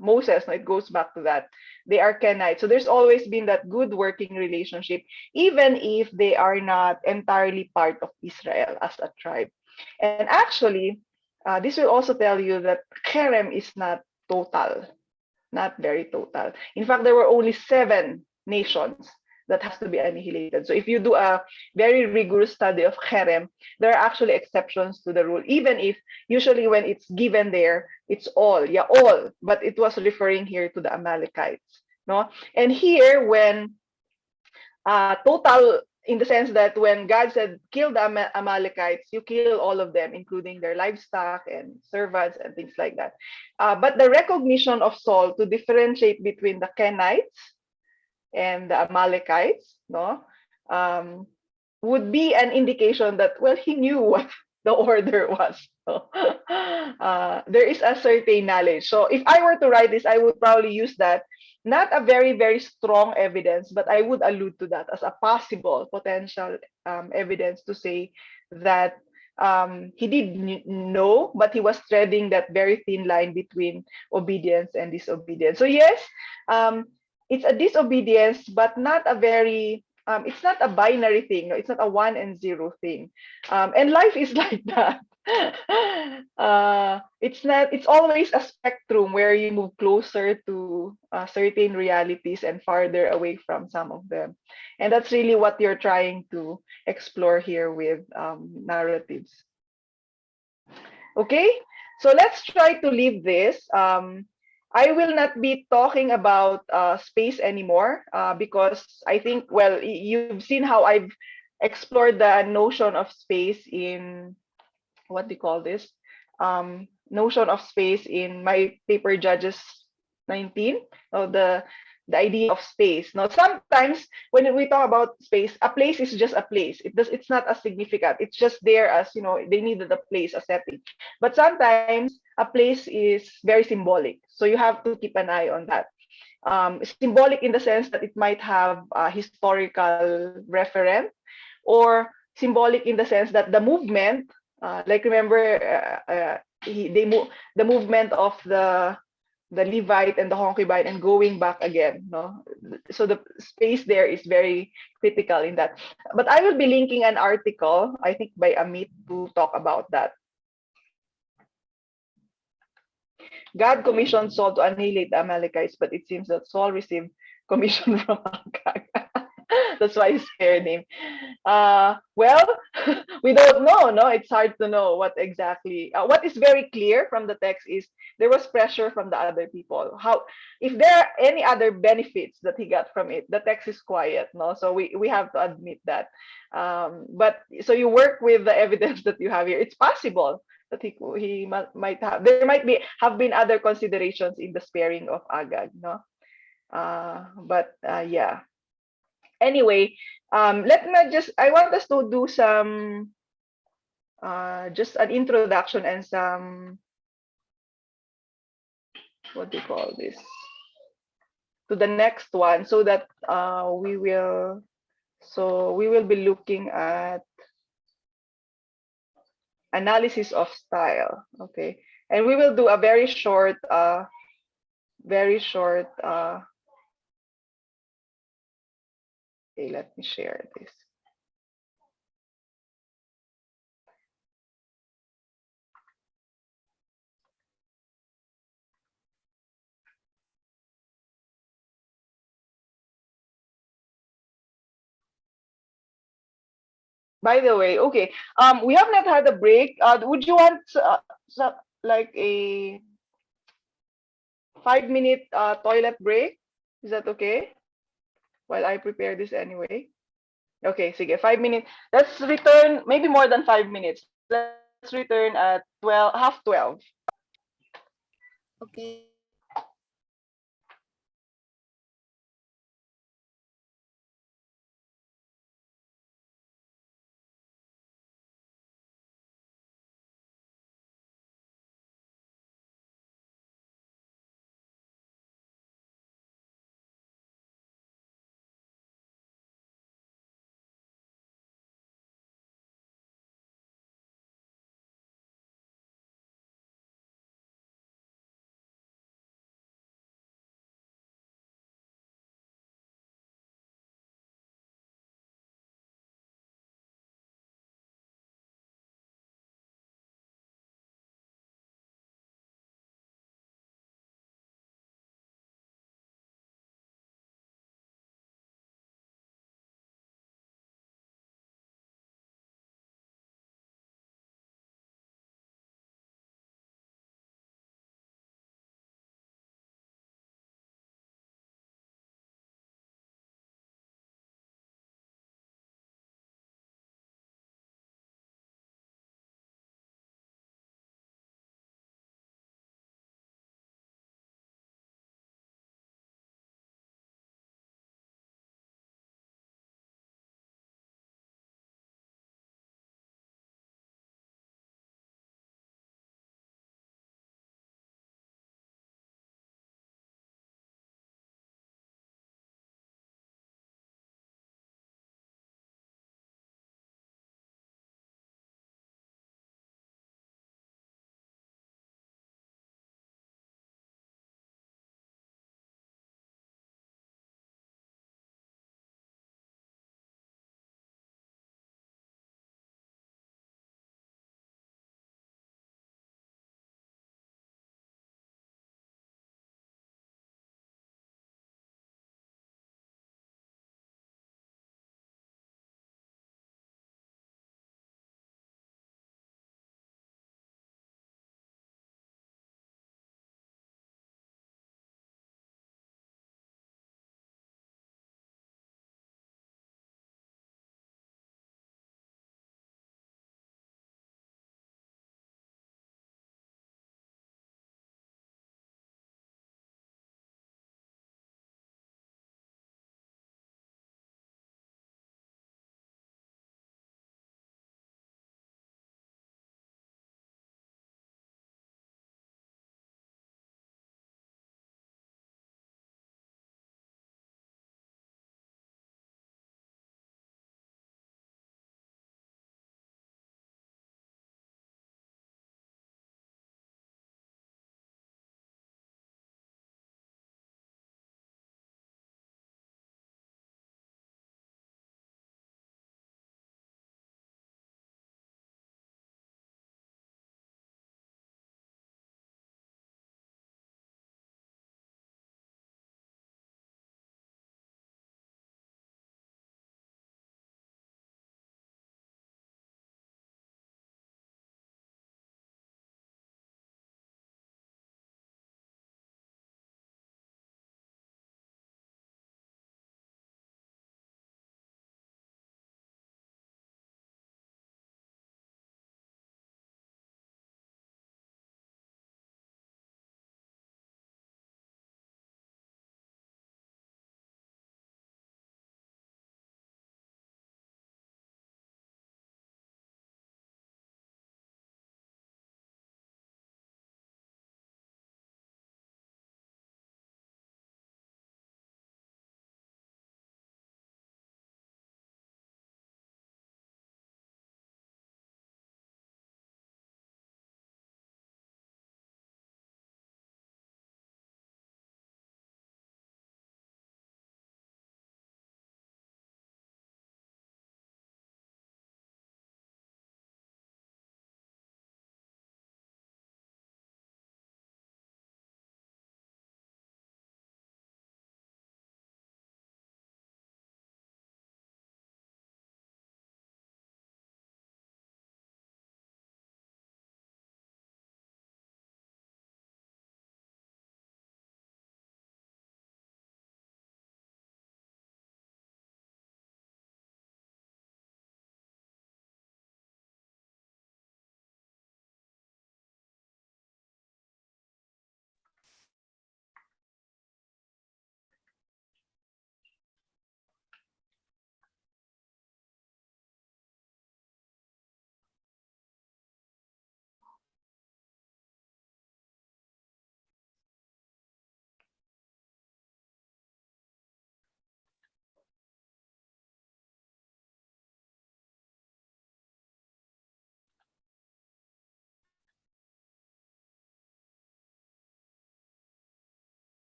Moses. No, it goes back to that. They are Kenites. So there's always been that good working relationship, even if they are not entirely part of Israel as a tribe. And actually, this will also tell you that Kerem is not total, not very total. In fact, there were only 7 nations that has to be annihilated. So if you do a very rigorous study of Cherem, there are actually exceptions to the rule, even if usually when it's given there, it's all, yeah, all, but it was referring here to the Amalekites. No? And here, when total, in the sense that when God said, kill the Amalekites, you kill all of them, including their livestock and servants and things like that. But the recognition of Saul to differentiate between the Kenites and the Amalekites, no, would be an indication that, well, he knew what the order was. So, there is a certain knowledge. So if I were to write this, I would probably use that, not a very, very strong evidence, but I would allude to that as a possible potential evidence to say that he did know, but he was treading that very thin line between obedience and disobedience. So yes, it's a disobedience, but not a very, it's not a binary thing. No? It's not a 1 and 0 thing. And life is like that. It's not, it's always a spectrum where you move closer to certain realities and farther away from some of them. And that's really what you're trying to explore here with narratives. Okay, so let's try to leave this. I will not be talking about space anymore because I think, well, you've seen how I've explored the notion of space in, what do you call this? Notion of space in my paper Judges 19, or the idea of space. Now, sometimes when we talk about space, a place is just a place. It's not as significant. It's just there as, they needed a place, a setting. But sometimes a place is very symbolic. So you have to keep an eye on that. Symbolic in the sense that it might have a historical referent, or symbolic in the sense that the movement, like remember, the movement of the Levite and the concubine and going back again. No, so the space there is very critical in that. But I will be linking an article, I think by Amit, to talk about that. God commissioned Saul to annihilate the Amalekites, but it seems that Saul received commission from Agag. That's why he spared him. Well, we don't know. No, it's hard to know what exactly. What is very clear from the text is there was pressure from the other people. How, if there are any other benefits that he got from it, the text is quiet. No, so we have to admit that. But so you work with the evidence that you have here. It's possible that he might have, there might be have been other considerations in the sparing of Agag. No, but yeah. Anyway, I want us to do some, just an introduction and some, what do you call this, to the next one, so that we will be looking at analysis of style. Okay, and we will do a very short, okay, let me share this. By the way, okay. We have not had a break. Would you want like a 5 minute toilet break? Is that okay? While I prepare this anyway. Okay, sige, 5 minutes. Let's return maybe more than 5 minutes. Let's return at 12, half 12. Okay.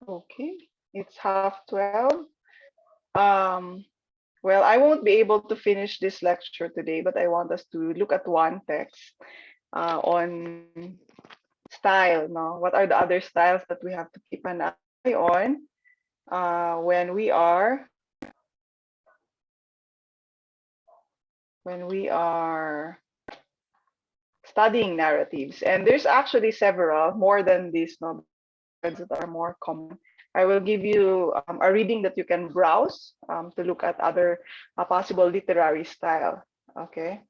Okay, it's 12:30. Um, well, I won't be able to finish this lecture today, but I want us to look at one text on style. No, what are the other styles that we have to keep an eye on when we are studying narratives? And there's actually several more than this. No, but these are the ones that are more common. I will give you a reading that you can browse to look at other possible literary style. Okay.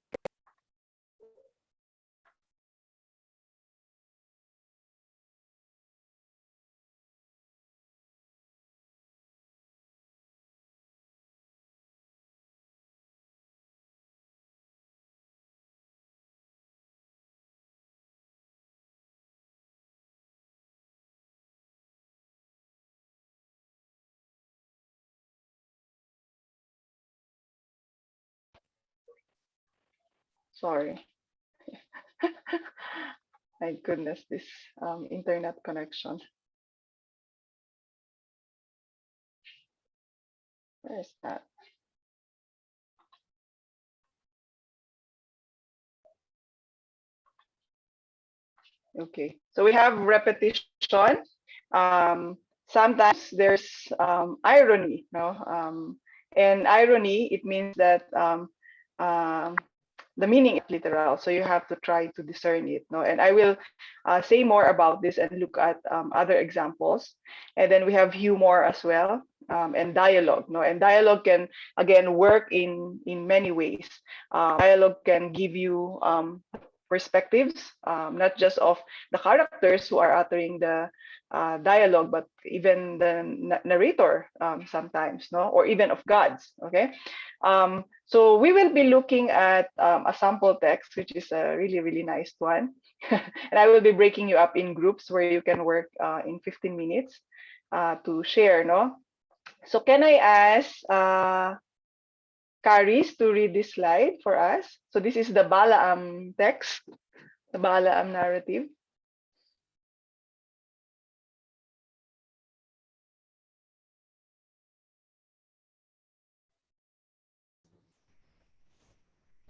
Sorry. My goodness, this internet connection. Where is that? Okay, so we have repetition. Sometimes there's irony, no? And irony, it means that um, the meaning is literal, so you have to try to discern it, no? And I will say more about this and look at other examples. And then we have humor as well, and dialogue, no? And dialogue can again work in many ways. Dialogue can give you perspectives, not just of the characters who are uttering the dialogue, but even the narrator sometimes, no, or even of gods. Okay, so we will be looking at a sample text, which is a really nice one, and I will be breaking you up in groups where you can work in 15 minutes to share, no. So can I ask Caris to read this slide for us? So this is the Balaam text, the Balaam narrative.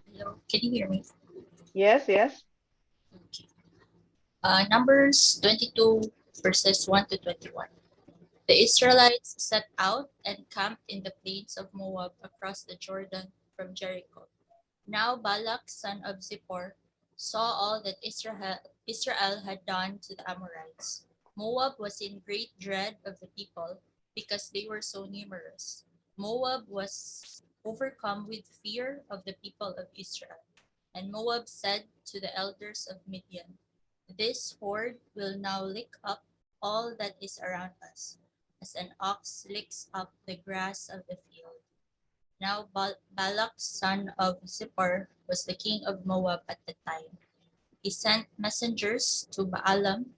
Hello, can you hear me? Yes, yes. Okay. Numbers 22, verses 1 to 21. The Israelites set out and camped in the plains of Moab across the Jordan from Jericho. Now Balak, son of Zippor, saw all that Israel had done to the Amorites. Moab was in great dread of the people because they were so numerous. Moab was overcome with fear of the people of Israel. And Moab said to the elders of Midian, "This horde will now lick up all that is around us, as an ox licks up the grass of the field." Now Balak, son of Zippor, was the king of Moab at the time. He sent messengers to Balaam,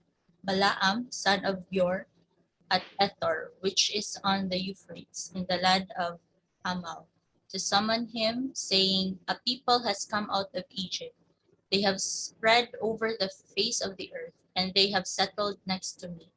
son of Beor, at Ethor, which is on the Euphrates, in the land of Amal, to summon him, saying, "A people has come out of Egypt. They have spread over the face of the earth, and they have settled next to me.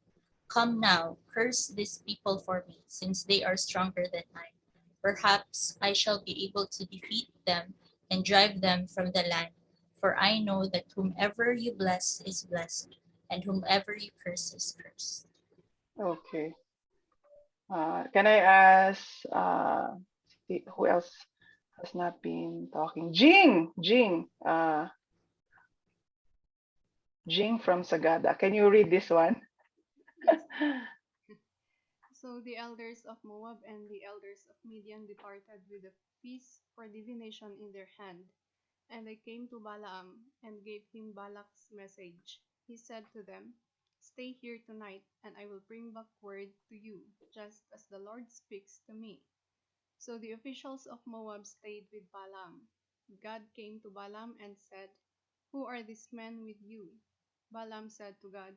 Come now, curse these people for me, since they are stronger than I. Perhaps I shall be able to defeat them and drive them from the land. For I know that whomever you bless is blessed, and whomever you curse is cursed." Okay. Can I ask who else has not been talking? Jing from Sagada. Can you read this one? Yes. So the elders of Moab and the elders of Midian departed with a piece for divination in their hand. And they came to Balaam and gave him Balak's message. He said to them, "Stay here tonight, and I will bring back word to you, just as the Lord speaks to me." So the officials of Moab stayed with Balaam. God came to Balaam and said, "Who are these men with you?" Balaam said to God,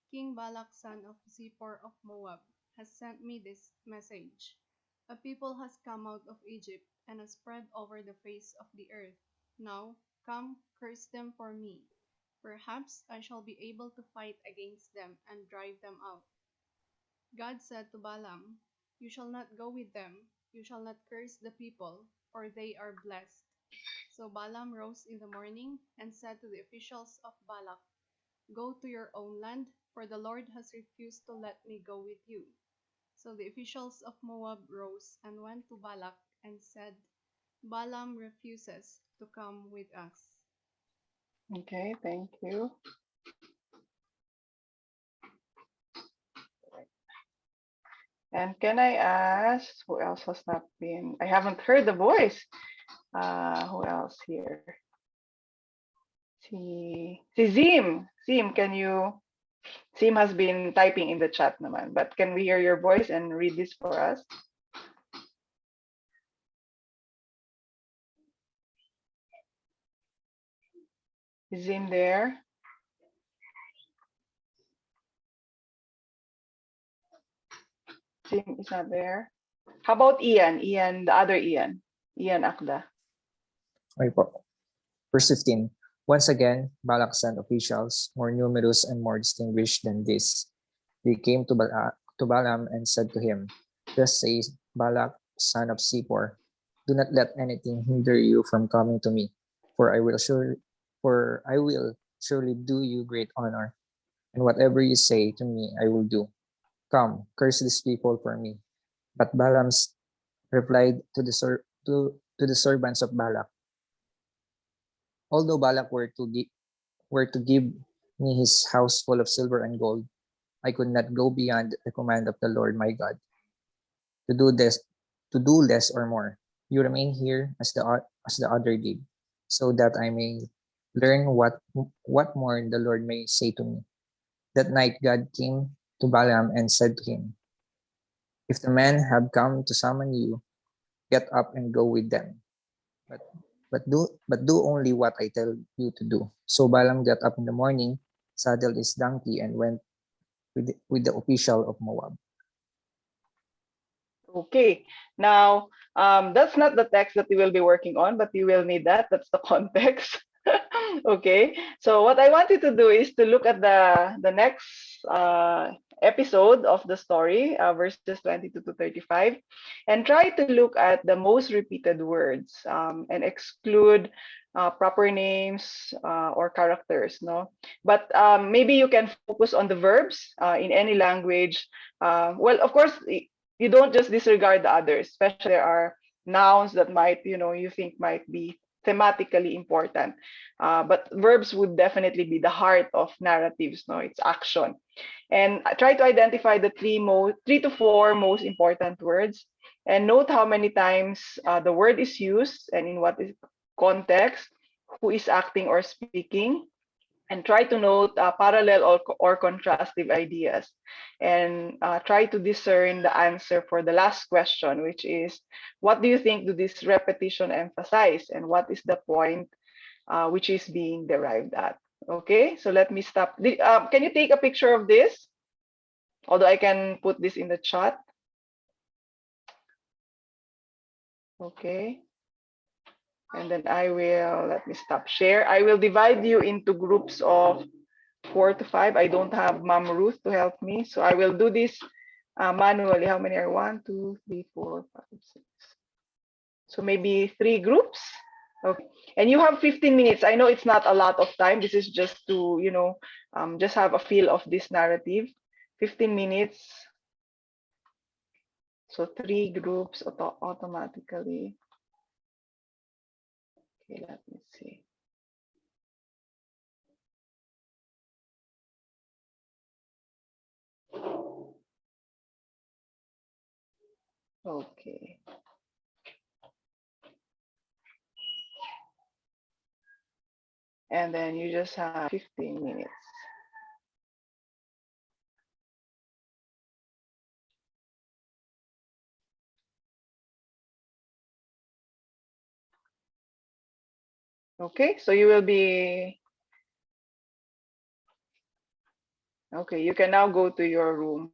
"King Balak, son of Zippor of Moab, has sent me this message. A people has come out of Egypt and has spread over the face of the earth. Now, come, curse them for me. Perhaps I shall be able to fight against them and drive them out." God said to Balaam, "You shall not go with them. You shall not curse the people, for they are blessed." So Balaam rose in the morning and said to the officials of Balak, "Go to your own land, for the Lord has refused to let me go with you." So the officials of Moab rose and went to Balak and said, "Balaam refuses to come with us." Okay, thank you. And can I ask who else has not been? I haven't heard the voice. Who else here? Si Zim. Zim, can you? Zim has been typing in the chat naman, but can we hear your voice and read this for us? Is Zim there? Zim is not there. How about Ian? Ian, the other Ian. Ian Akda. Okay po. Verse 15. Once again, Balak sent officials, more numerous and more distinguished than this. They came to Balaam and said to him, "Thus says Balak, son of Zippor, do not let anything hinder you from coming to me, for I will surely do you great honor, and whatever you say to me I will do. Come, curse these people for me." But Balaam replied to the servants of Balak, "Although Balak were to give me his house full of silver and gold, I could not go beyond the command of the Lord my God to do this, to do less or more. You remain here as the other did, so that I may learn what more the Lord may say to me." That night God came to Balaam and said to him, "If the men have come to summon you, get up and go with them. But do only what I tell you to do." So Balaam got up in the morning, saddled his donkey, and went with the official of Moab. Okay, now that's not the text that we will be working on, but you will need that. That's the context. Okay, so what I want you to do is to look at the next episode of the story, verses 22 to 35, and try to look at the most repeated words and exclude proper names or characters. No, but maybe you can focus on the verbs in any language. Well, of course, you don't just disregard the others, especially there are nouns that might, you think might be thematically important. But verbs would definitely be the heart of narratives, no? It's action. And try to identify the three to four most important words, and note how many times the word is used and in what is context, who is acting or speaking, and try to note parallel or contrastive ideas, and try to discern the answer for the last question, which is, what do you think do this repetition emphasize, and what is the point which is being derived at? Okay, so let me stop. Can you take a picture of this? Although I can put this in the chat. Okay. And then let me stop share. I will divide you into groups of 4 to 5. I don't have Mom Ruth to help me, so I will do this manually. How many are 1, 2, 3, 4, 5, 6? So maybe 3 groups. Okay, and you have 15 minutes. I know it's not a lot of time. This is just to, just have a feel of this narrative. 15 minutes. So 3 groups automatically. Okay, let me see. Okay. And then you just have 15 minutes. Okay, so you will be, okay, you can now go to your room.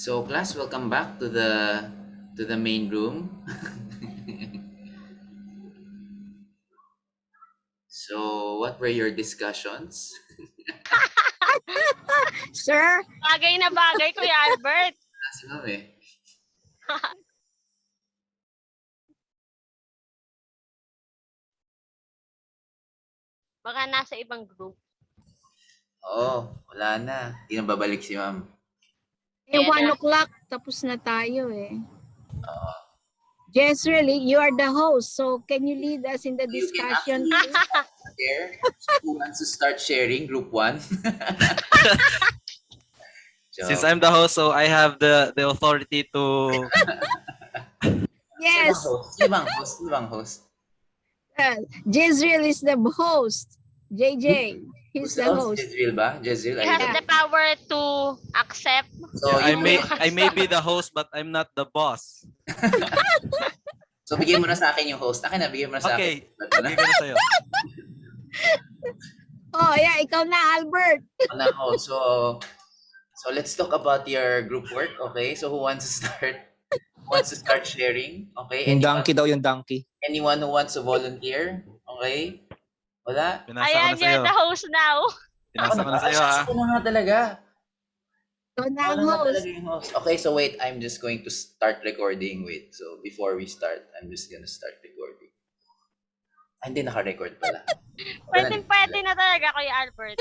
So class, welcome back to the main room. So what were your discussions? Sir, Bagay na bagay, Kuya Albert. Kasi ma'am eh. Baka nasa ibang group. Oo, wala na. Hindi na babalik si ma'am. eh, Ayan 1 na. o'clock, tapos na tayo eh. Oo. Jezreel, you are the host, so can you lead us in the You can discussion, actually please? share. So who wants to start sharing? Group 1? Since I'm the host, so I have the authority to. Yes, Sino bang host? Sino bang host? Jezreel is the host. JJ, Who's he's the the host? host. Jezreel ba? Jezreel, He are you has the the power to accept. So Yeah, you I may be the host, but I'm not the boss. So bigyan mo na sa akin yung host. Akin na, bigyan mo na sa akin. Okay, bigay ko na sa'yo. Oh, yeah, ikaw na, Albert. Ano ako? So let's talk about your group work, okay? So who wants to start? Who wants to start sharing? Okay? Yung donkey daw, yung donkey. Anyone who wants to volunteer? Okay? Wala? Pinasa ko Ayan, na you're sa'yo. the host now. Pinasa ko na sa'yo, ha? Ako na nga talaga. Ikaw na Ako ang na nga host. talaga yung host. Okay, so wait. I'm just going to start recording. Wait. So before we start, I'm just gonna start recording. Ay, hindi naka-record pala. Pwede na talaga, Kuya Albert.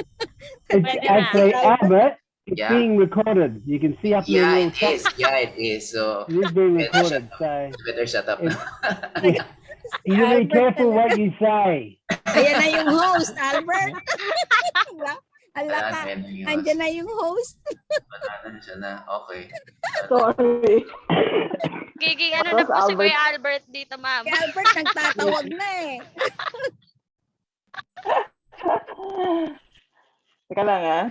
It's Pwede na. actually, Albert, it's Yeah? being recorded. You can see up in the Yeah, little it top. is. Yeah, it is. So It is being better recorded. shut So up. Better shut up if, now. you be Albert careful talaga. what you say. Ayan na yung host, Albert. Wala Ala na ka, yan yung andyan na yung host. Wala na siya na. Okay. Sorry. Giging ano Tapos na po si Albert. Kuya Albert dito, ma'am. Si Albert nagtatawag na eh. Teka lang ah.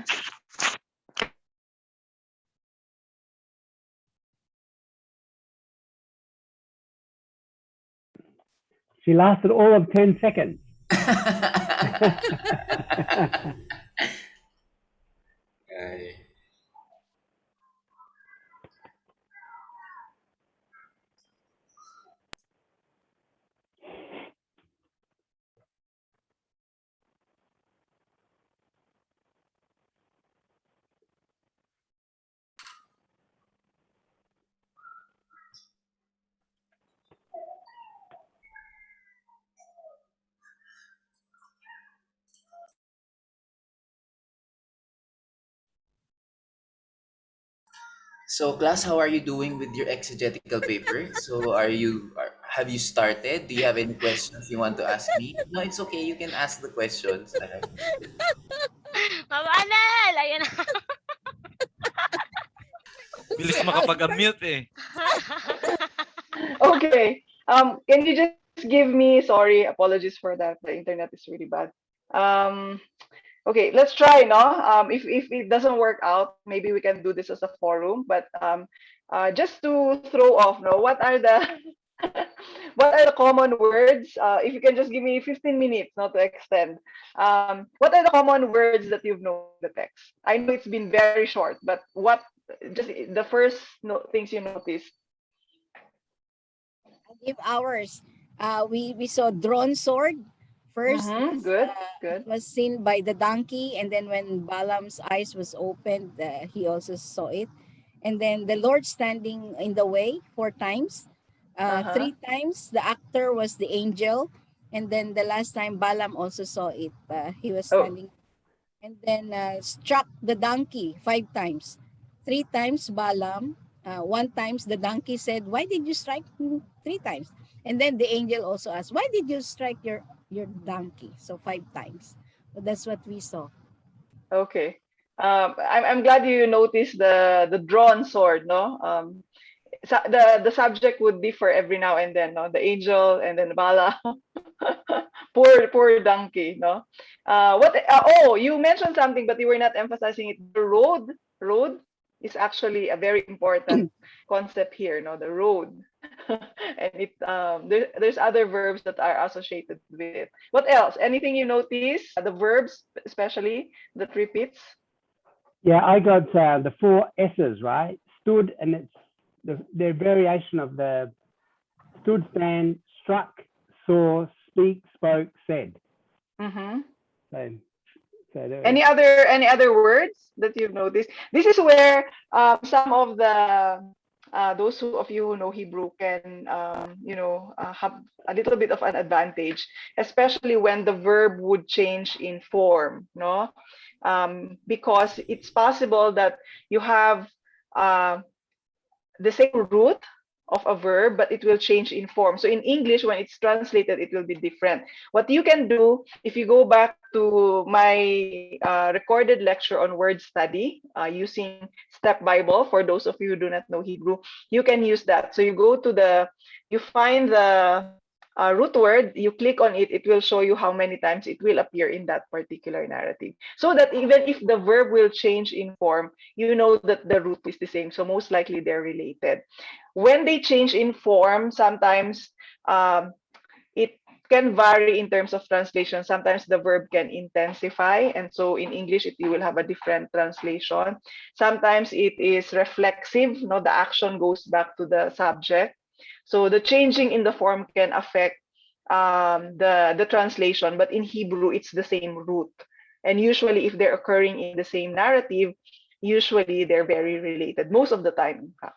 She lasted all of 10 seconds. Ay. So class, how are you doing with your exegetical paper? So have you started? Do you have any questions you want to ask me? No, it's okay. You can ask the questions. Ma'am Anel! Ayan na. Bilis makapag-unmute eh. Okay. Can you just give me, sorry, apologies for that. The internet is really bad. Okay, let's try, no? If it doesn't work out, maybe we can do this as a forum. But just to throw off, no, what are the what are the common words? If you can just give me 15 minutes, not to extend. What are the common words that you've known in the text? I know it's been very short, but what just the first things you noticed? I'll give ours. We saw drawn sword. First, Good, it good. was seen by the donkey, and then when Balaam's eyes was opened, he also saw it. And then the Lord standing in the way 4 times. 3 times the actor was the angel, and then the last time Balaam also saw it. He was Oh, standing, and then struck the donkey 5 times. 3 times Balaam. 1 times the donkey said, "Why did you strike me?" 3 times. And then the angel also asked, "Why did you strike your donkey?" So 5 times. So that's what we saw. okay. I'm glad you noticed the drawn sword, no? The subject would differ every now and then, no? The angel and then Bala. Poor donkey, no? Oh, you mentioned something, but you were not emphasizing it. The road is actually a very important concept here, no? The road. And there's other verbs that are associated with it. What else? Anything you notice? The verbs, especially that repeats. Yeah, I got the 4 S's, right? stood, and it's the variation of the stood, stand, struck, saw, speak, spoke, said. Mm-hmm. So, Any other words that you've noticed? This is where some of the those of you who know Hebrew can have a little bit of an advantage, especially when the verb would change in form, no? Because it's possible that you have uh, the same root of a verb, but it will change in form. So in English, when it's translated, it will be different. What you can do, if you go back to my recorded lecture on word study using Step Bible, for those of you who do not know Hebrew, you can use that. So you find the root word, you click on it, it will show you how many times it will appear in that particular narrative. So that even if the verb will change in form, you know that the root is the same. So most likely they're related. When they change in form, sometimes it can vary in terms of translation. Sometimes the verb can intensify, and so in English you will have a different translation. Sometimes it is reflexive, no, the action goes back to the subject. So the changing in the form can affect the translation, but in Hebrew it's the same root. And usually, if they're occurring in the same narrative, usually they're very related. Most of the time, in fact.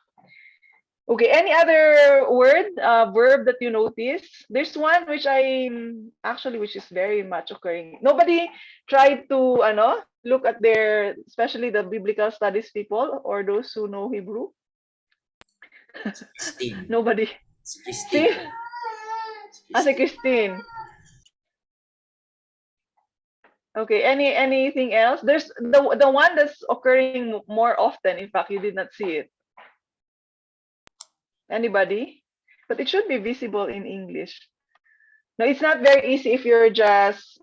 Okay, any other word, verb that you notice? There's one which which is very much occurring. Nobody tried to, look at their, especially the biblical studies people or those who know Hebrew. Christine. Nobody. Si See? Christine. As a Christine. Okay, anything else? There's the one that's occurring more often. In fact, you did not see it. Anybody? But it should be visible in English. No, it's not very easy if you're just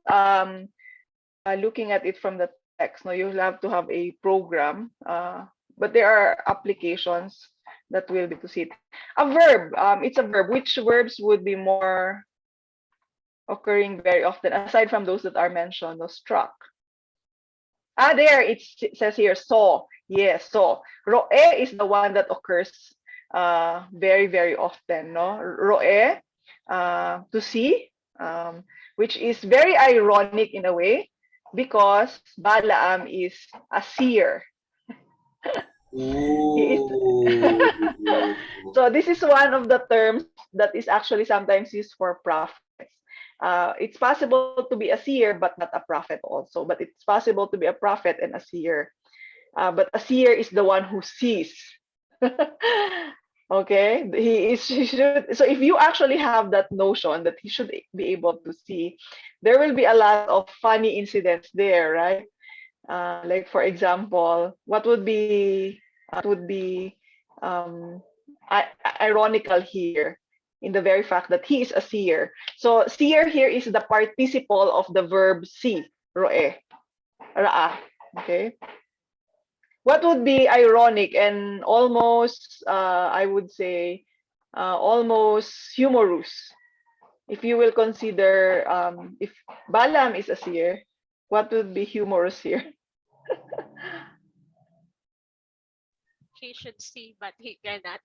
looking at it from the text. No, you'll have to have a program. But there are applications that will be to see it. A verb. It's a verb. Which verbs would be more occurring very often, aside from those that are mentioned? No, struck. There it says here saw. Yes, saw. Roe is the one that occurs very, very often. No, roe, to see, which is very ironic in a way because Balaam is a seer. He is. Ooh. So this is one of the terms that is actually sometimes used for prophets. It's possible to be a seer but not a prophet also, but it's possible to be a prophet and a seer. But a seer is the one who sees. Okay, he should. So if you actually have that notion that he should be able to see, there will be a lot of funny incidents there, right? Like for example, what would be um, ironical here in the very fact that he is a seer. So seer here is the participle of the verb see, roe, ra'a. Okay. What would be ironic and almost, I would say, almost humorous if you will consider if Balaam is a seer, what would be humorous here? He should see, but he cannot.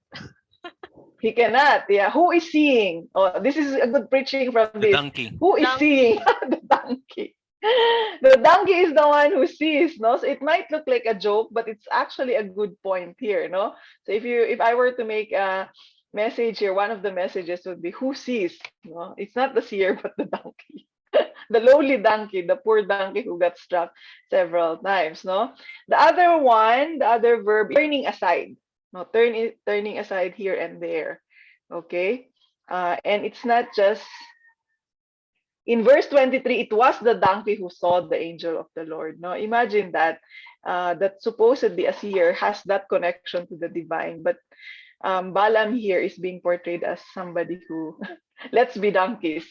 He cannot. Yeah. Who is seeing? Oh, this is a good preaching from The this. donkey. Who is seeing? Donkey. The donkey. The donkey is the one who sees, no? So it might look like a joke, but it's actually a good point here, no? So if I were to make a message here, one of the messages would be who sees, no? It's not the seer, but the donkey. The lowly donkey, the poor donkey who got struck several times, no? The other one, the other verb, turning aside. No, turning aside here and there. Okay? And it's not just in verse 23, it was the donkey who saw the angel of the Lord. No, imagine that that supposedly a seer has that connection to the divine, but Balaam here is being portrayed as somebody who let's be donkeys.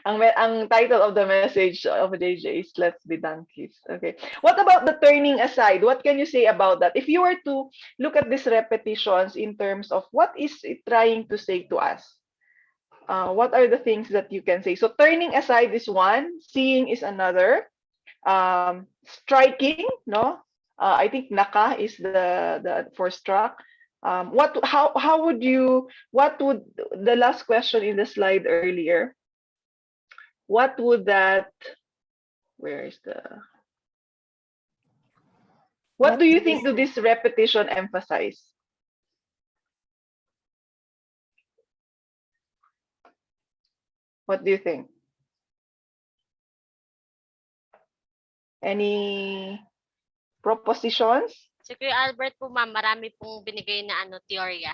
ang title of the message of JJ is Let's Be Donkeys. Okay. What about the turning aside? What can you say about that? If you were to look at these repetitions in terms of what is it trying to say to us? What are the things that you can say? So turning aside is one, seeing is another, striking, no, I think naka is the for struck. What how would you, what would the last question in the slide earlier, what would that, where is the, what What do you do you think do think? this repetition emphasize? What do you think? Any propositions? Si Kuya Albert po, ma'am, marami pong binigay na ano, teorya.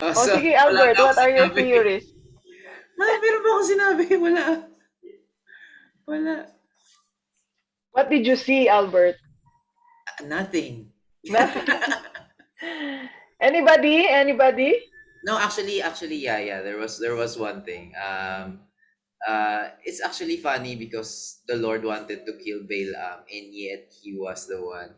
Oh, Oh, so, sige wala Albert, na ako what are your sinabi. theories? Meron ba ako sinabi? Wala. Wala. What did you see, Albert? Nothing. Nothing. Anybody? No, actually, yeah. There was one thing. It's actually funny because the Lord wanted to kill Balaam, and yet he was the one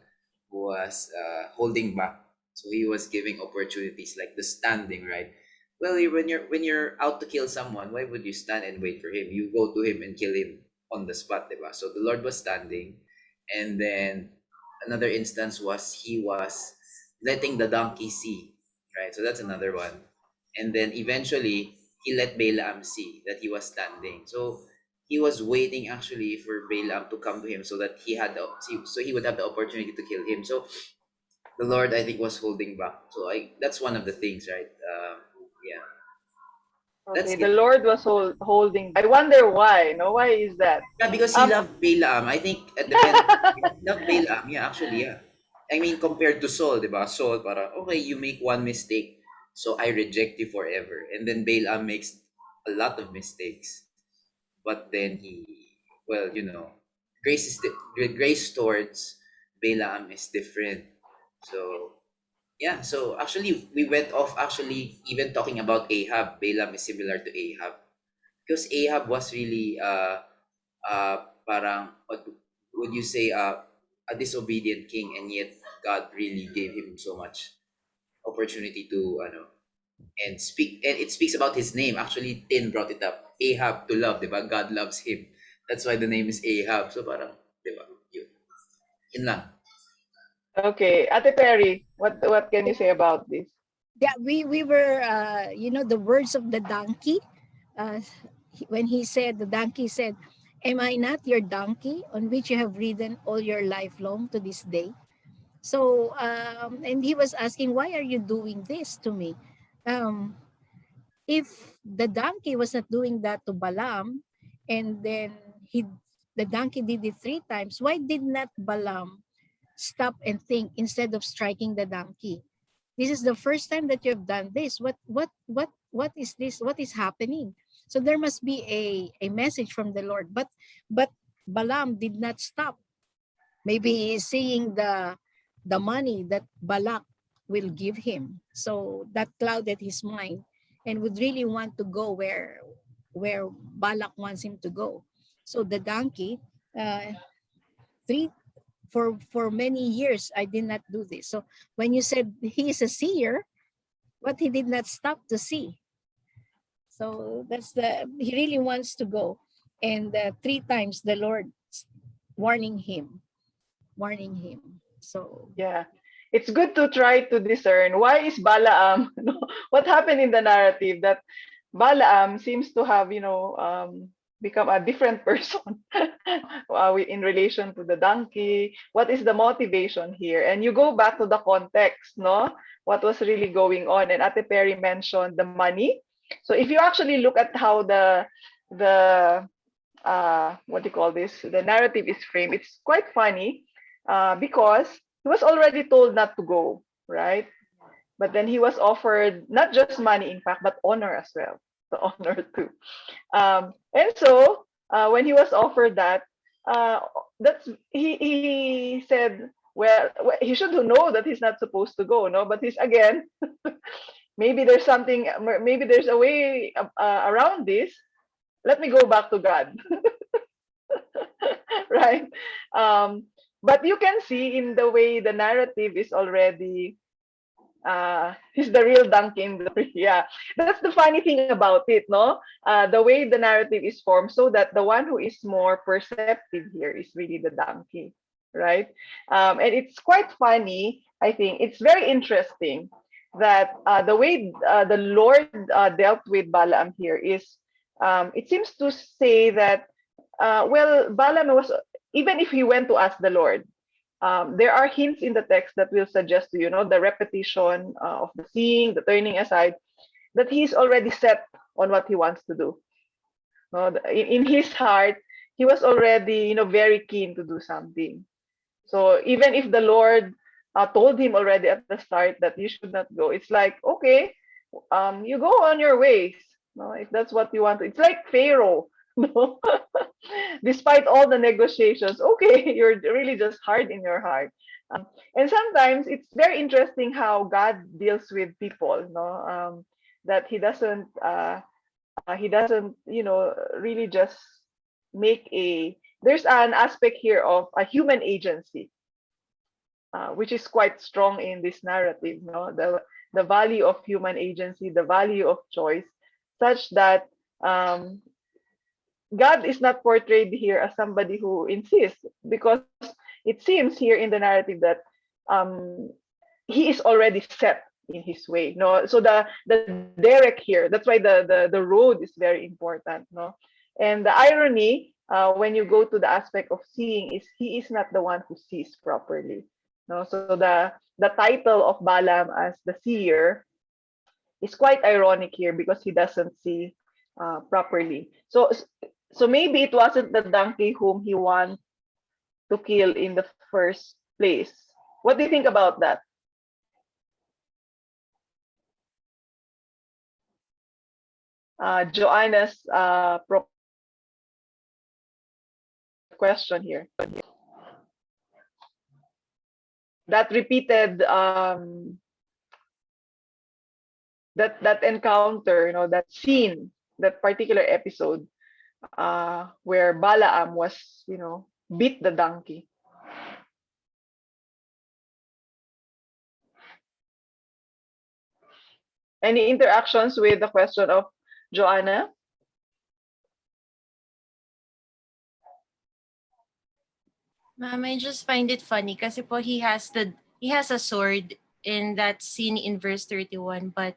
who was holding back. So he was giving opportunities like the standing, right? Well, when you're out to kill someone, why would you stand and wait for him? You go to him and kill him on the spot, diba? So the Lord was standing, and then another instance was he was letting the donkey see, right? So that's another one, and then eventually he let Balaam see that he was standing. So he was waiting actually for Balaam to come to him so that he would have the opportunity to kill him. So the Lord, I think, was holding back. So that's one of the things, right? Yeah, that's Okay, the it. Lord was holding. I wonder why. No, why is that? Yeah, because he Um, loved Balaam. I think it depends. He loved Balaam. Yeah, actually, yeah. I mean, compared to Saul, diba? Saul, para, okay, you make one mistake, so I reject you forever. And then Balaam makes a lot of mistakes. But then well, grace towards Balaam is different. So, yeah. So, actually, we went off actually even talking about Ahab. Balaam is similar to Ahab. Because Ahab was really parang what would you say, a disobedient king, and yet God really gave him so much opportunity to and it speaks about his name. Actually, Tin brought it up. Ahab, to love, diba? God loves him. That's why the name is Ahab. So parang, diba? Yun lang. okay, Ate Perry, what can you say about this? Yeah, we were the words of the donkey. Uh, when he said, the donkey said, "Am I not your donkey on which you have ridden all your life long to this day?" So and he was asking, "Why are you doing this to me?" Um, if the donkey was not doing that to Balaam, and then the donkey did it 3 times, why did not Balaam stop and think instead of striking the donkey? This is the first time that you have done this. What is this? What is happening? So there must be a message from the Lord. But Balaam did not stop. Maybe he's seeing the money that Balak will give him. So that clouded his mind and would really want to go where Balak wants him to go. So the donkey, three for many years I did not do this. So when you said he is a seer, but he did not stop to see. So that's he really wants to go. And 3 times the Lord warning him, warning him. So Yeah, it's good to try to discern why is Balaam. No, what happened in the narrative that Balaam seems to have, become a different person in relation to the donkey. What is the motivation here? And you go back to the context, no? What was really going on? And Ate Perry mentioned the money. So if you actually look at how the what do you call this? The narrative is framed. It's quite funny because he was already told not to go, right? But then he was offered not just money, in fact, but honor as well. The honor too. And so when he was offered that, uh, that's he said, well, he should know that he's not supposed to go, no. But he's again, maybe there's something, maybe there's a way around this. Let me go back to God, right? Um, but you can see in the way the narrative is already he's the real donkey in the yeah, that's the funny thing about it, no. The way the narrative is formed so that the one who is more perceptive here is really the donkey. right? And it's quite funny. I think it's very interesting that the way the Lord dealt with Balaam here is, it seems to say that, well, Balaam was, even if he went to ask the Lord, there are hints in the text that will suggest to you, know, the repetition of the seeing, the turning aside, that he's already set on what he wants to do. No, in his heart, he was already, very keen to do something. So even if the Lord told him already at the start that you should not go, it's like, okay, you go on your ways. No, if that's what you want to. It's like Pharaoh. No, despite all the negotiations, okay, you're really just hard in your heart. And sometimes it's very interesting how God deals with people. No, that he doesn't really just make a. There's an aspect here of a human agency, which is quite strong in this narrative. No, the value of human agency, the value of choice, such that um, God is not portrayed here as somebody who insists, because it seems here in the narrative that um, he is already set in his way. No, so the derek here. That's why the road is very important. No, and the irony when you go to the aspect of seeing is he is not the one who sees properly. No, so the title of Balaam as the seer is quite ironic here because he doesn't see properly. So maybe it wasn't the donkey whom he wanted to kill in the first place. What do you think about that? Joanna's question here. That repeated that encounter, that scene, that particular episode where Balaam was, beat the donkey. Any interactions with the question of Joanna? Ma'am, I just find it funny kasi po he has a sword in that scene in verse 31, but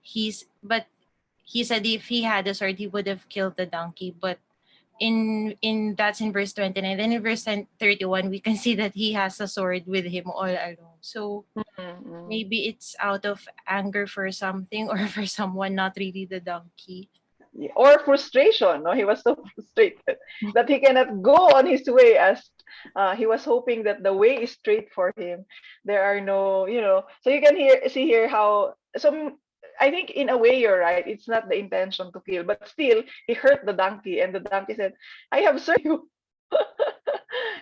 he said if he had a sword he would have killed the donkey, but in that's in verse 29. Then in verse 31 we can see that he has a sword with him all along. So Mm-mm. maybe it's out of anger for something or for someone, not really the donkey. Or frustration. No, he was so frustrated that he cannot go on his way, as he was hoping that the way is straight for him. There are no, so you can see here how some. I think in a way you're right. It's not the intention to kill, but still he hurt the donkey, and the donkey said, "I have served you."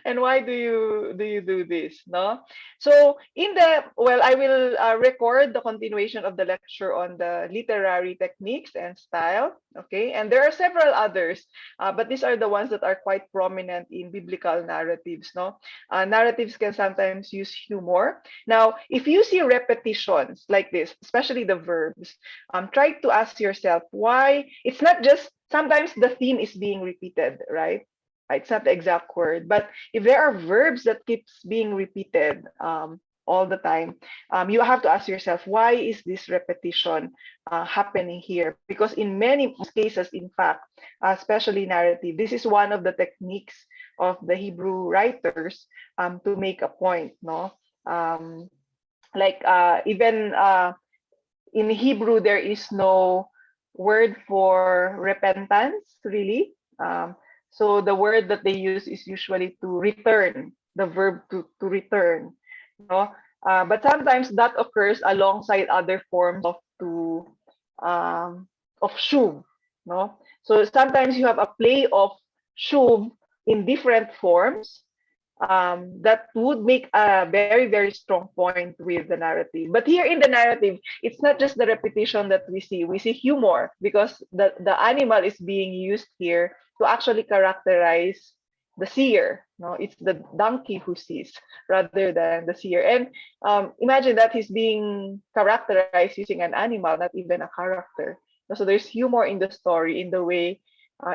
And why do you do this? No, so in the, well, I will record the continuation of the lecture on the literary techniques and style. Okay, and there are several others, but these are the ones that are quite prominent in biblical narratives. No, narratives can sometimes use humor. Now, if you see repetitions like this, especially the verbs, try to ask yourself why. It's not just, sometimes the theme is being repeated, right? It's not the exact word, but if there are verbs that keeps being repeated all the time, you have to ask yourself, why is this repetition happening here? Because in many cases, in fact, especially narrative, this is one of the techniques of the Hebrew writers to make a point. No, like even in Hebrew, there is no word for repentance, really. So the word that they use is usually to return, the verb to return. No? But sometimes that occurs alongside other forms um, of shuv. No? So sometimes you have a play of shuv in different forms that would make a very, very strong point with the narrative. But here in the narrative, it's not just the repetition that we see. We see humor because the animal is being used here to actually characterize the seer. No, it's the donkey who sees rather than the seer. And imagine that he's being characterized using an animal, not even a character. So there's humor in the story, in the way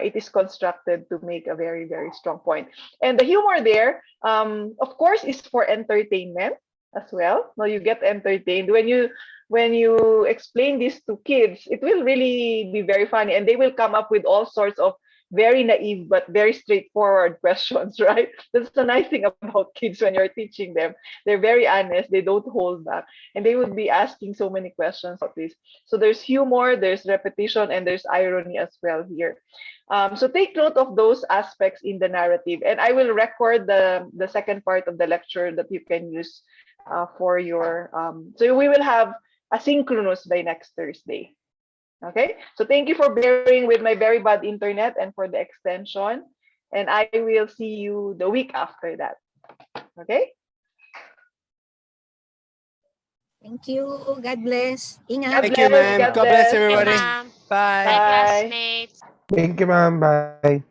it is constructed to make a very, very strong point. And the humor there, of course, is for entertainment as well. Now you get entertained when you explain this to kids. It will really be very funny, and they will come up with all sorts of very naive but very straightforward questions, right? That's the nice thing about kids when you're teaching them. They're very honest, they don't hold back, and they would be asking so many questions about this. So there's humor, there's repetition, and there's irony as well here. So take note of those aspects in the narrative, and I will record the second part of the lecture that you can use for your. So we will have asynchronous by next Thursday. Okay, so thank you for bearing with my very bad internet and for the extension, and I will see you the week after that. Okay. Thank you. God bless. God Ingat. Thank you, bless. ma'am. God God bless bless. Thank you, everybody. ma'am. Bye. Bye, Bye. classmates. Thank you, ma'am. Bye.